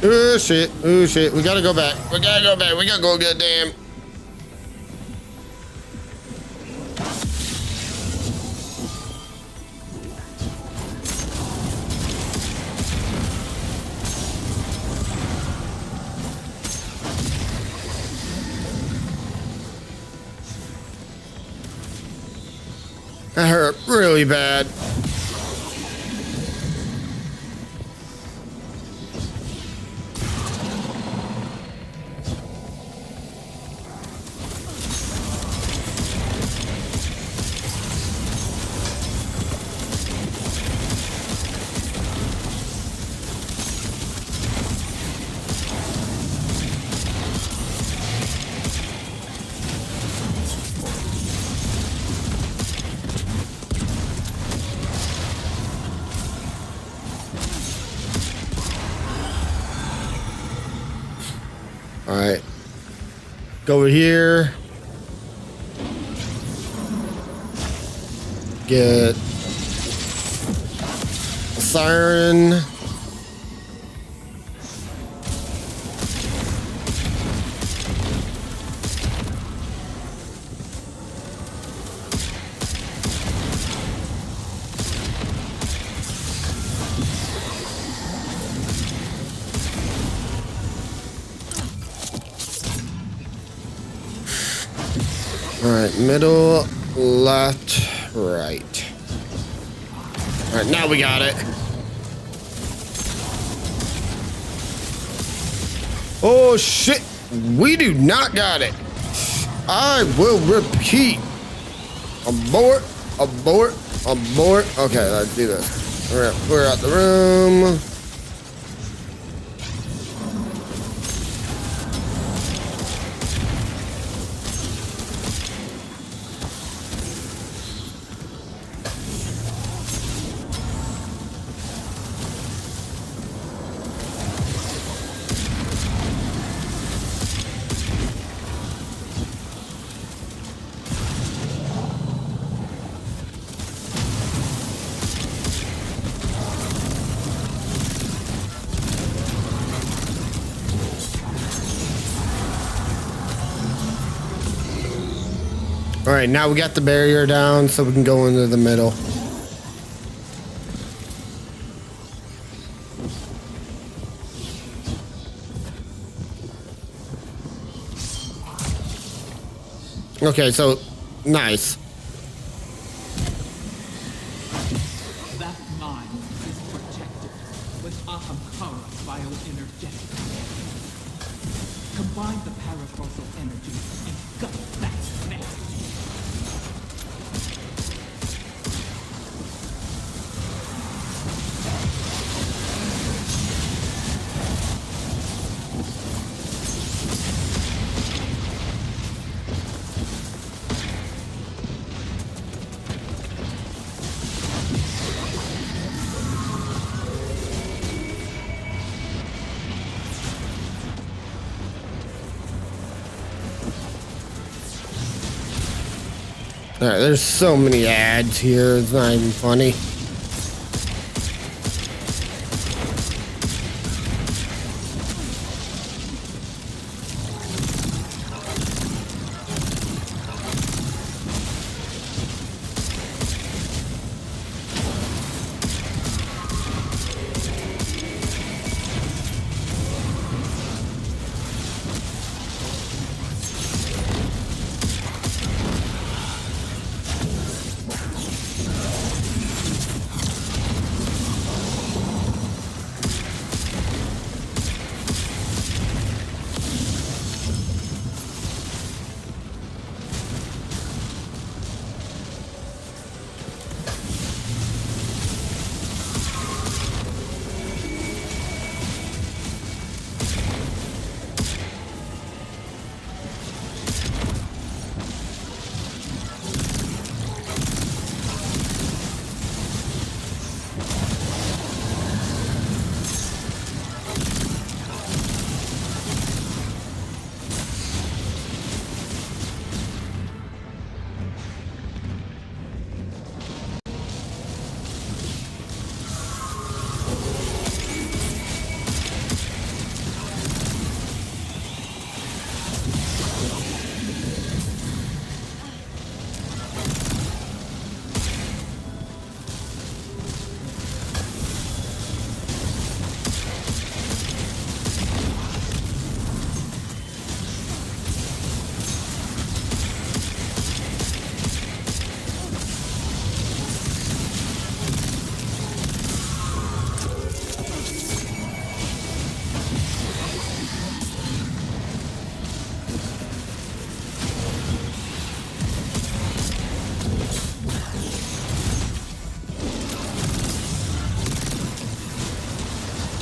Oh shit, oh shit, we gotta go back. We gotta go back, we gotta go get damn. That hurt really bad. All right, go over here. Get a siren. All right, middle, left, right. All right, now we got it. Oh shit, we do not got it. I will repeat. Abort, abort, abort. Okay, let's do this. All right, clear out the room. All right, now we got the barrier down so we can go into the middle. Okay, so nice. That mine is protected with Ahamkara bioenergetics. Combine the paradoxal energy and gut that thing. All right, there's so many ads here, it's not even funny.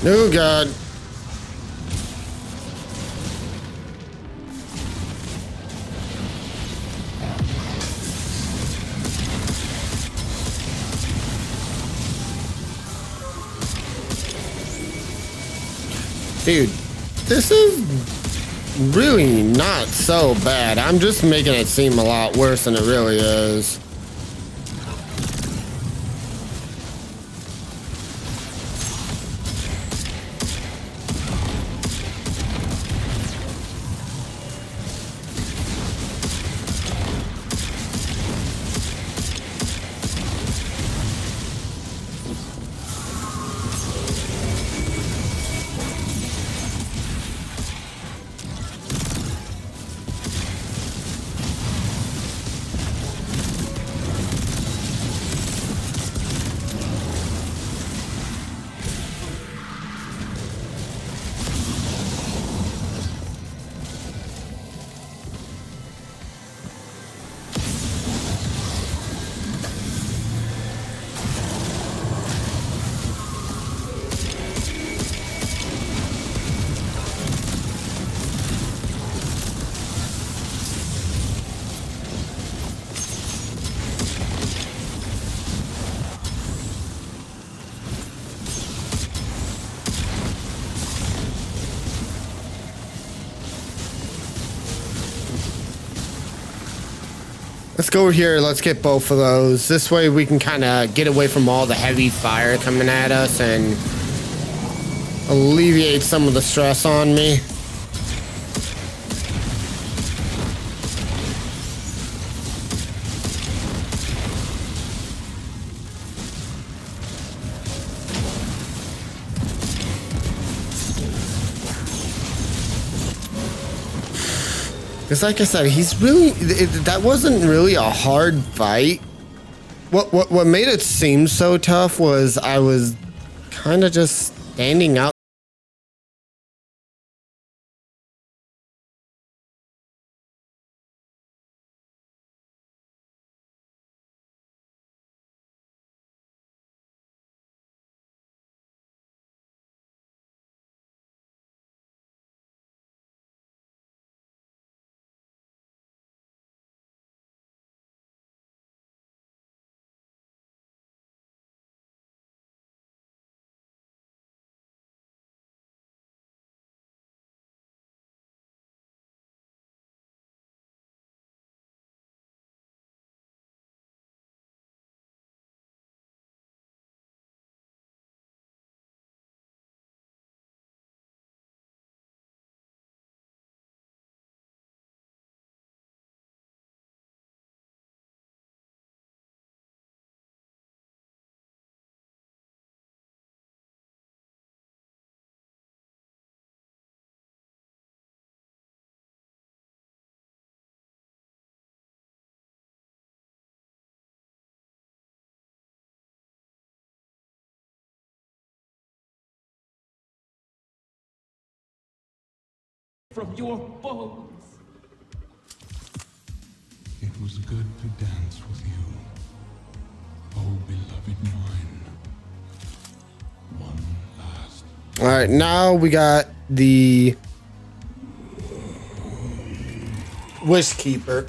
Oh God. Dude, this is really not so bad. I'm just making it seem a lot worse than it really is. Let's go over here. Let's get both of those. This way we can kind of get away from all the heavy fire coming at us and alleviate some of the stress on me. Because like I said, he's really, that wasn't really a hard fight. What made it seem so tough was I was kind of just standing out. From your bones. It was good to dance with you, oh beloved mine. One last. All right, now we got the Wish Keeper.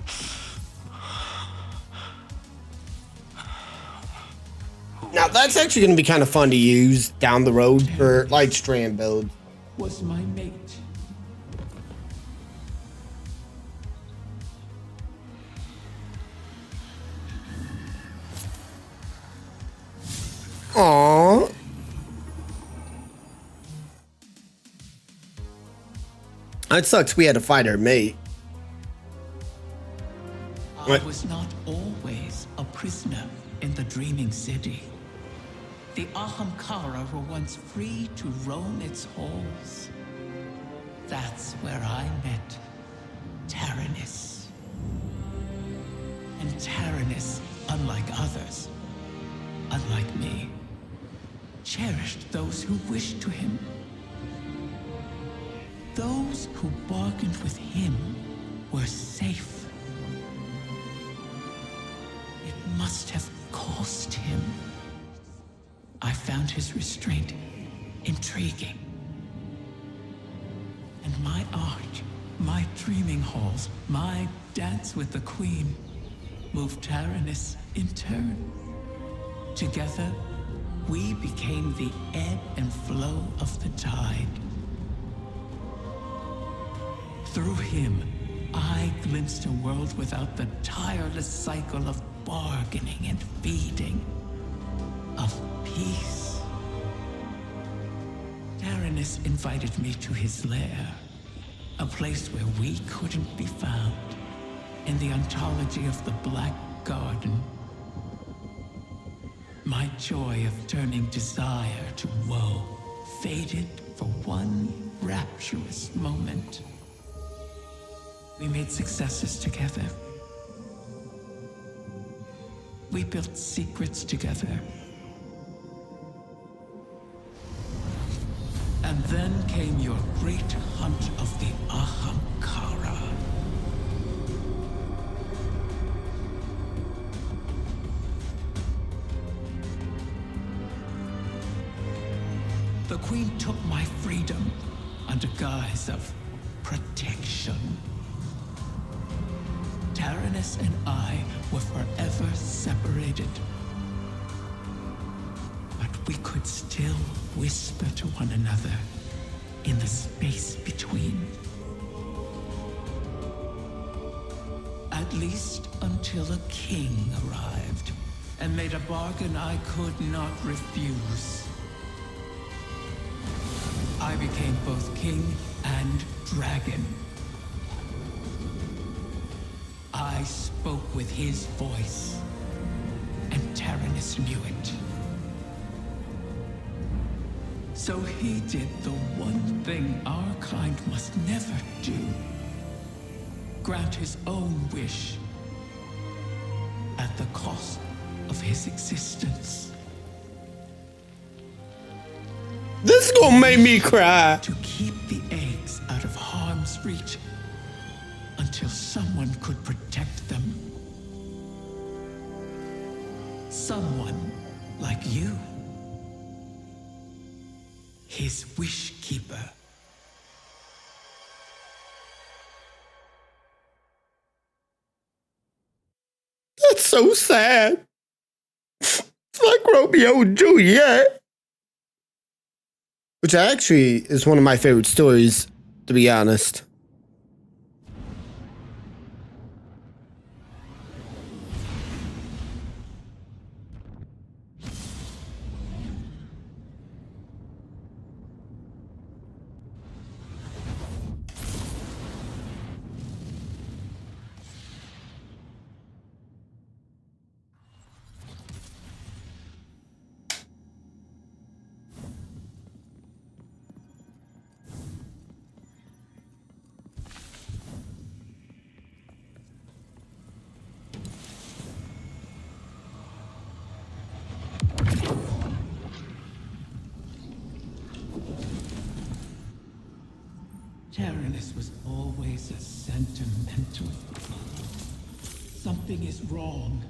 Now that's actually going to be kind of fun to use down the road for light strand builds. Was my mate. Aww. That sucks. We had to fight our mate. I was not always a prisoner in the Dreaming City. The Ahamkara were once free to roam its halls. That's where I met Taranis. And Taranis, unlike others, unlike me, cherished those who wished to him. Those who bargained with him were safe. It must have cost him. I found his restraint intriguing. And my art, my dreaming halls, my dance with the Queen moved Taranis in turn. Together, we became the ebb and flow of the tide. Through him, I glimpsed a world without the tireless cycle of bargaining and feeding, of peace. Taranis invited me to his lair, a place where we couldn't be found, in the ontology of the Black Garden. My joy of turning desire to woe faded for one rapturous moment. We made successes together. We built secrets together. And then came your great hunt of the Ahamkara. The Queen took my freedom under guise of protection. Taranis and I were forever separated. But we could still whisper to one another in the space between. At least until a king arrived and made a bargain I could not refuse. I became both king and dragon. I spoke with his voice, and Taranis knew it. So he did the one thing our kind must never do. Grant his own wish at the cost of his existence. This is gonna make me cry. To keep the eggs out of harm's reach until someone could protect them. Someone like you. His wish keeper. That's so sad. It's like Romeo and Juliet. Which actually is one of my favorite stories, to be honest. Taranis was always a sentimental. Something is wrong.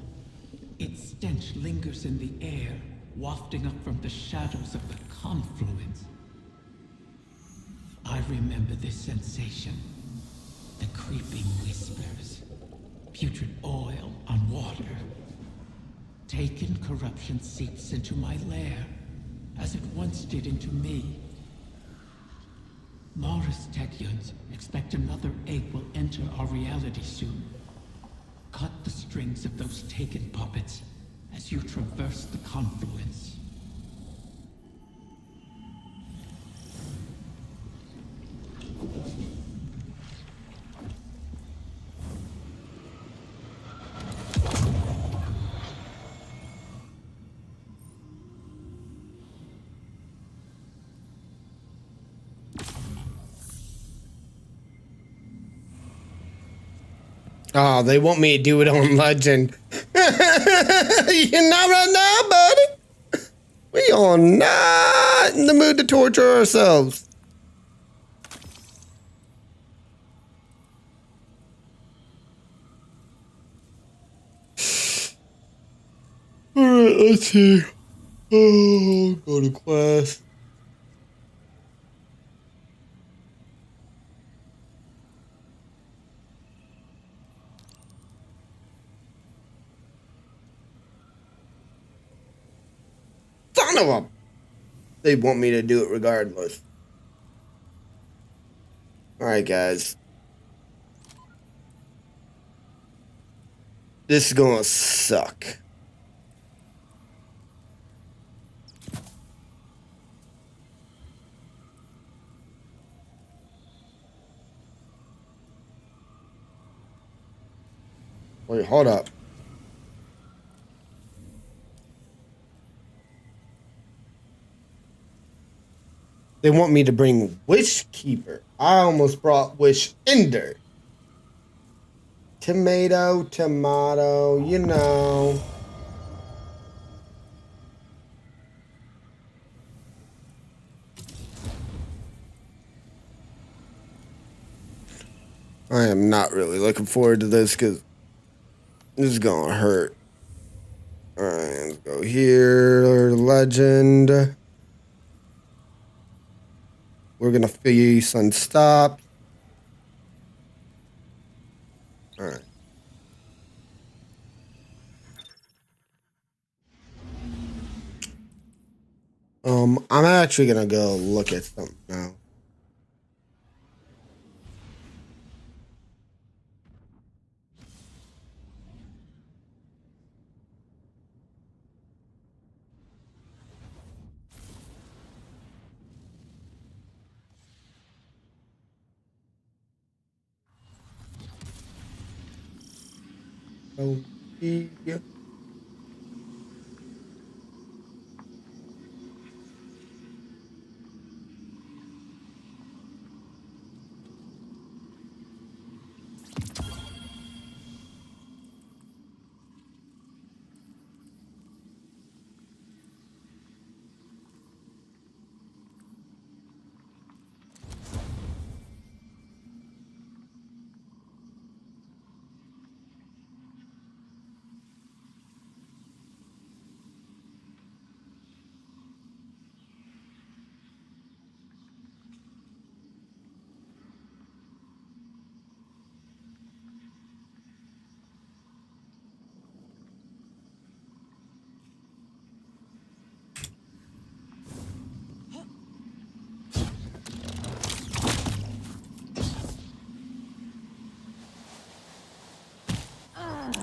Its stench lingers in the air, wafting up from the shadows of the confluence. I remember this sensation. The creeping whispers. Putrid oil on water. Taken corruption seeps into my lair, as it once did into me. Mara's Techeuns expect another egg will enter our reality soon. Cut the strings of those taken puppets as you traverse the confluence. Oh, they want me to do it on Legend. You're not right now, buddy. We are not in the mood to torture ourselves. Alright, let's see. Oh, go to class. son of a... They want me to do it regardless. Alright, guys. This is gonna suck. Wait, hold up. They want me to bring Wish Keeper. I almost brought Wish Ender. Tomato, tomato, you know. I am not really looking forward to this because this is gonna hurt. Alright, let's go here. Legend. We're gonna face unstopped. Alright. I'm actually gonna go look at something now. Oh, yeah.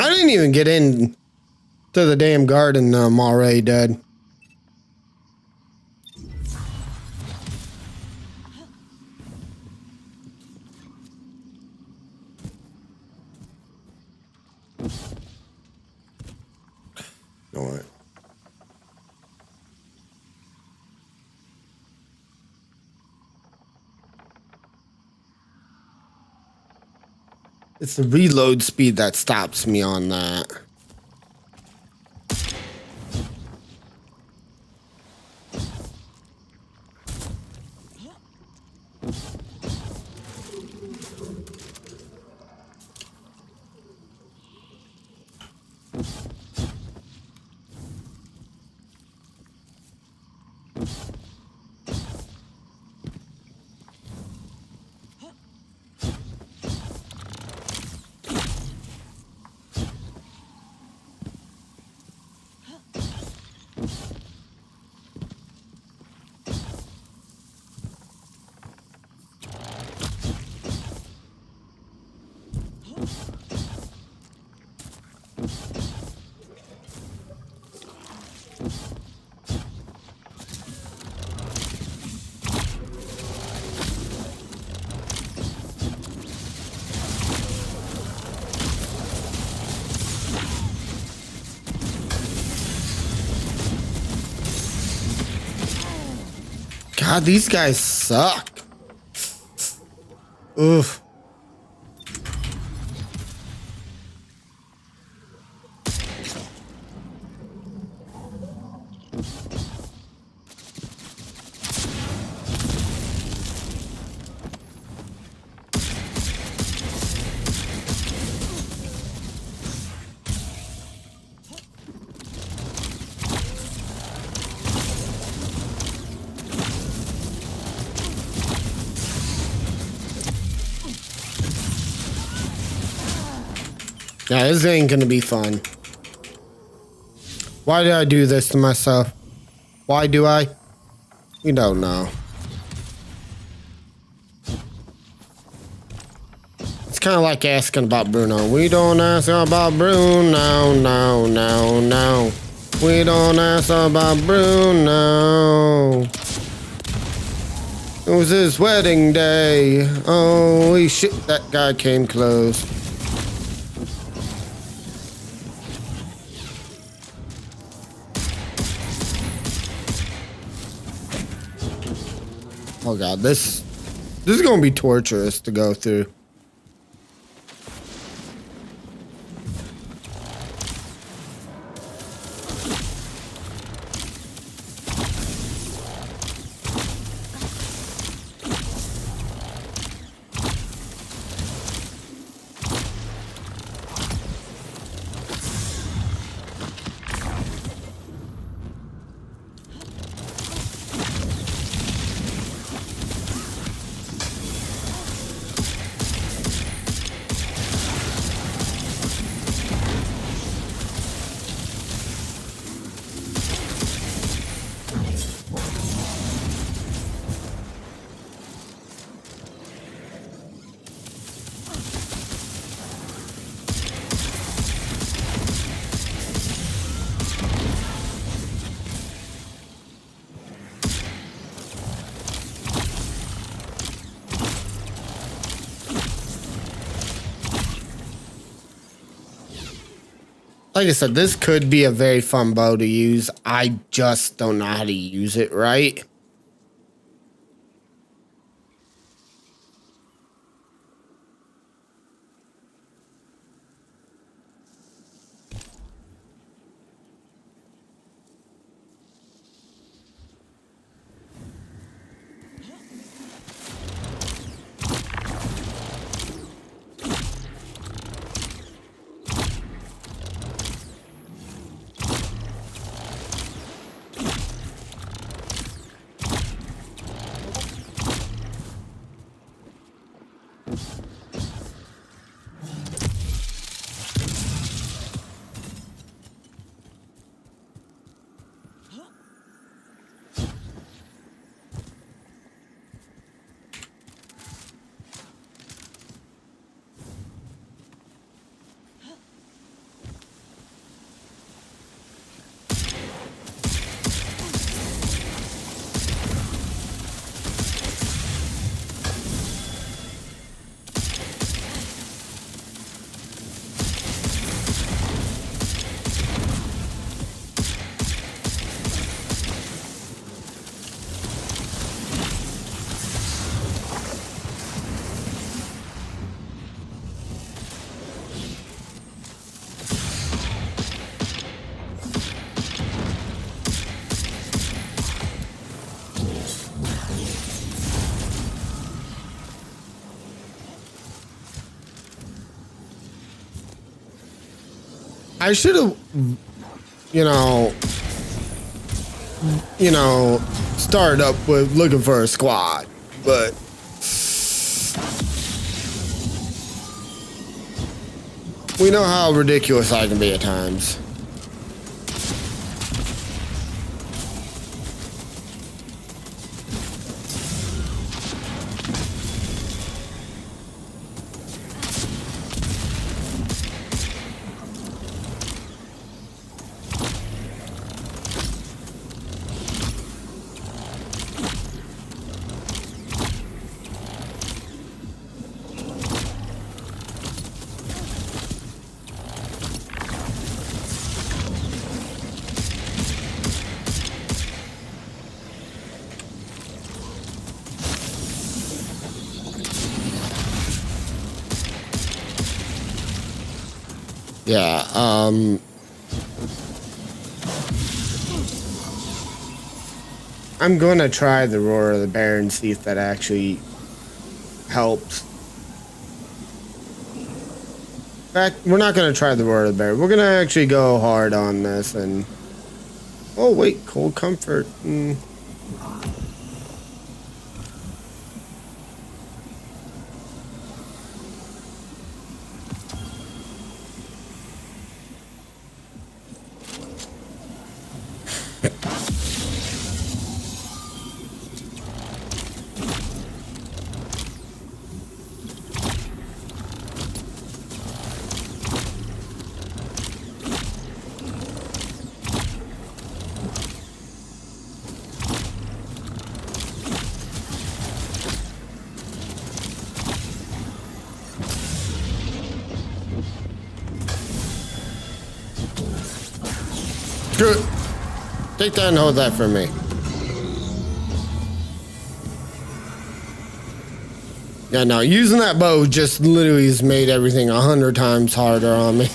I didn't even get in to the damn garden. I'm already dead. All right. It's the reload speed that stops me on that. God, these guys suck. Oof. Yeah, this ain't gonna be fun. Why did I do this to myself? Why do I? We don't know. It's kind of like asking about Bruno. We don't ask about Bruno, no, no, no. We don't ask about Bruno. It was his wedding day. Holy shit, that guy came close. Oh god, this is gonna be torturous to go through. Like I said, this could be a very fun bow to use. I just don't know how to use it right. I should have, you know, started up with looking for a squad, but we know how ridiculous I can be at times. Yeah, I'm gonna try the Roar of the Bear and see if that actually helps. In fact, we're not gonna try the Roar of the Bear. We're gonna actually go hard on this and... Oh wait, Cold Comfort. Screw it. Take that and hold that for me. Yeah, no, using that bow just literally has made everything 100 times harder on me.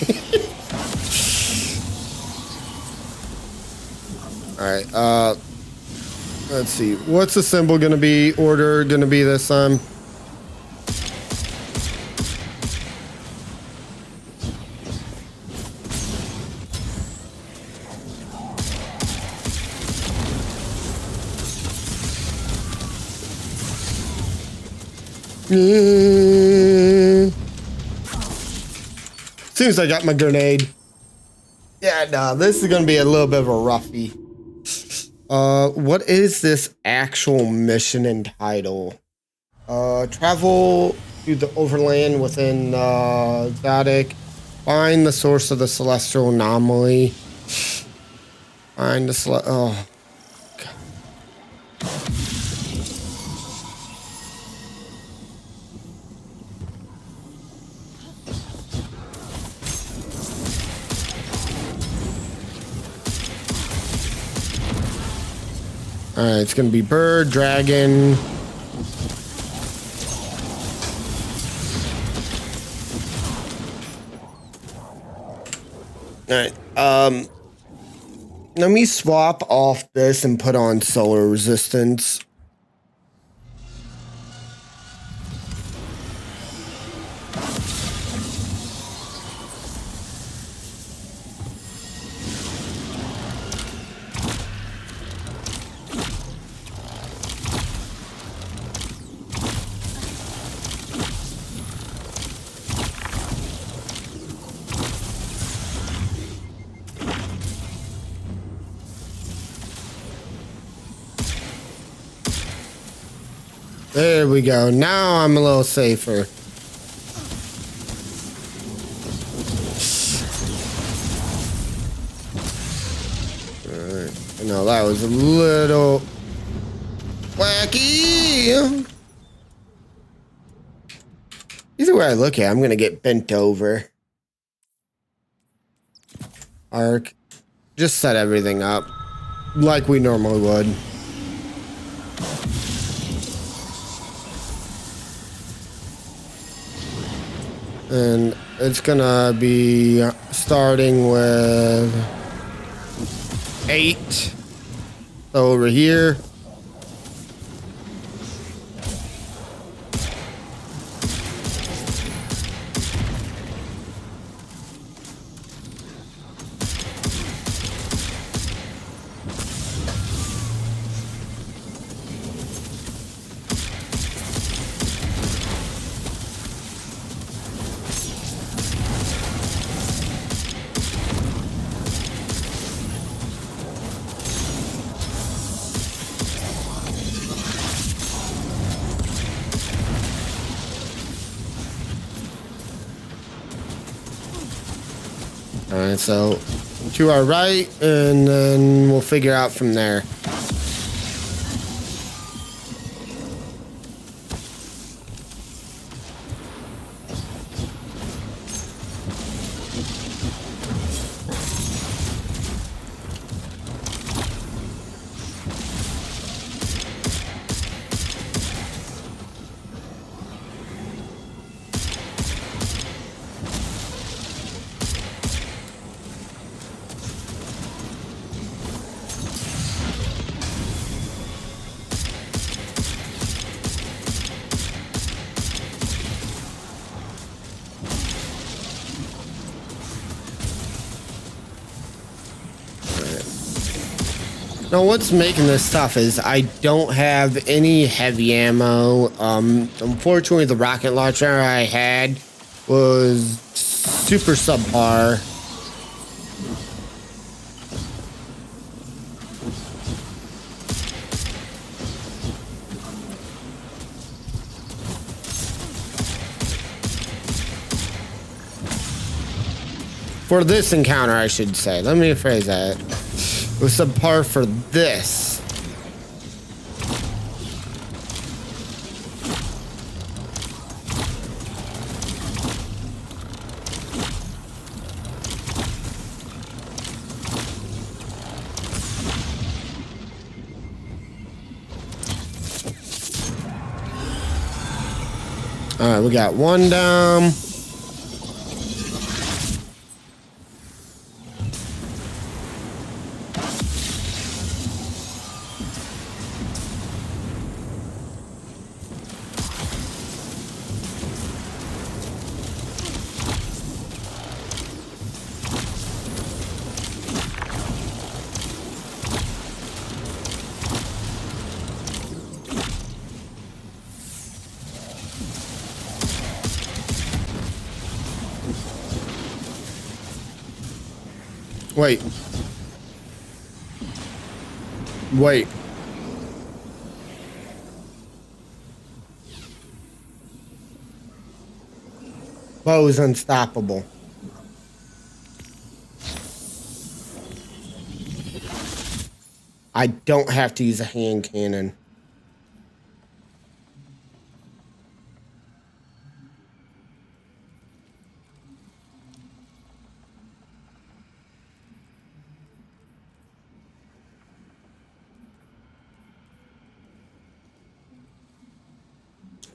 Alright, let's see. What's the symbol gonna be? Order gonna be this time? Soon as I got my grenade. Yeah, no, this is gonna be a little bit of a roughie. What is this actual mission and title? Travel through the overland within Exotic. Find the source of the celestial anomaly. Find the oh. Alright, it's gonna be bird, dragon. Alright, let me swap off this and put on solar resistance. There we go. Now I'm a little safer. Alright. No, that was a little wacky. Either way I look at it, I'm gonna get bent over. Arc. Just set everything up like we normally would. And it's gonna be starting with 8 over here. Alright, so to our right, and then we'll figure out from there. Now, what's making this tough is I don't have any heavy ammo. Unfortunately, the rocket launcher I had was super subpar. For this encounter, I should say. Let me rephrase that. It was subpar for this. All right, we got one down. Wait. Wait. Bow's unstoppable. I don't have to use a hand cannon.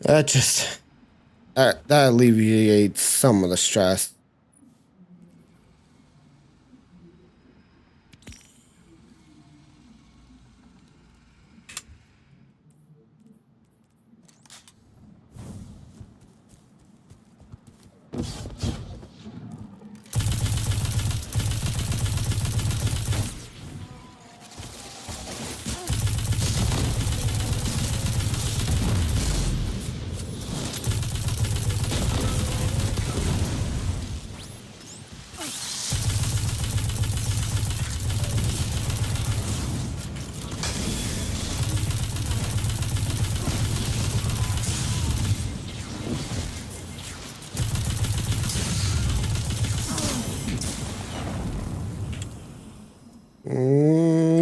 That just that alleviates some of the stress.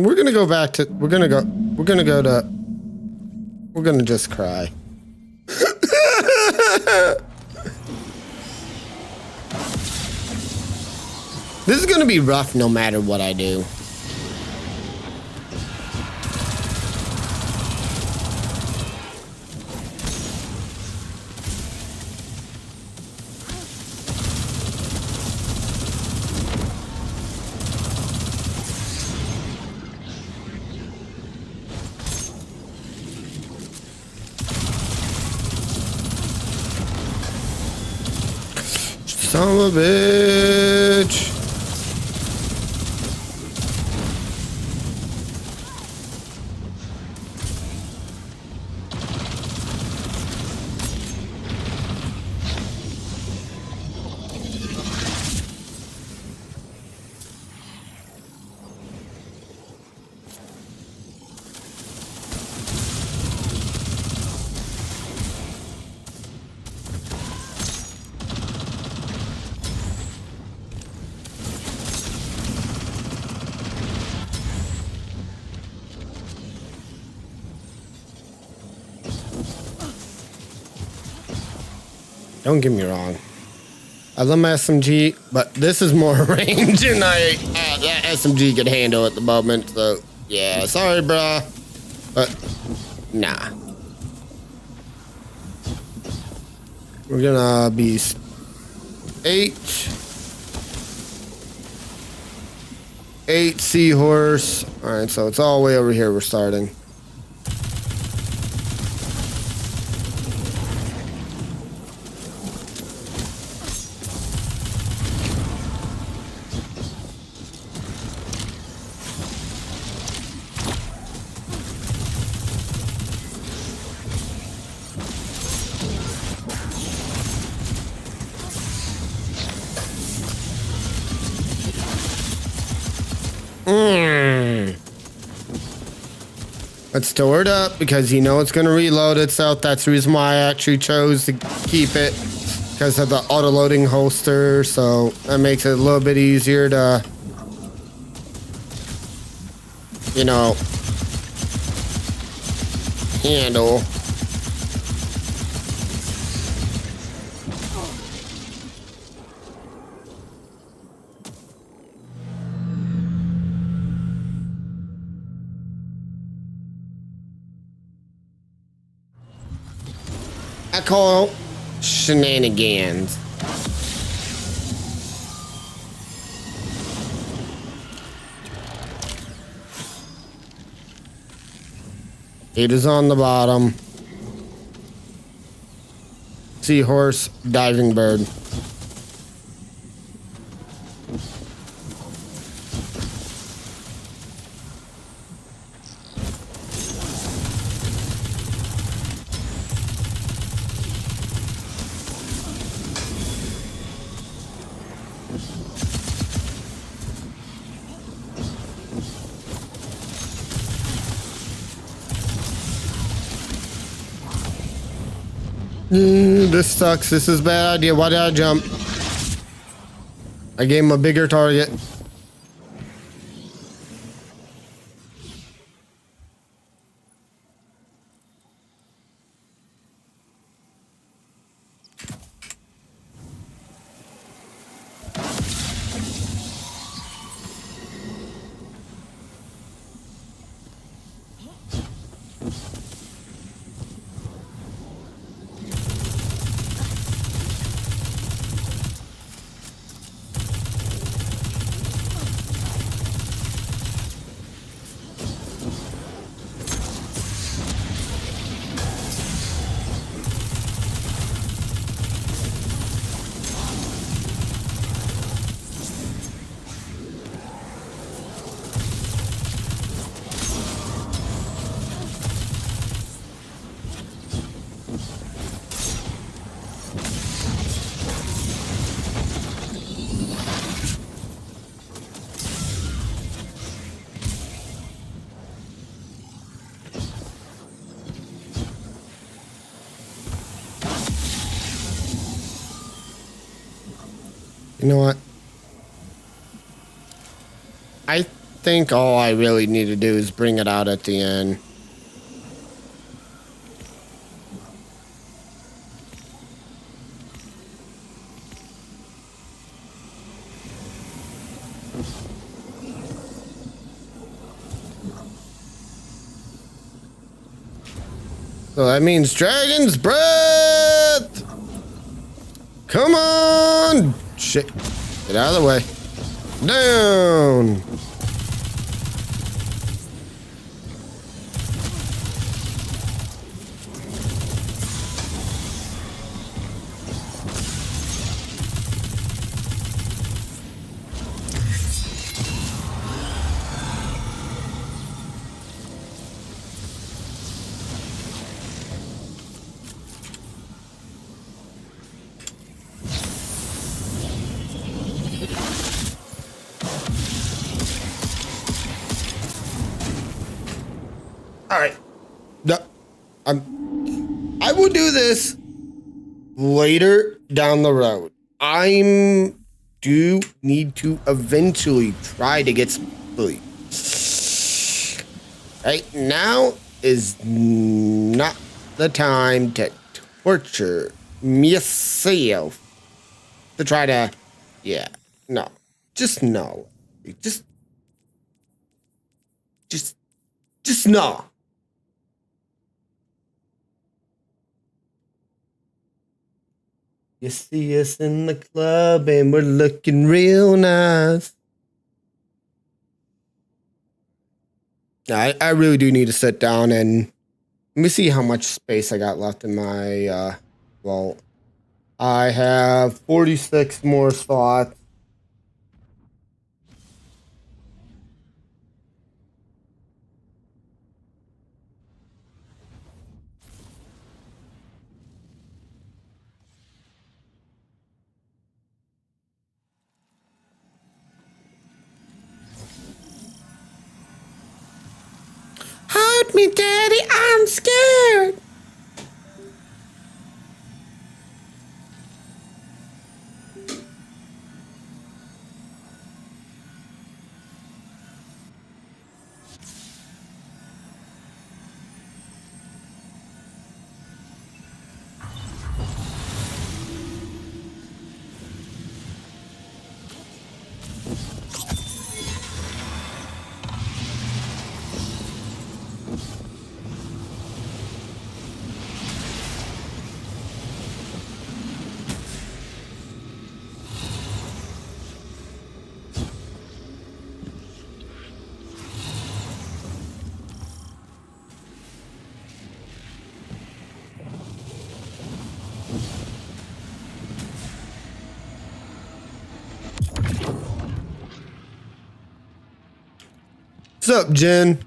We're gonna go back to. We're gonna just cry. This is gonna be rough no matter what I do. Son of a bitch. Don't get me wrong. I love my SMG, but this is more range than that SMG could handle at the moment. So, yeah, sorry, bruh. But, nah. We're gonna be 8 seahorse. All right, so it's all the way over here we're starting. Let's store it up because you know it's going to reload itself. That's the reason why I actually chose to keep it, because of the auto-loading holster. So that makes it a little bit easier to, you know, handle. Echo. shenanigans. It is on the bottom. Seahorse, diving bird. This sucks. This is a bad idea. Why did I jump? I gave him a bigger target. You know what? I think all I really need to do is bring it out at the end. So that means dragon's breath! Come on! Shit. Get out of the way. Down! All right. I will do this later down the road. I do need to eventually try to get sleep. Right now is not the time to torture myself to try to, yeah, no, just no, just no. You see us in the club and we're looking real nice. I really do need to sit down and let me see how much space I got left in my vault. I have 46 more slots. Hurt me, Daddy. I'm scared. What's up, Jen?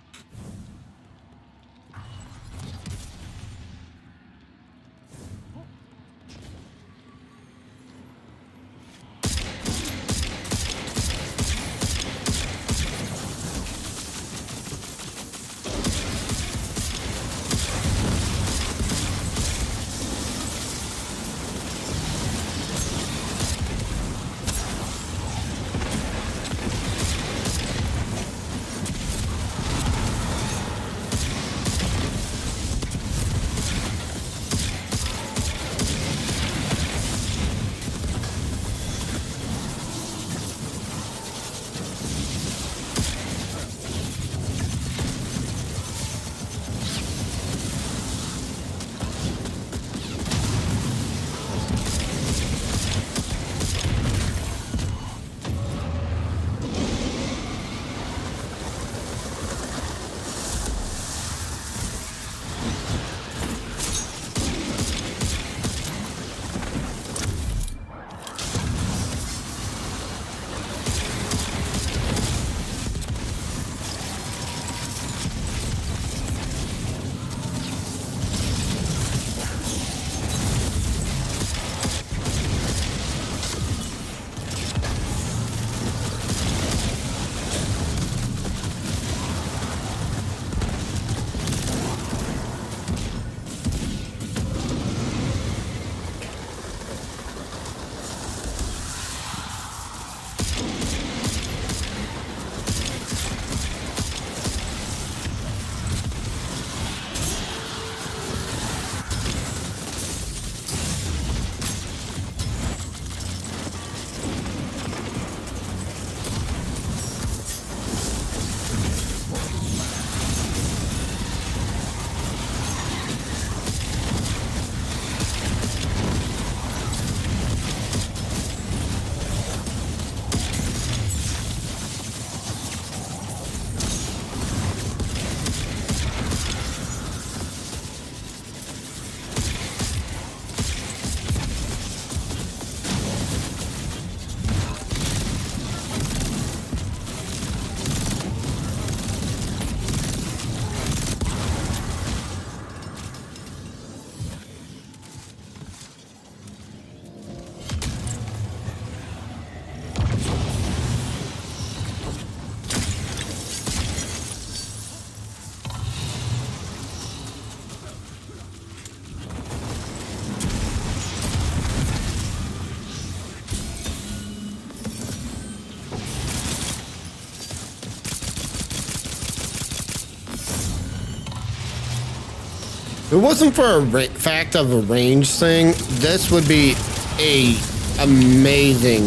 If it wasn't for a fact of a range thing, this would be a amazing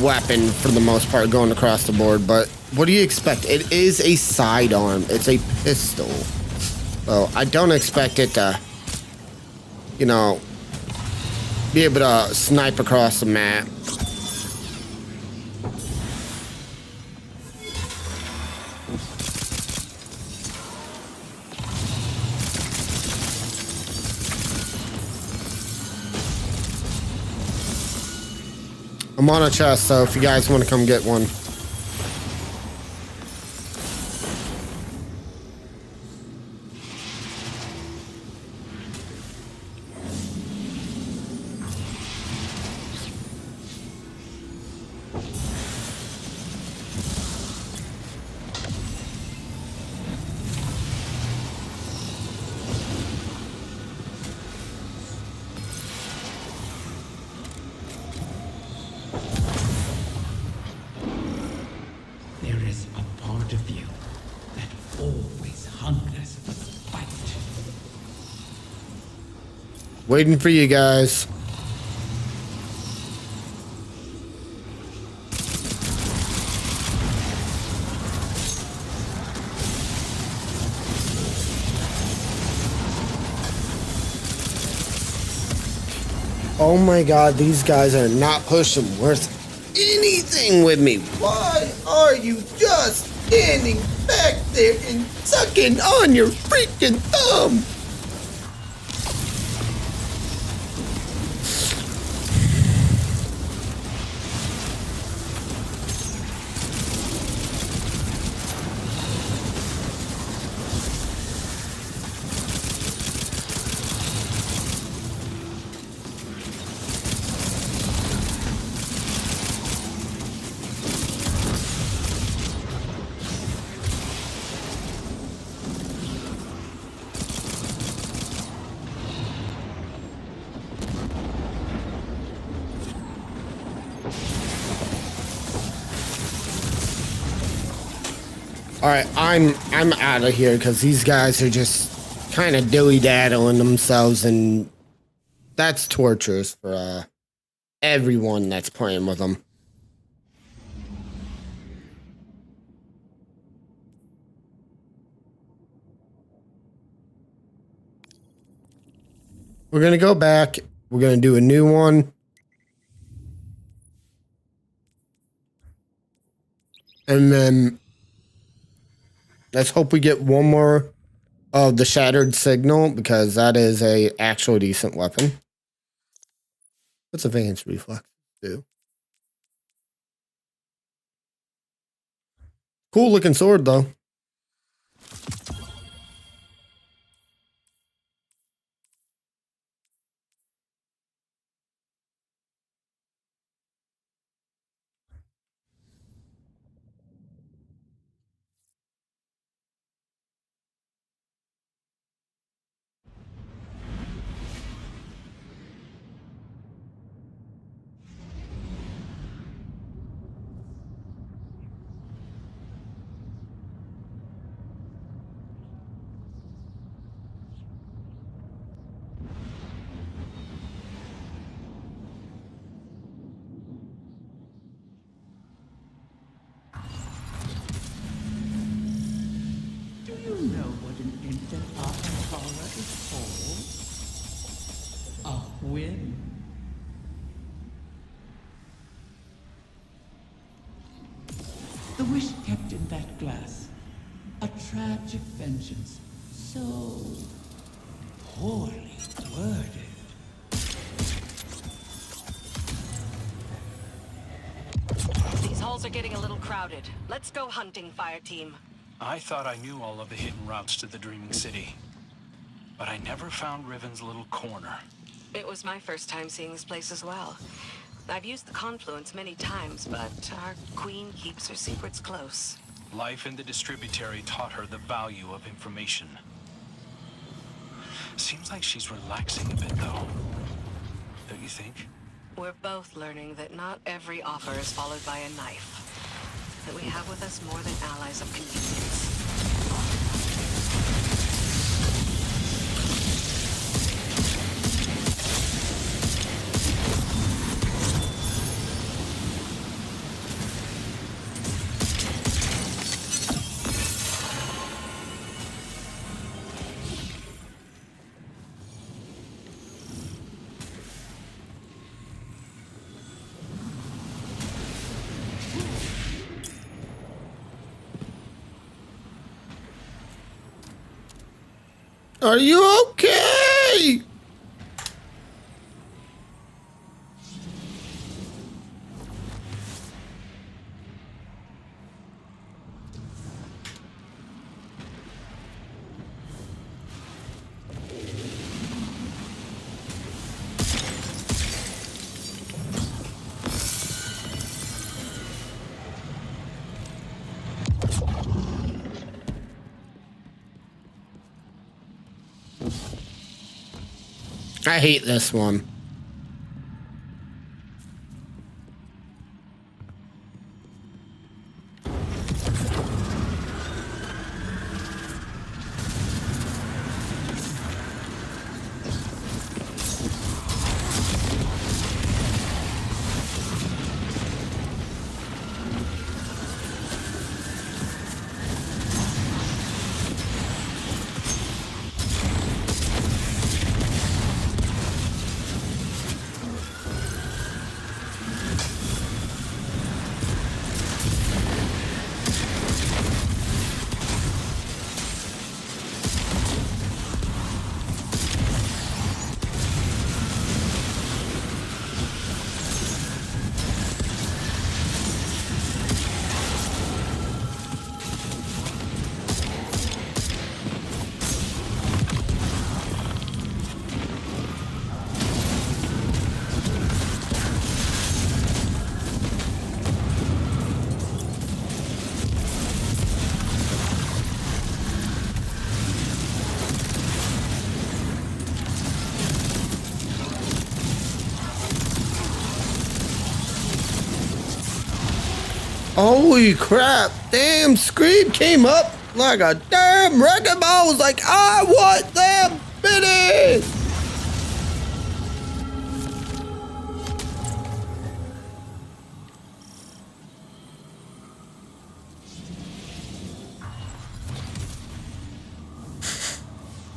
weapon for the most part going across the board. But what do you expect? It is a sidearm. It's a pistol. So I don't expect it to, you know, be able to snipe across the map. I'm on a chest, so if you guys want to come get one. Waiting for you guys. Oh my god, these guys are not pushing worth anything with me. Why are you just standing back there and sucking on your freaking thumb? Alright, I'm out of here because these guys are just kind of dilly-daddling themselves, and that's torturous for everyone that's playing with them. We're gonna go back. We're gonna do a new one. And then let's hope we get one more of the shattered signal, because that is a actual decent weapon. What's advanced reflex do? Cool looking sword though. Do you know what an infant Ahantara is called? A whim. The wish kept in that glass. A tragic vengeance. So poorly worded. These halls are getting a little crowded. Let's go hunting, fire team. I thought I knew all of the hidden routes to the Dreaming City, but I never found Riven's little corner. It was my first time seeing this place as well. I've used the confluence many times, but our queen keeps her secrets close. Life in the distributary taught her the value of information. Seems like she's relaxing a bit, though. Don't you think? We're both learning that not every offer is followed by a knife. That we have with us more than allies of convenience. Are you okay? I hate this one. Holy crap. Damn, Scream came up like a damn wrecking ball. Was like, I want them finished.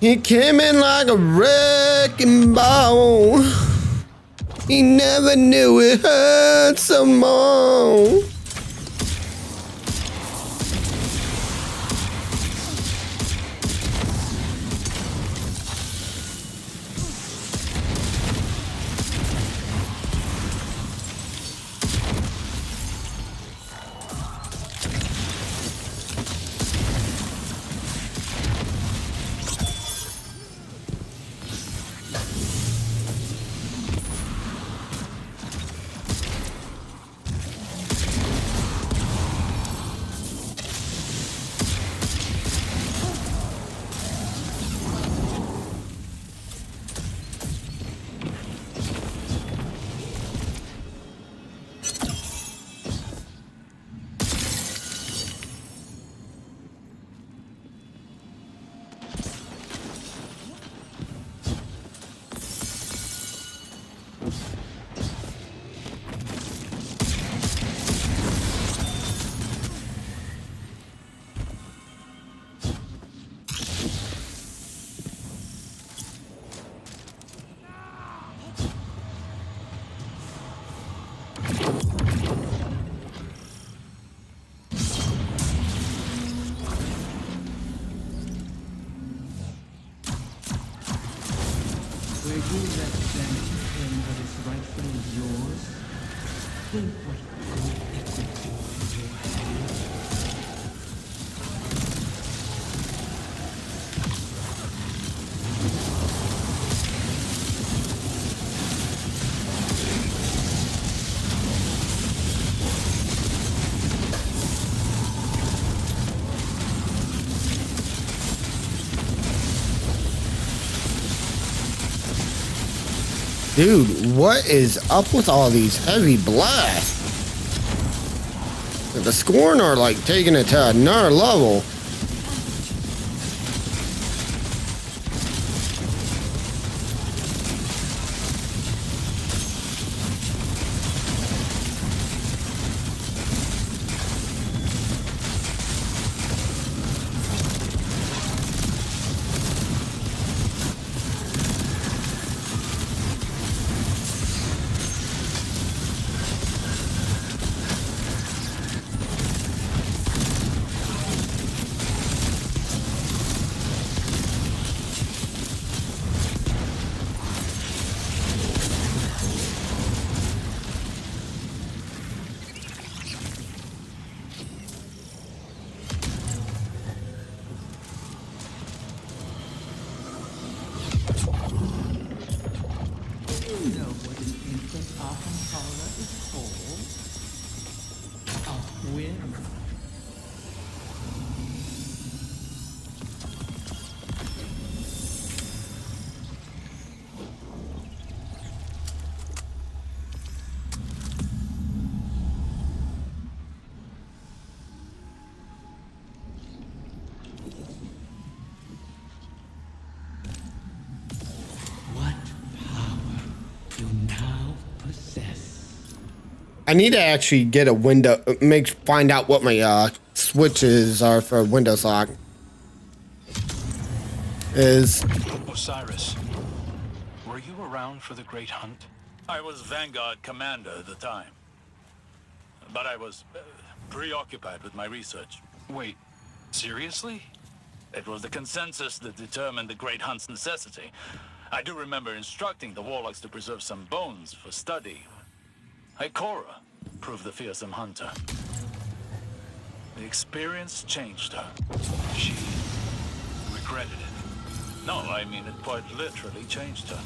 He came in like a wrecking ball. He never knew it hurt so much. Where you represent him that is rightfully yours, think what good it could do in your hands. Dude, what is up with all these heavy blasts? The Scorn are like taking it to another level. You know what an infant Arkham is called? A whim. What power you now possess? I need to actually get a window, find out what my switches are for Windows lock. Osiris, were you around for the Great Hunt? I was Vanguard commander at the time. But I was preoccupied with my research. Wait, seriously? It was the consensus that determined the Great Hunt's necessity. I do remember instructing the warlocks to preserve some bones for study. Ikora proved the fearsome hunter. The experience changed her. She regretted it. No, I mean it quite literally changed her.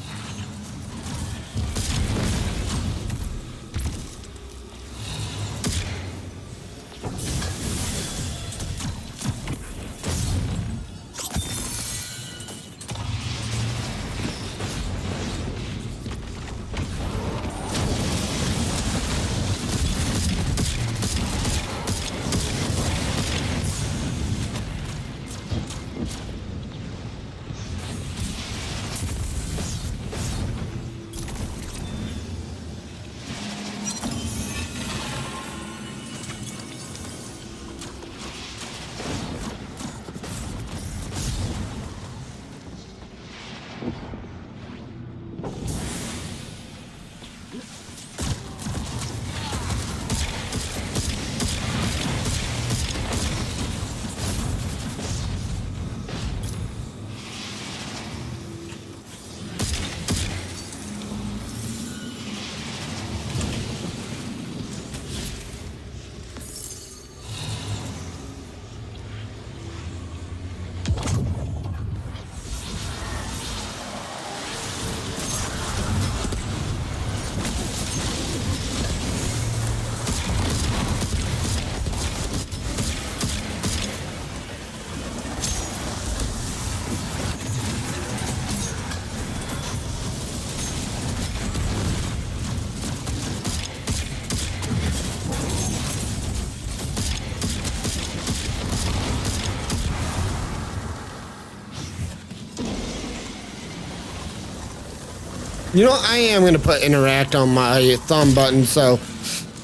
You know, I am going to put interact on my thumb button, so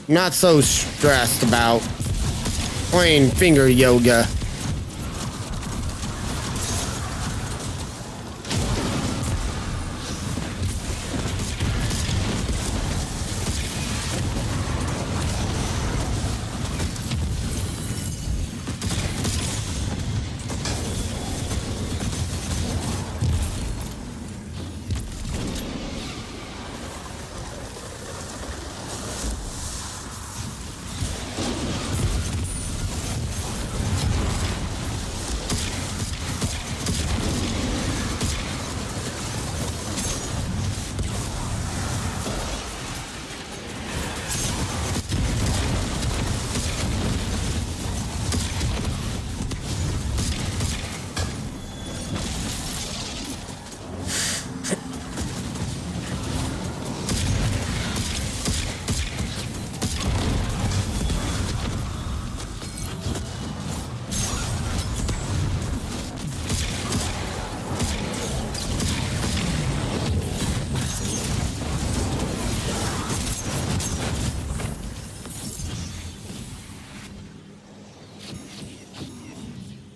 I'm not so stressed about playing finger yoga.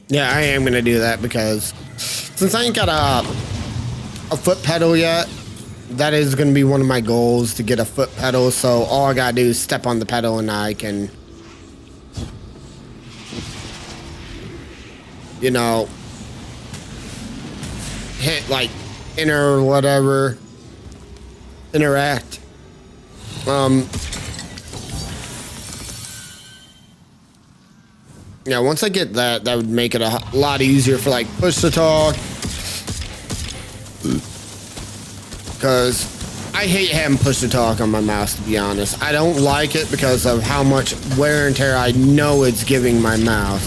Yeah, I am gonna do that because since I ain't got a foot pedal yet, that is gonna be one of my goals to get a foot pedal. So all I gotta do is step on the pedal and I can, you know, hit like enter or whatever, interact. Yeah, once I get that, that would make it a lot easier for like push to talk. Because I hate having push to talk on my mouse, to be honest. I don't like it because of how much wear and tear I know it's giving my mouse.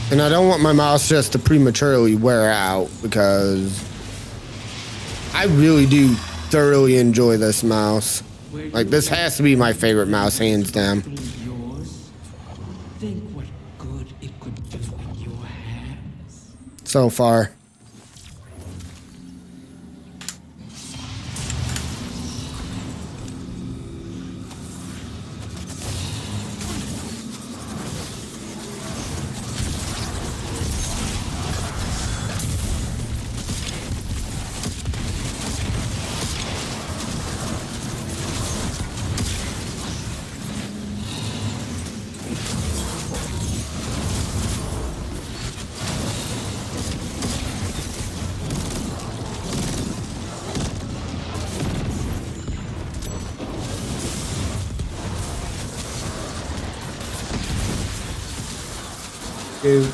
And I don't want my mouse just to prematurely wear out because I really do thoroughly enjoy this mouse. Like, this has to be my favorite mouse, hands down. Yours. Think what good it could do in your hands. So far. Dude.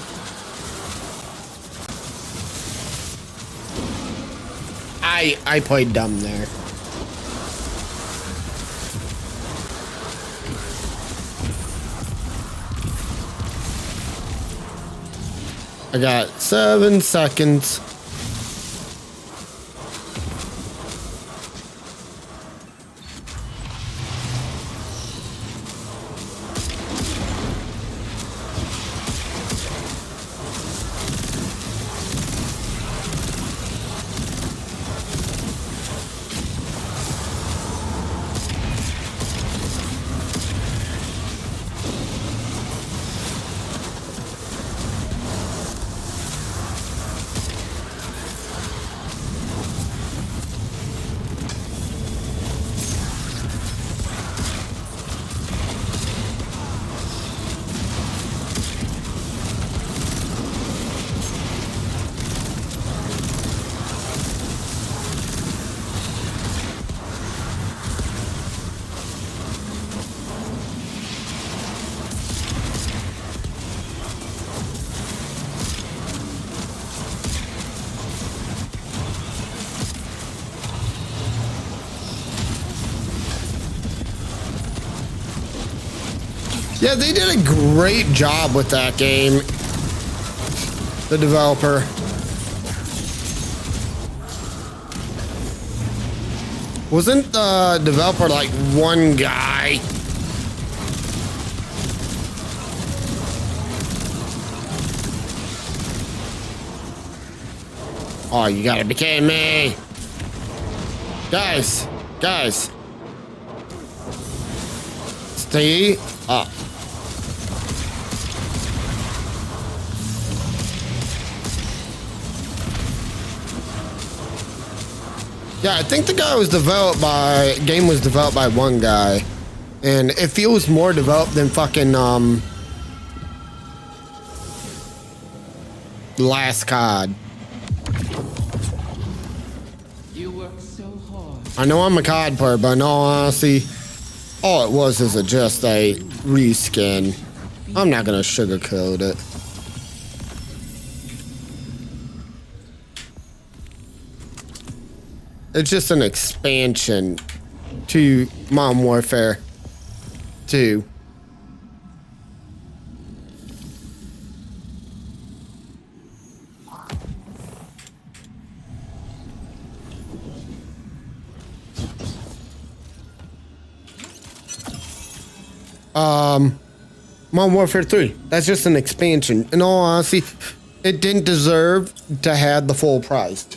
I played dumb there. I got 7 seconds. Yeah, they did a great job with that game. The developer. Wasn't the developer like one guy? Oh, you gotta be kidding me. Guys. Stay up. Yeah, I think the game was developed by one guy. And it feels more developed than fucking, Last COD. You work so hard. I know I'm a COD player, but in all honesty, all it was is just a reskin. I'm not gonna sugarcoat it. It's just an expansion to Modern Warfare 2. Modern Warfare 3. That's just an expansion. In all honesty, it didn't deserve to have the full price.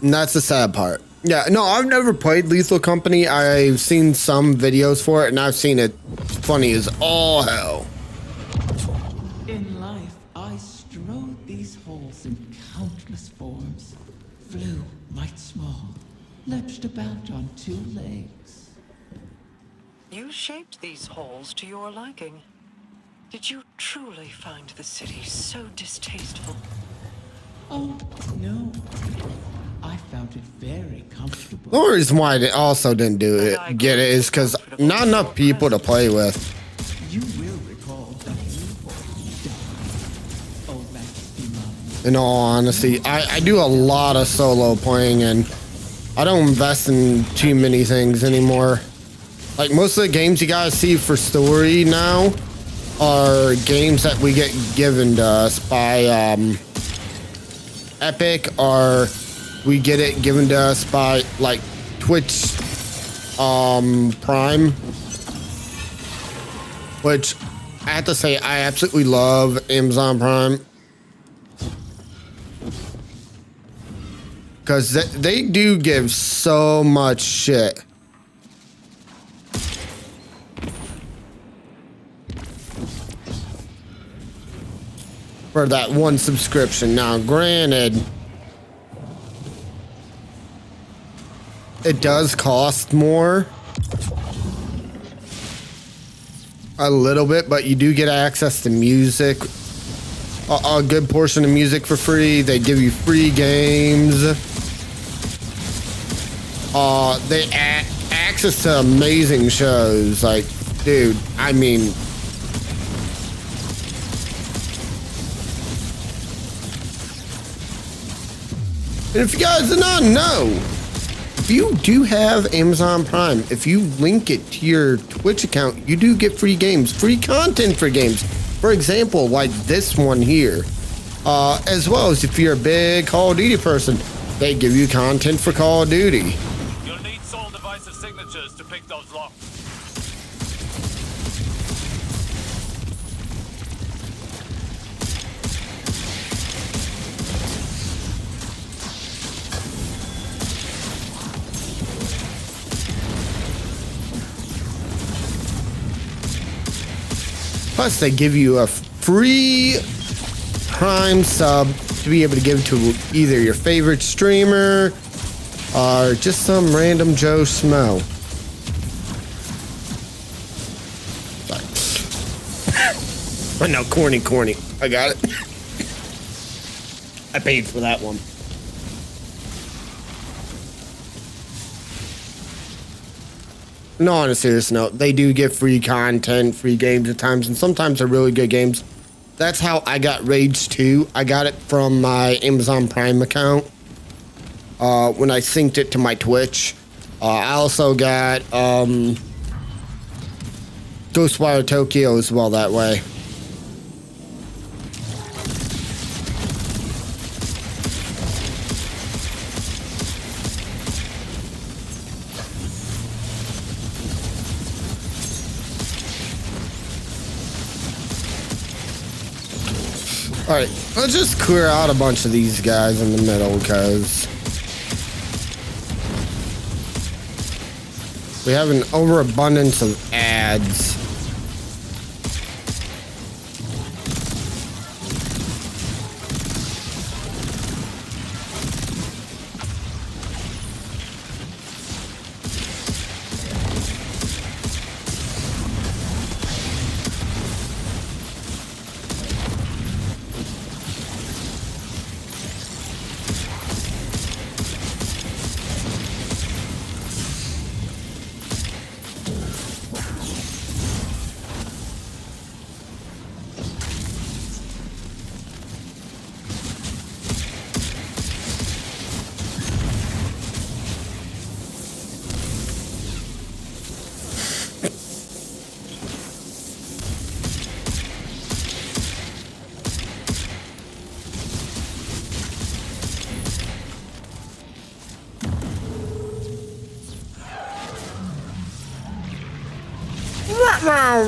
And that's the sad part. Yeah, no, I've never played Lethal Company. I've seen some videos for it, and I've seen it funny as all hell. In life, I strode these halls in countless forms. Flew, might small, lurched about on two legs. You shaped these halls to your liking. Did you truly find the city so distasteful? Oh, no. I found it very comfortable. The only reason why I also didn't get it is because not enough people to play with. You will recall that you died. Oh, Majesty Mom. In all honesty, I do a lot of solo playing, and I don't invest in too many things anymore. Like, most of the games you guys see for story now are games that we get given to us by Epic, or we get it given to us by like Twitch Prime, which I have to say I absolutely love Amazon Prime, because they do give so much shit. For that one subscription. Now, granted, it does cost more a little bit, but you do get access to music, a good portion of music for free. They give you free games. They access to amazing shows. Like, dude, I mean, and if you guys do not know, if you do have Amazon Prime, if you link it to your Twitch account, you do get free games, free content for games. For example, like this one here. As well as if you're a big Call of Duty person, they give you content for Call of Duty. You'll need Soul Device's signatures to pick those locks. Plus, they give you a free Prime sub to be able to give to either your favorite streamer or just some random Joe Schmo. Sorry. I know, corny. I got it. I paid for that one. No, on a serious note, they do get free content, free games at times, and sometimes they're really good games. That's how I got Rage 2. I got it from my Amazon Prime account. when I synced it to my Twitch. I also got Ghostwire Tokyo as well that way. Alright, let's just clear out a bunch of these guys in the middle, because we have an overabundance of ads.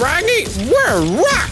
Raggy, we're rocked.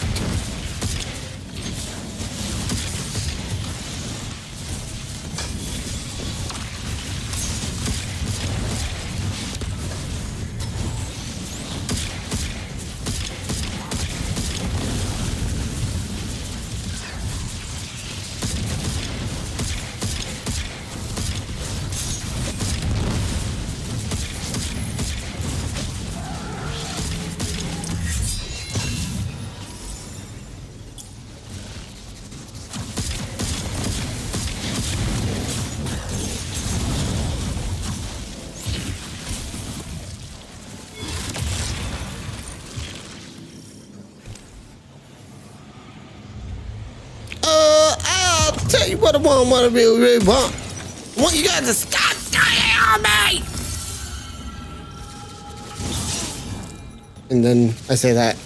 I'll tell you what I want to really want. I want you guys to stop dying on me. And then I say that.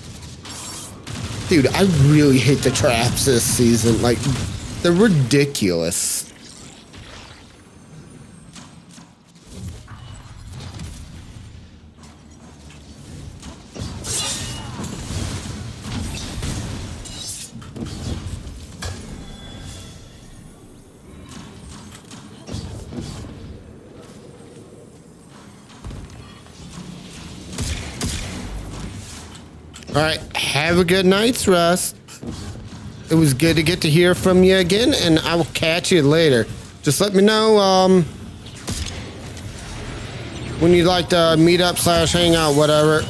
Dude, I really hate the traps this season. Like, they're ridiculous. All right, have a good night's rest. It was good to get to hear from you again, and I will catch you later. Just let me know when you'd like to meet up / hang out, whatever.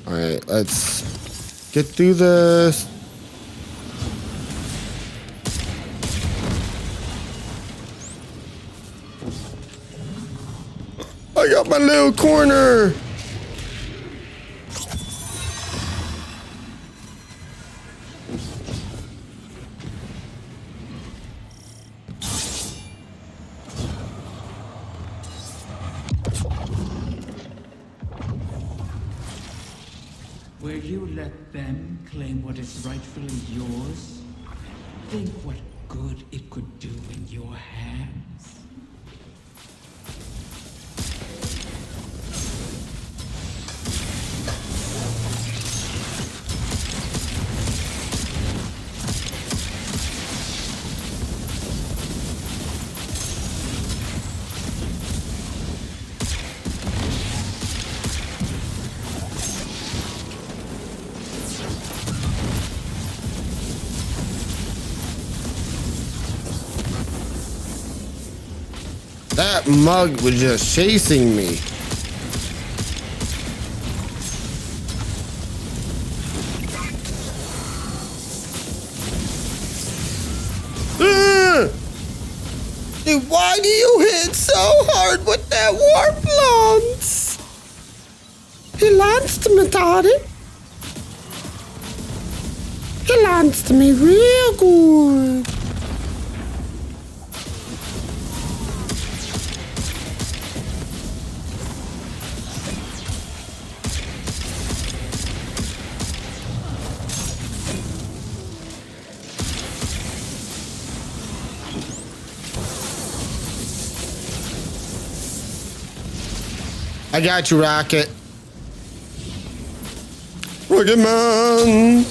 All right, let's get through this. I got my little corner. Where you let them claim what is rightfully yours, think what good it could do in your hands. That mug was just chasing me. Dude, why do you hit so hard with that warp lance? He lanced me, Daddy. He lanced me real good. I got you, Rocket. Rocket Man.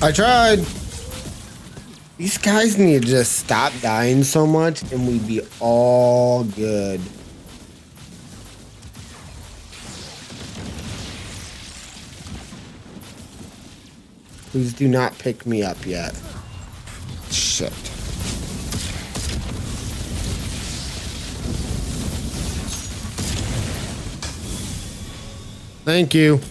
I tried. These guys need to just stop dying so much and we'd be all good. Please do not pick me up yet. Shit. Thank you.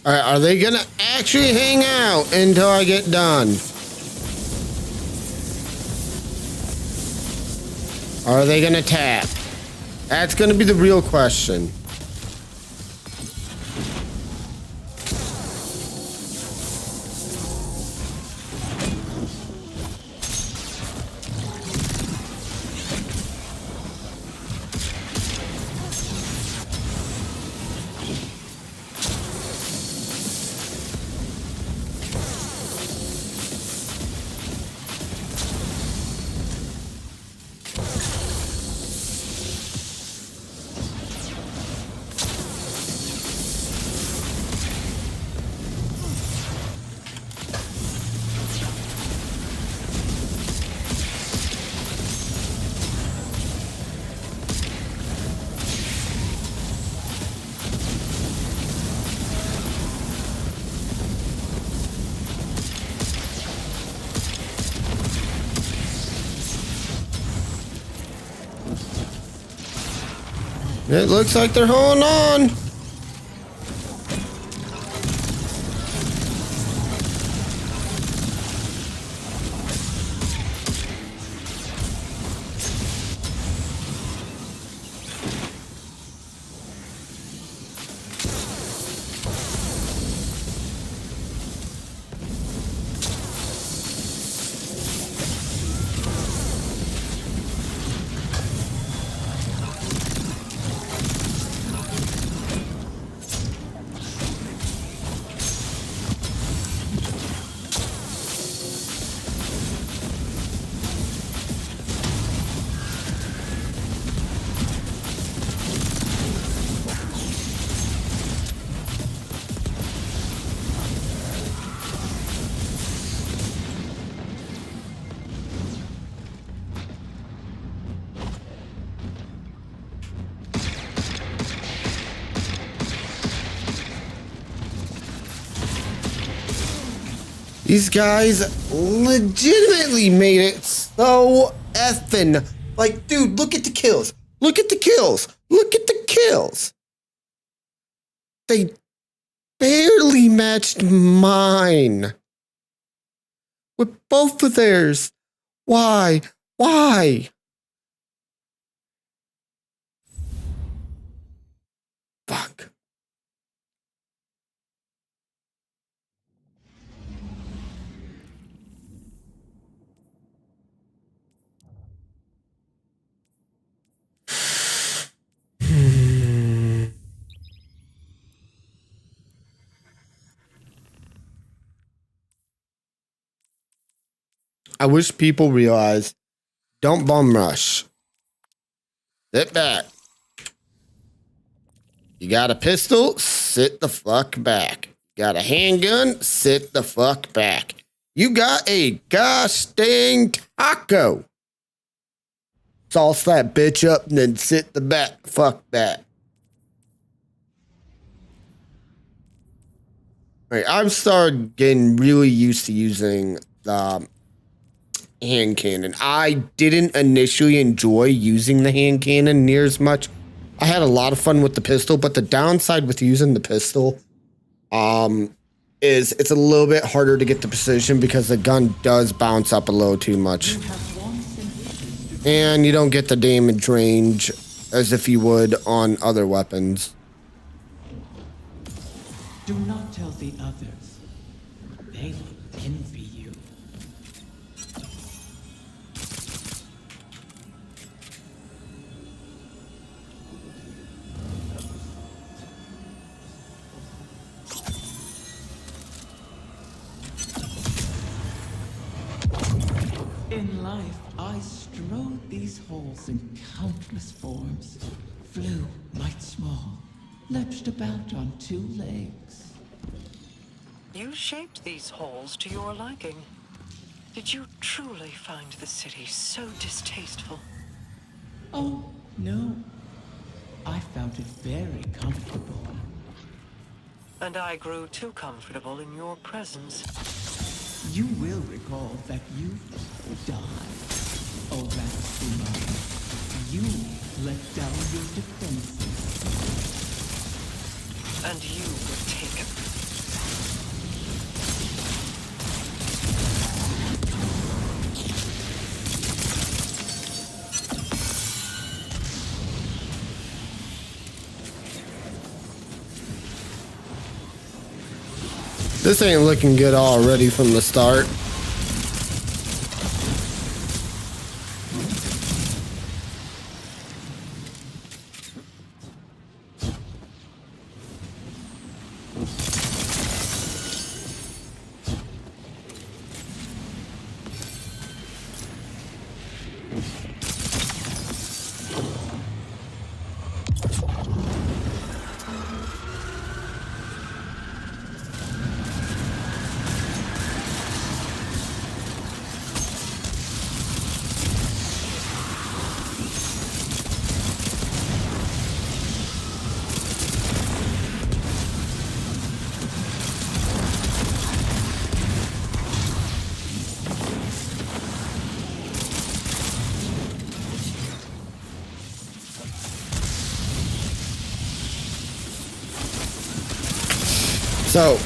All right, are they gonna actually hang out until I get done? Or are they gonna tap? That's gonna be the real question. It looks like they're holding on. These guys legitimately made it so effing. Like, dude, look at the kills. Look at the kills. Look at the kills. They barely matched mine with both of theirs. Why? Why? Fuck. I wish people realize, don't bum rush. Sit back. You got a pistol? Sit the fuck back. Got a handgun? Sit the fuck back. You got a gosh dang taco. Sauce that bitch up and then sit the back. Fuck that. All right, I've started getting really used to using the hand cannon. I didn't initially enjoy using the hand cannon near as much. I had a lot of fun with the pistol, but the downside with using the pistol is it's a little bit harder to get the precision because the gun does bounce up a little too much. And you don't get the damage range as if you would on other weapons. Do not tell the others. They will envy you. In life, I strode these halls in countless forms. Flew light small, lurched about on two legs. You shaped these halls to your liking. Did you truly find the city so distasteful? Oh, no. I found it very comfortable. And I grew too comfortable in your presence. You will recall that you died. Oh, that's too much. You let down your defenses. And you were taken. This ain't looking good already from the start. So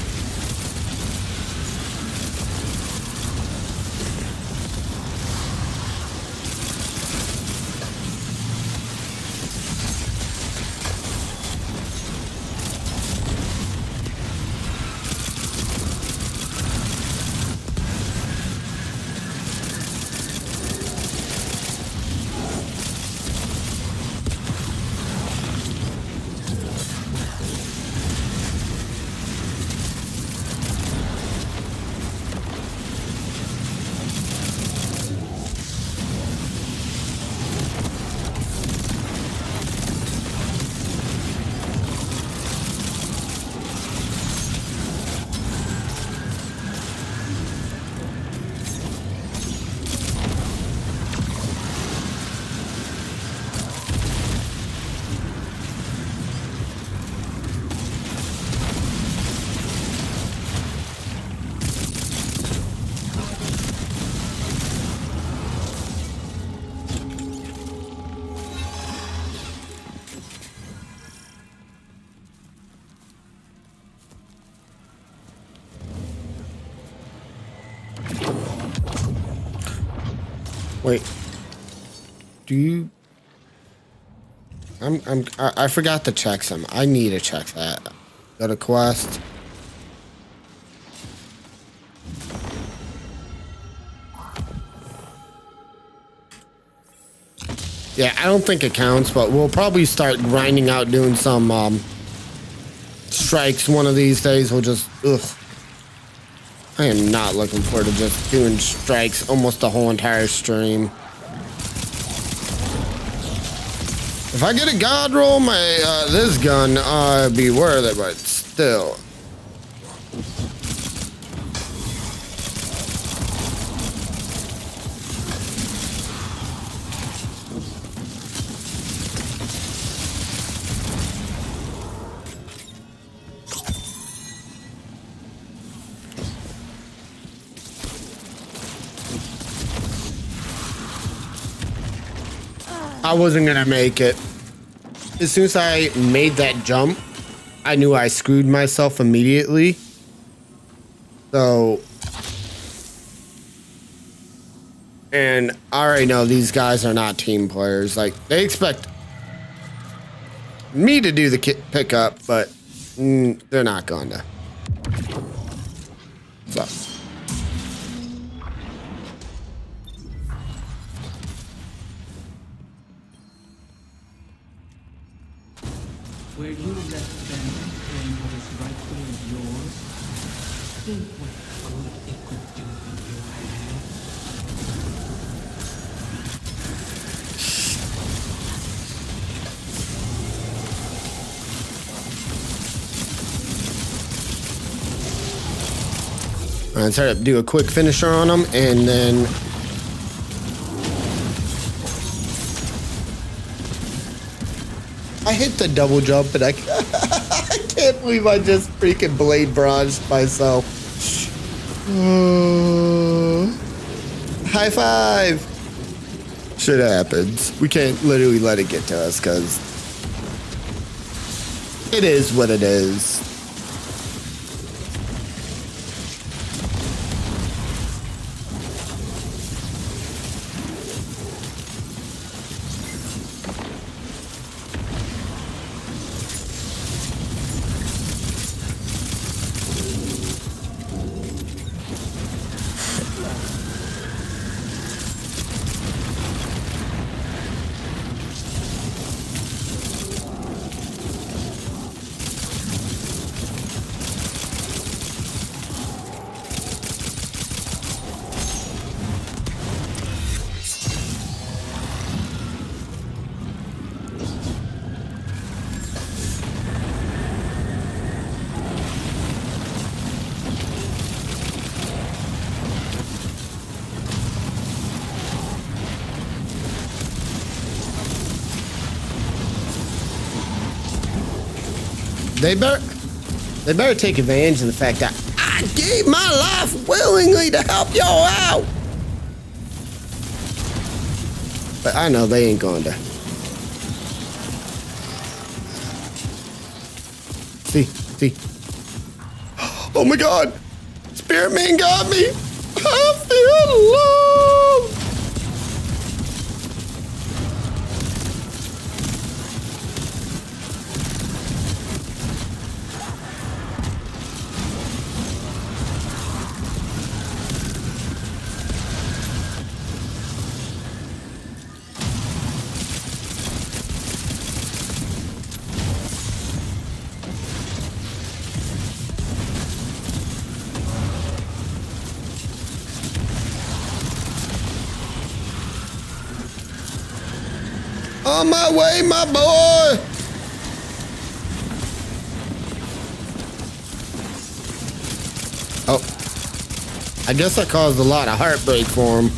wait. Do you? I forgot to check some. I need to check that. Go to quest. Yeah, I don't think it counts, but we'll probably start grinding out doing some strikes one of these days. We'll just I am not looking forward to just doing strikes almost the whole entire stream. If I get a god roll, my this gun be worth it, but still. I wasn't gonna make it. As soon as I made that jump, I knew I screwed myself immediately. So, and I already know these guys are not team players. Like, they expect me to do the pickup, but they're not gonna. So. Where you left them to claim what is rightfully yours, think what good it could do in your All right, try to do a quick finisher on them, and then I hit the double jump, and I can't believe I just freaking blade barraged myself. High five! Shit happens. We can't literally let it get to us, because it is what it is. They better take advantage of the fact that I gave my life willingly to help y'all out. But I know they ain't going to. See. Oh my god! Spirit Man got me! I feel love! On my way, my boy! Oh. I guess I caused a lot of heartbreak for him.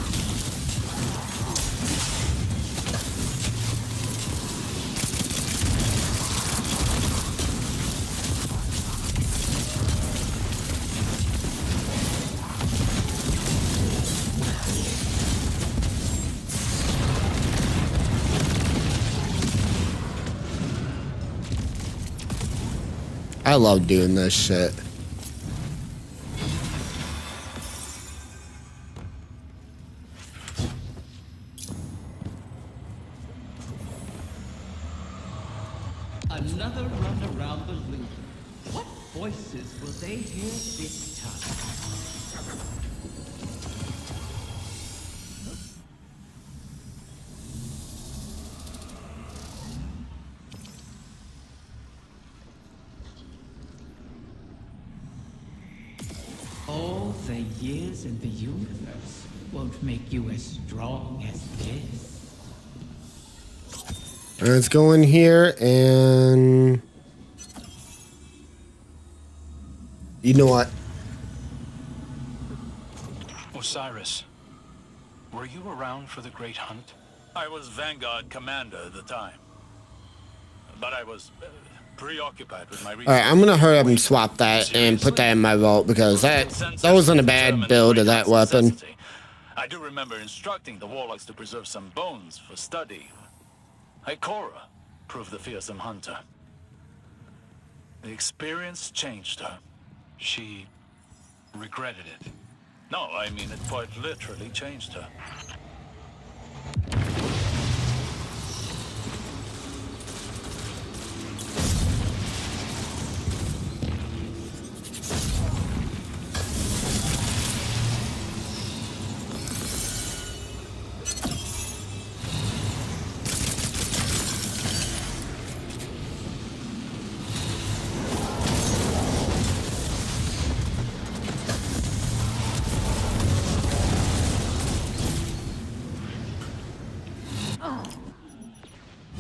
I love doing this shit. Another run around the loop. What voices will they hear this time? All the years in the universe won't make you as strong as this. Let's go in here and... You know what? Osiris, were you around for the Great Hunt? I was Vanguard commander at the time. But I was preoccupied with my research. Alright, I'm gonna hurry up and swap that and put that in my vault because that wasn't a bad build of that weapon. I do remember instructing the warlocks to preserve some bones for study. Ikora proved the fearsome hunter. The experience changed her. She regretted it. No, I mean it quite literally changed her.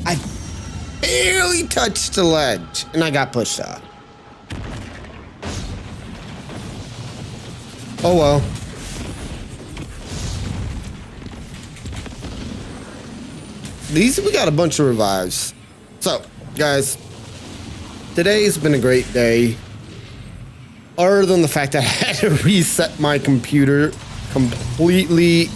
I barely touched the ledge and I got pushed off. Oh well. We got a bunch of revives. So, guys, today's been a great day. Other than the fact that I had to reset my computer completely,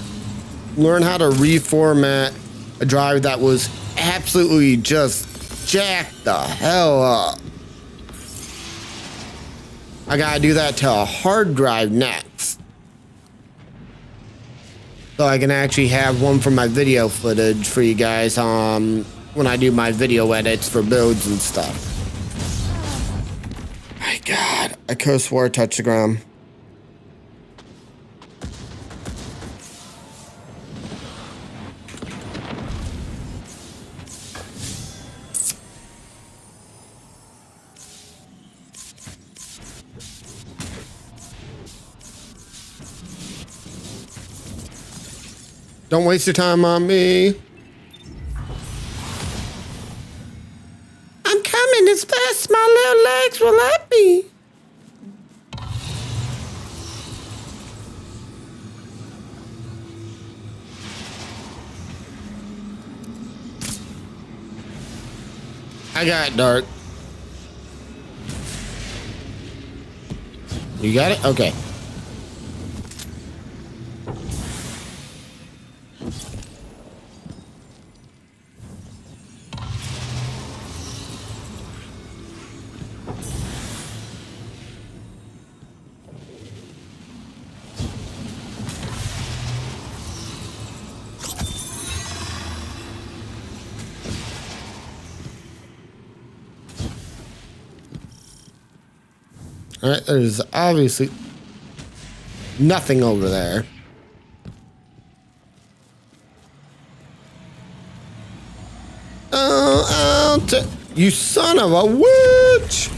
learn how to reformat a drive that was absolutely just jacked the hell up. I gotta do that to a hard drive next, so I can actually have one for my video footage for you guys when I do my video edits for builds and stuff. My God, I could have swore I touched the ground. Don't waste your time on me. I'm coming as fast as my little legs will let me. I got it, Dark. You got it? Okay. Alright, there's obviously nothing over there. You son of a witch!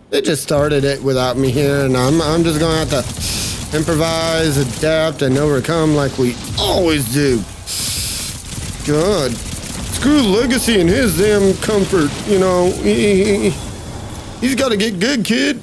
They just started it without me here, and I'm just gonna have to improvise, adapt, and overcome like we always do. God. Screw Legacy and his damn comfort, you know. He's gotta get good, kid.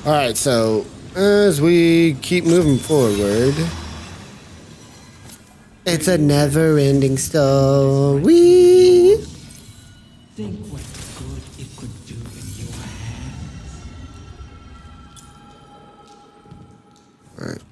Alright, so as we keep moving forward, it's a never-ending story. Think what good it could do in your hands. Alright.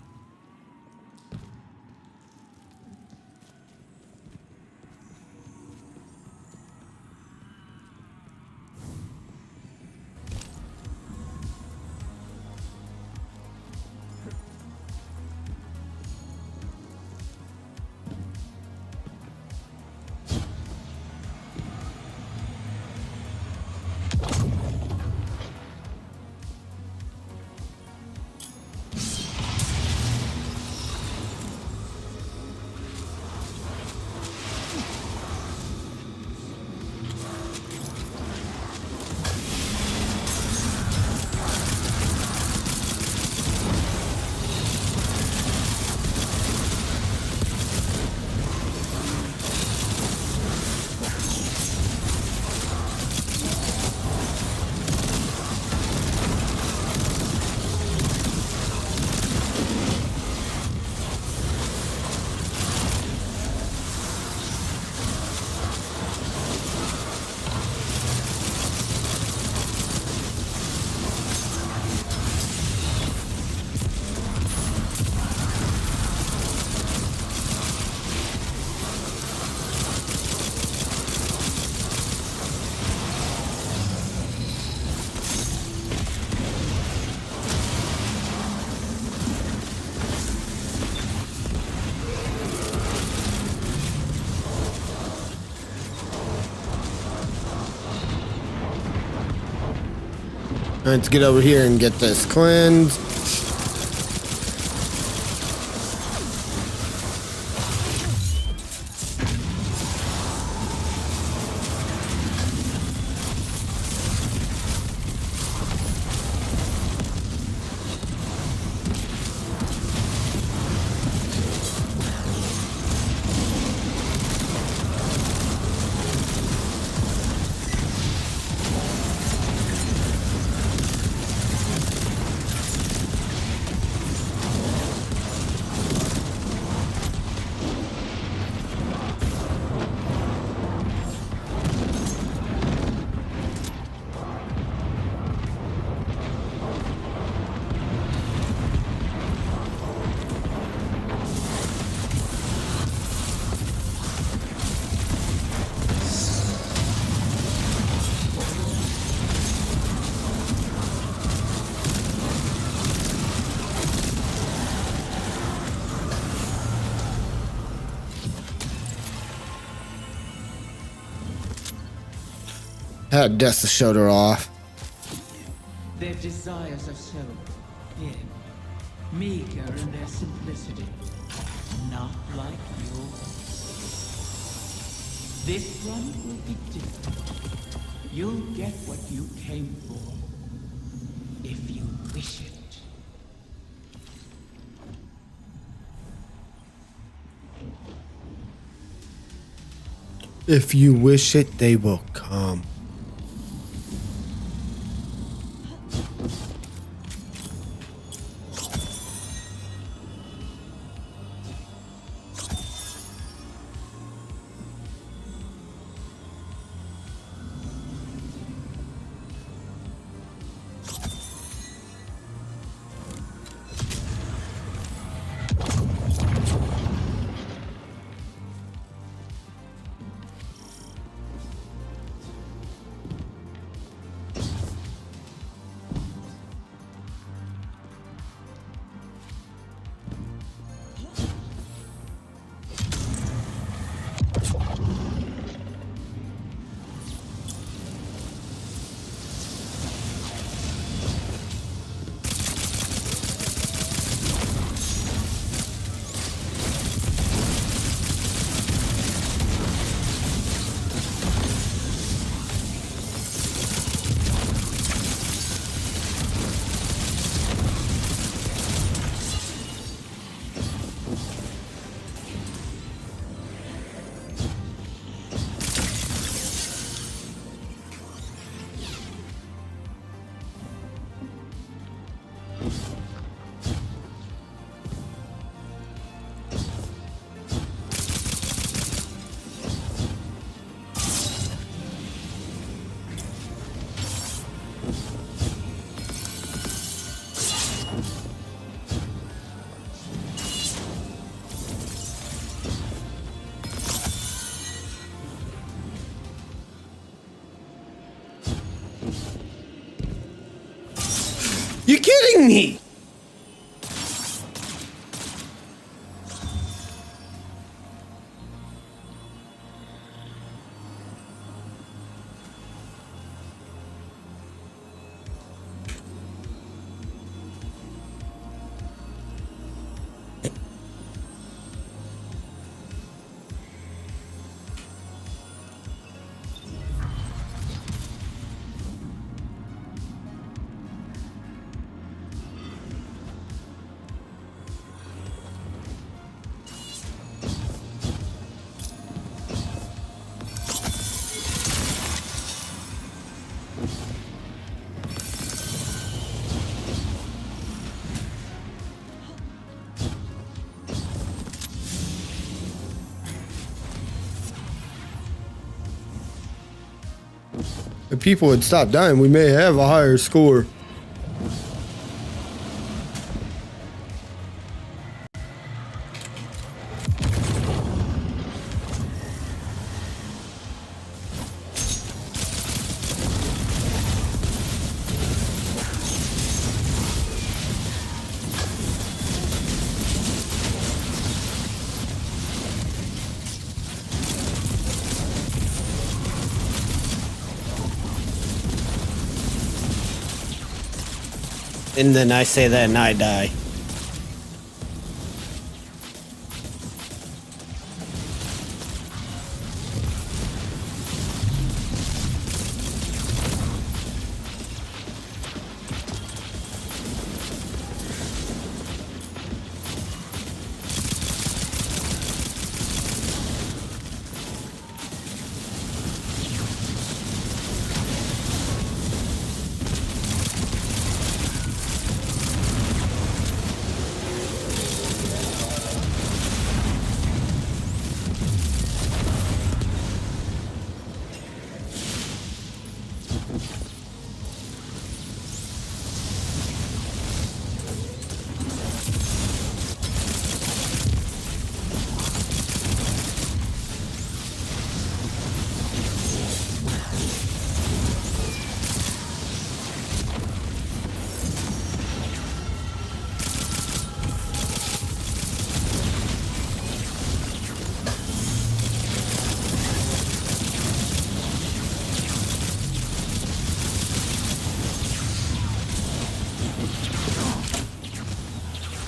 Let's get over here and get this cleansed. Had to dust the shoulder off. Their desires are so thin, meager in their simplicity, not like yours. This one will be different. You'll get what you came for, if you wish it. If you wish it, they will come. You kidding me? If people would stop dying, we may have a higher score. And then I say that and I die.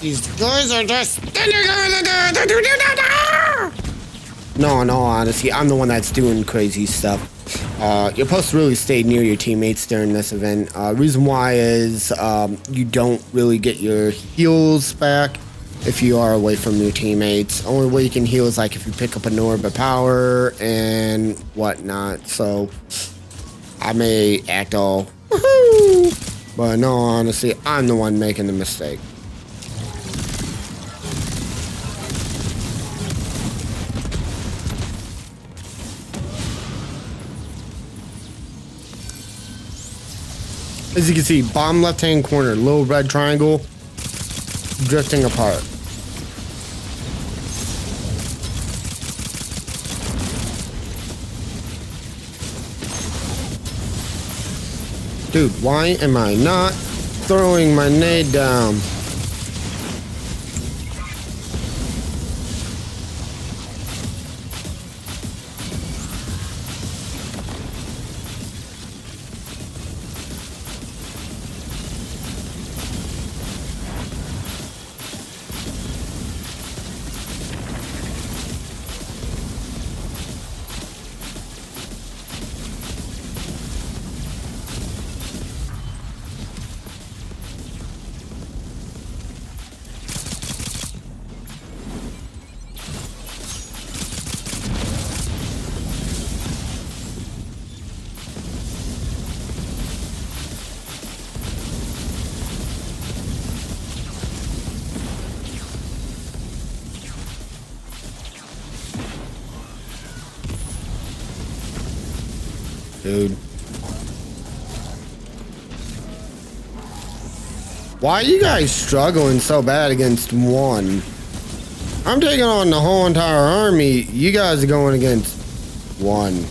These guys are just no, honestly, I'm the one that's doing crazy stuff. You're supposed to really stay near your teammates during this event. Reason why is you don't really get your heals back if you are away from your teammates. Only way you can heal is like if you pick up an orb of power and whatnot. So I may act all woohoo, but no, honestly, I'm the one making the mistake. As you can see, bottom left-hand corner, little red triangle, drifting apart. Dude, why am I not throwing my nade down? Dude. Why are you guys struggling so bad against one? I'm taking on the whole entire army. You guys are going against one.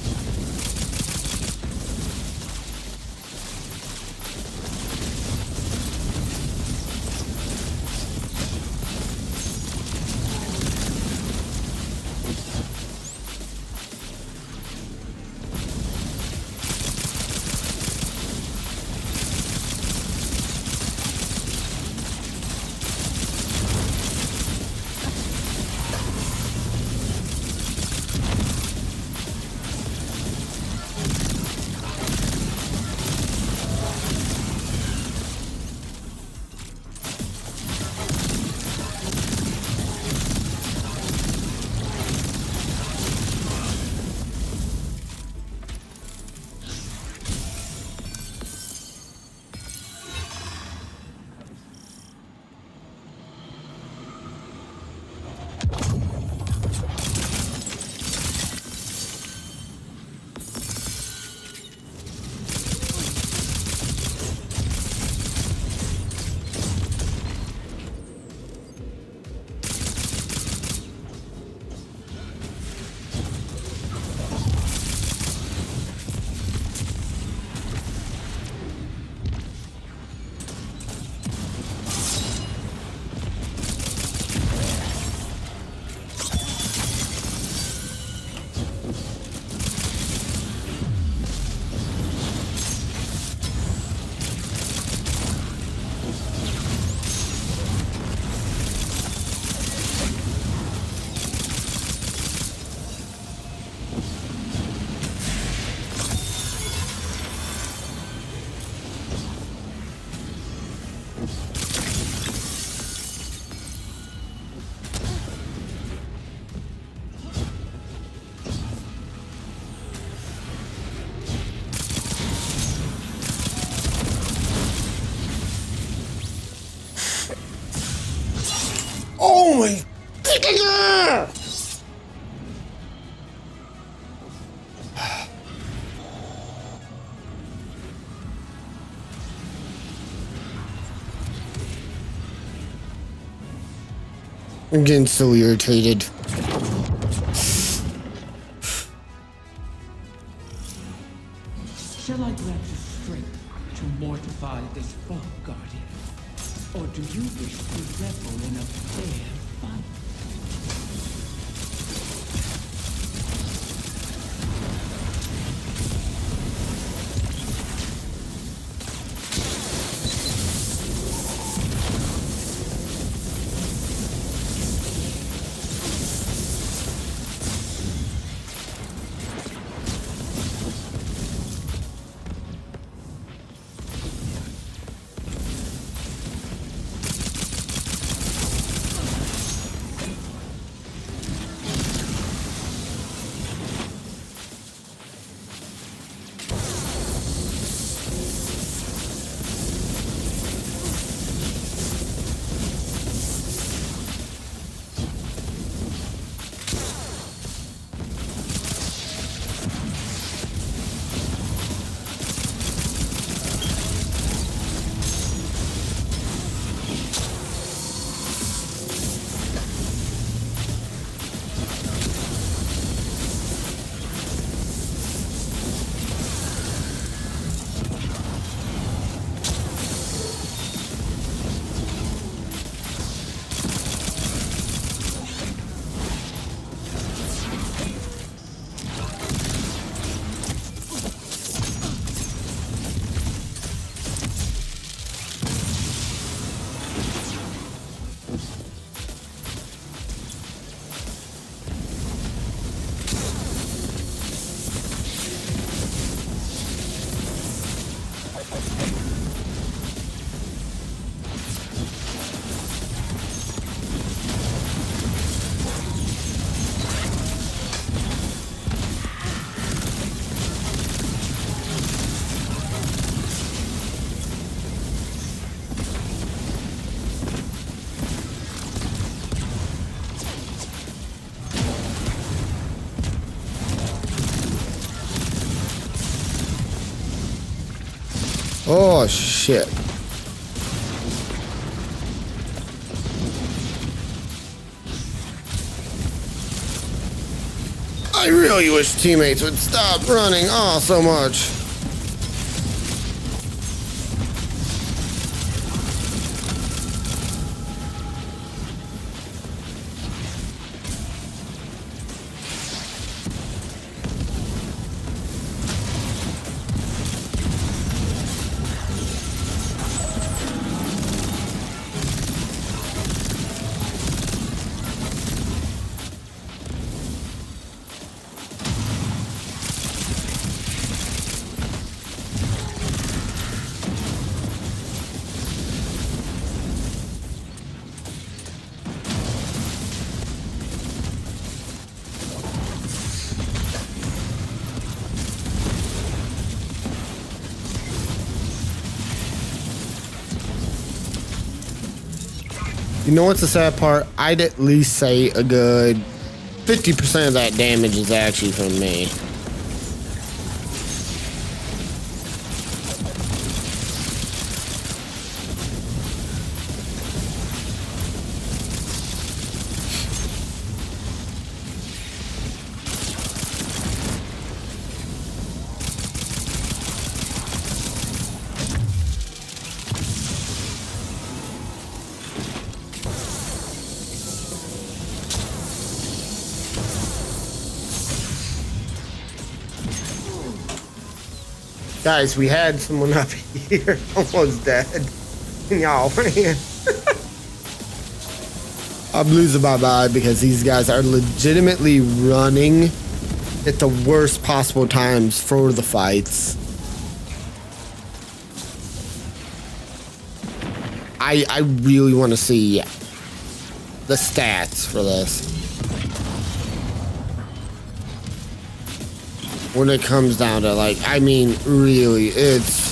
Oh my God! I'm getting so irritated. Shall I grant you strength to mortify this foe, Guardian? Or do you wish to revel in a fair fight? Oh, shit. I really wish teammates would stop running so much. You know what's the sad part? I'd at least say a good 50% of that damage is actually from me. Guys, we had someone up here almost dead. Y'all, man. I'm losing my mind because these guys are legitimately running at the worst possible times for the fights. I really want to see the stats for this. When it comes down to, like, I mean, really, it's...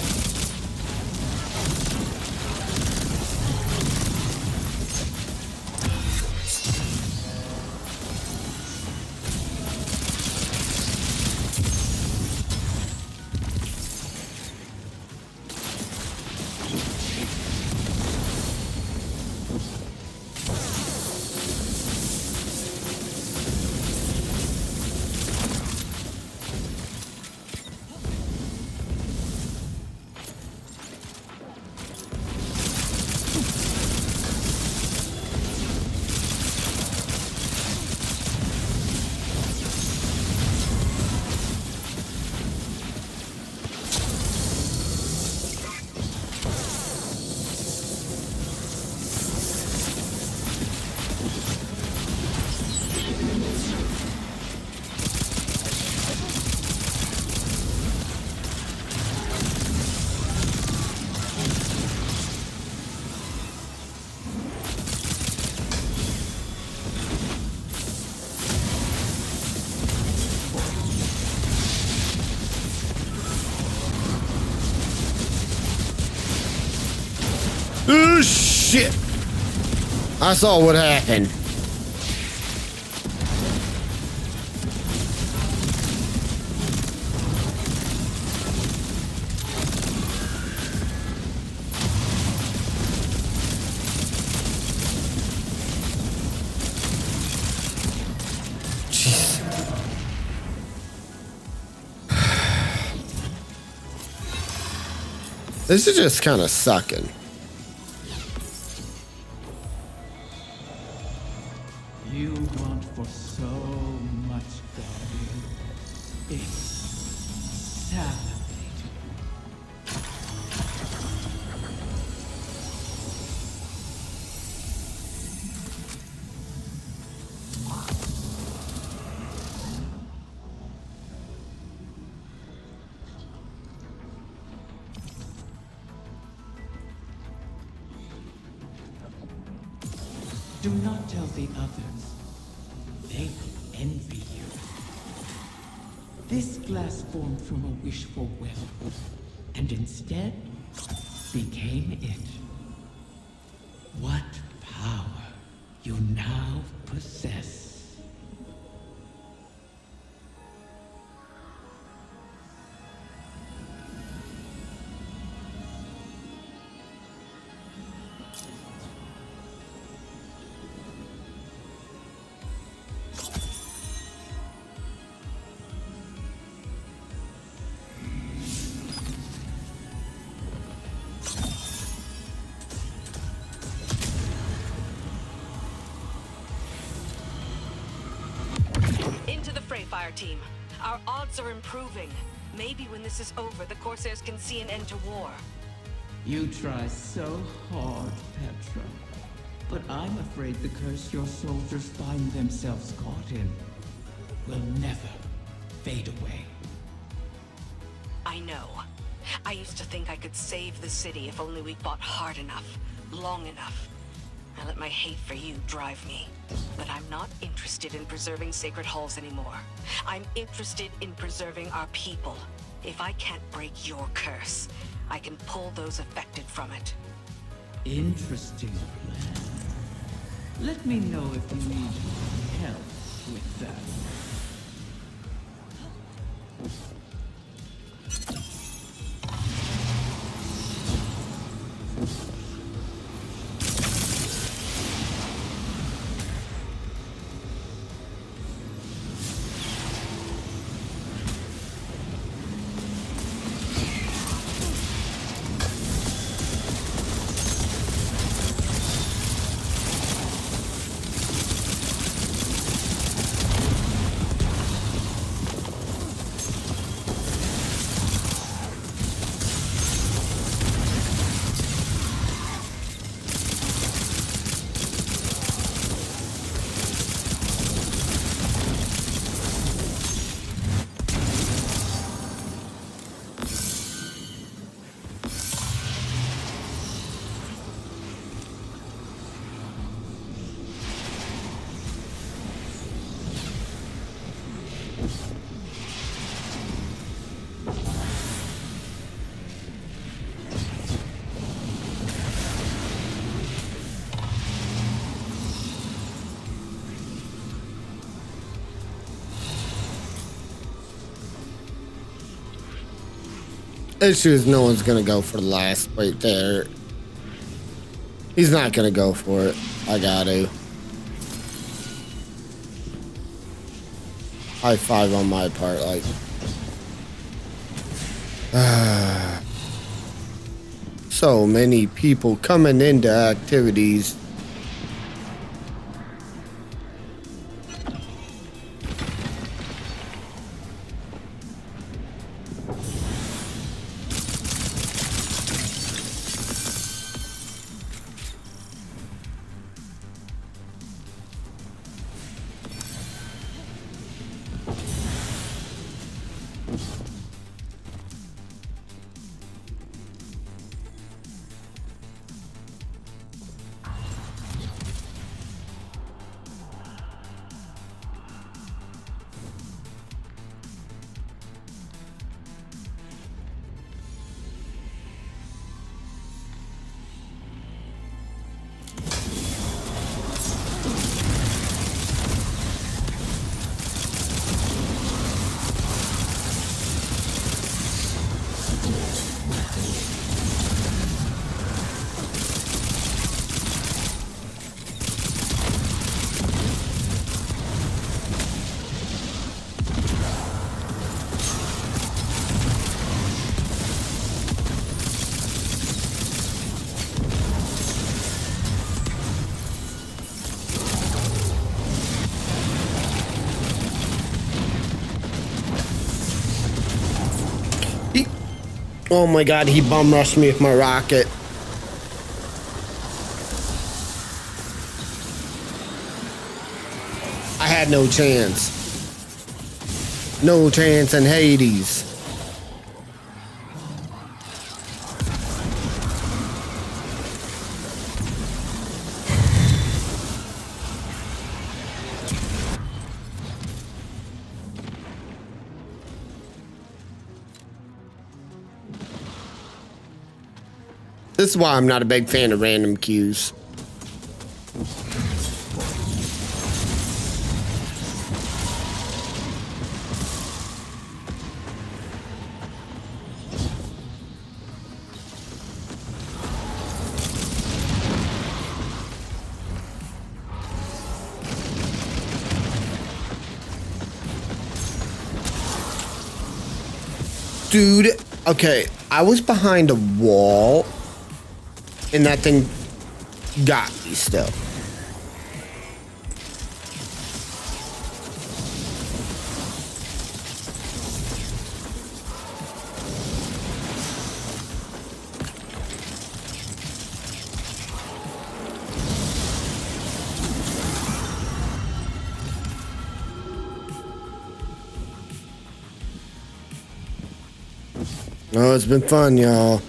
Oh, shit! I saw what happened. Jeez. This is just kind of sucking. You want for so much, Guardian. It's salivating. Do not tell the others. They will envy you. This glass formed from a wish for wealth, and instead became it. What power you now possess. fire team. Our odds are improving. Maybe when this is over, the Corsairs can see an end to war. You try so hard, Petra. But I'm afraid the curse your soldiers find themselves caught in will never fade away. I know. I used to think I could save the city if only we fought hard enough, long enough. I let my hate for you drive me. But I'm not interested in preserving sacred halls anymore. I'm interested in preserving our people. If I can't break your curse, I can pull those affected from it. Interesting plan. Let me know if you need help with that. Issue is no one's gonna go for the last right there. He's not gonna go for it. I got to. High five on my part, like. So many people coming into activities. Oh my god, he bum rushed me with my rocket. I had no chance. No chance in Hades. This is why I'm not a big fan of random queues. Dude, okay, I was behind a wall. And that thing got me still. Oh, it's been fun, y'all.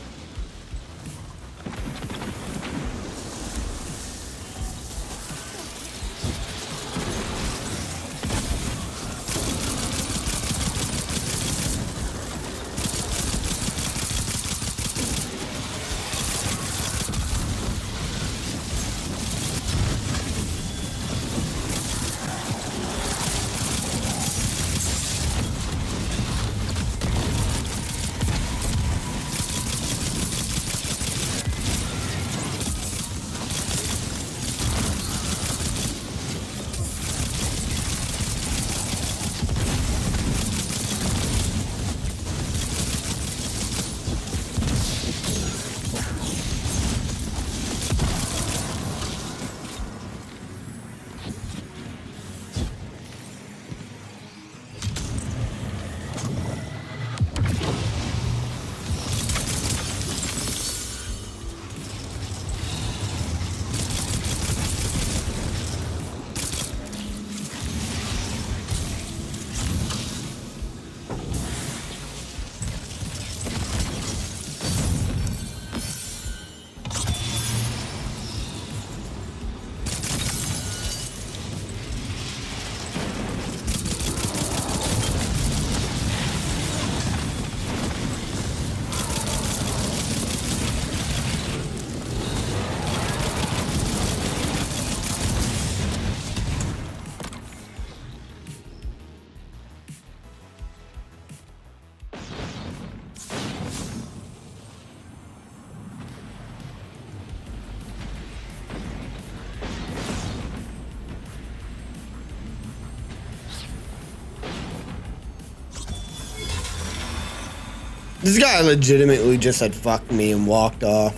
This guy legitimately just said fuck me and walked off.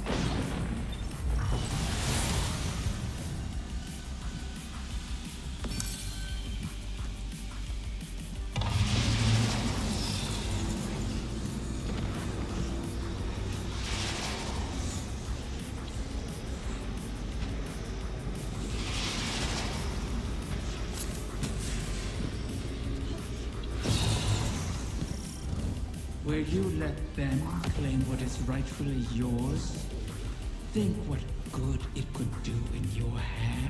Where you let them claim what is rightfully yours, think what good it could do in your hands.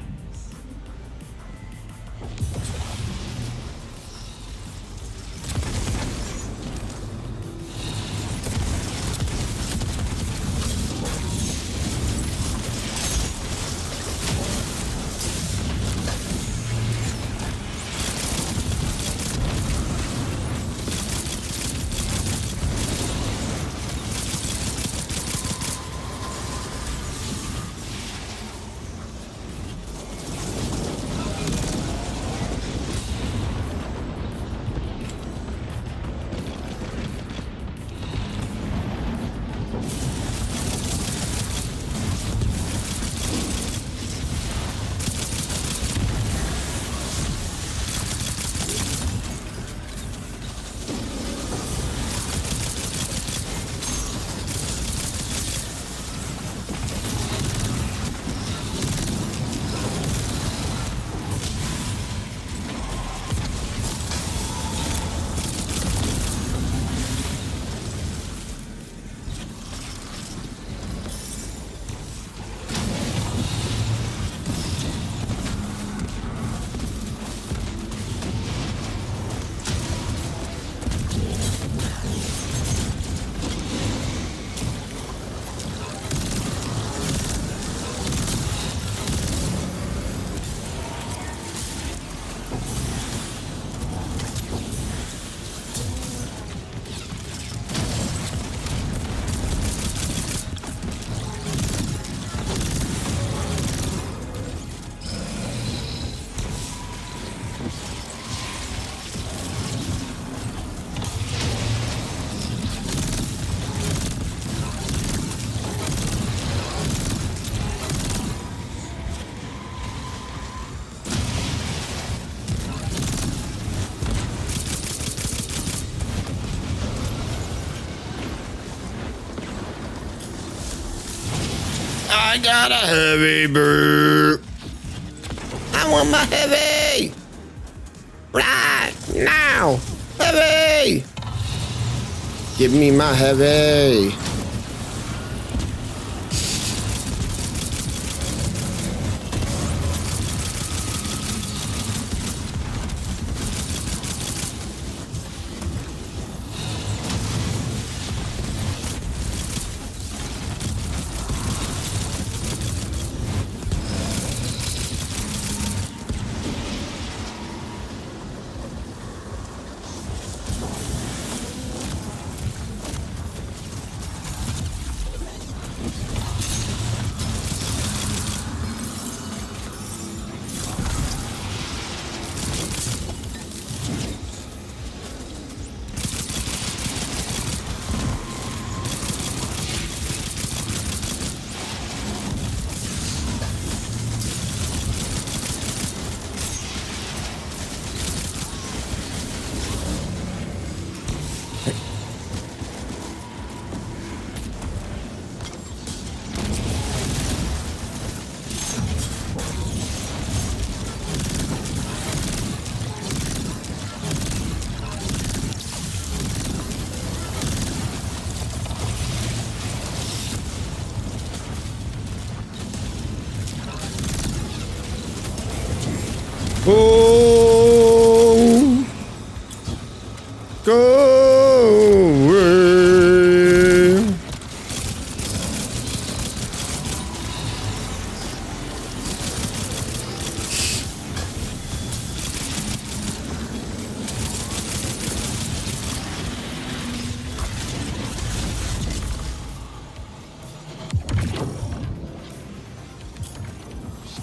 I got a heavy burp. I want my heavy. Right now. Heavy. Give me my heavy. Go! Go away!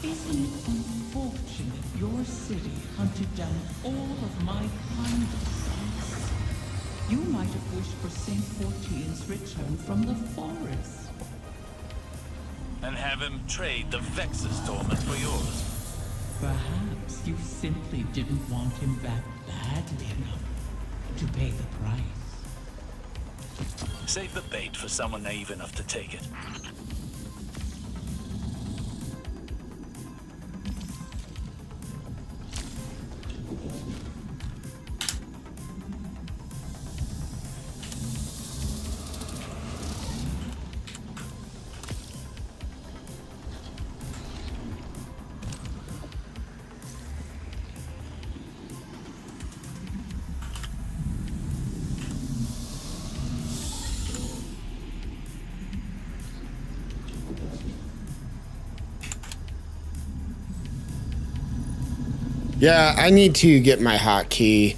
Isn't it unfortunate your city hunted down all of my kind of sons? You might have wished for St. Fortine's return from the forest. And have him trade the Vex's torment for yours. Perhaps you simply didn't want him back badly enough to pay the price. Save the bait for someone naive enough to take it. Yeah, I need to get my hotkey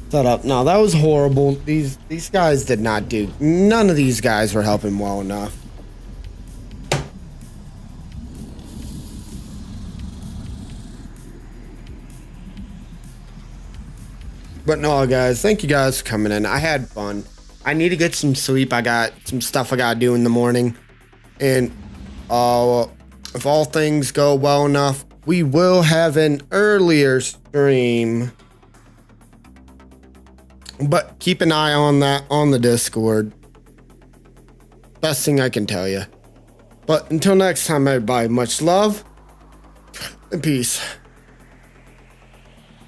set up. No, that was horrible. These guys did not do. None of these guys were helping well enough. But no, guys, thank you guys for coming in. I had fun. I need to get some sleep. I got some stuff I gotta do in the morning. And if all things go well enough, we will have an earlier stream. But keep an eye on that on the Discord. Best thing I can tell you. But until next time, everybody, much love and peace.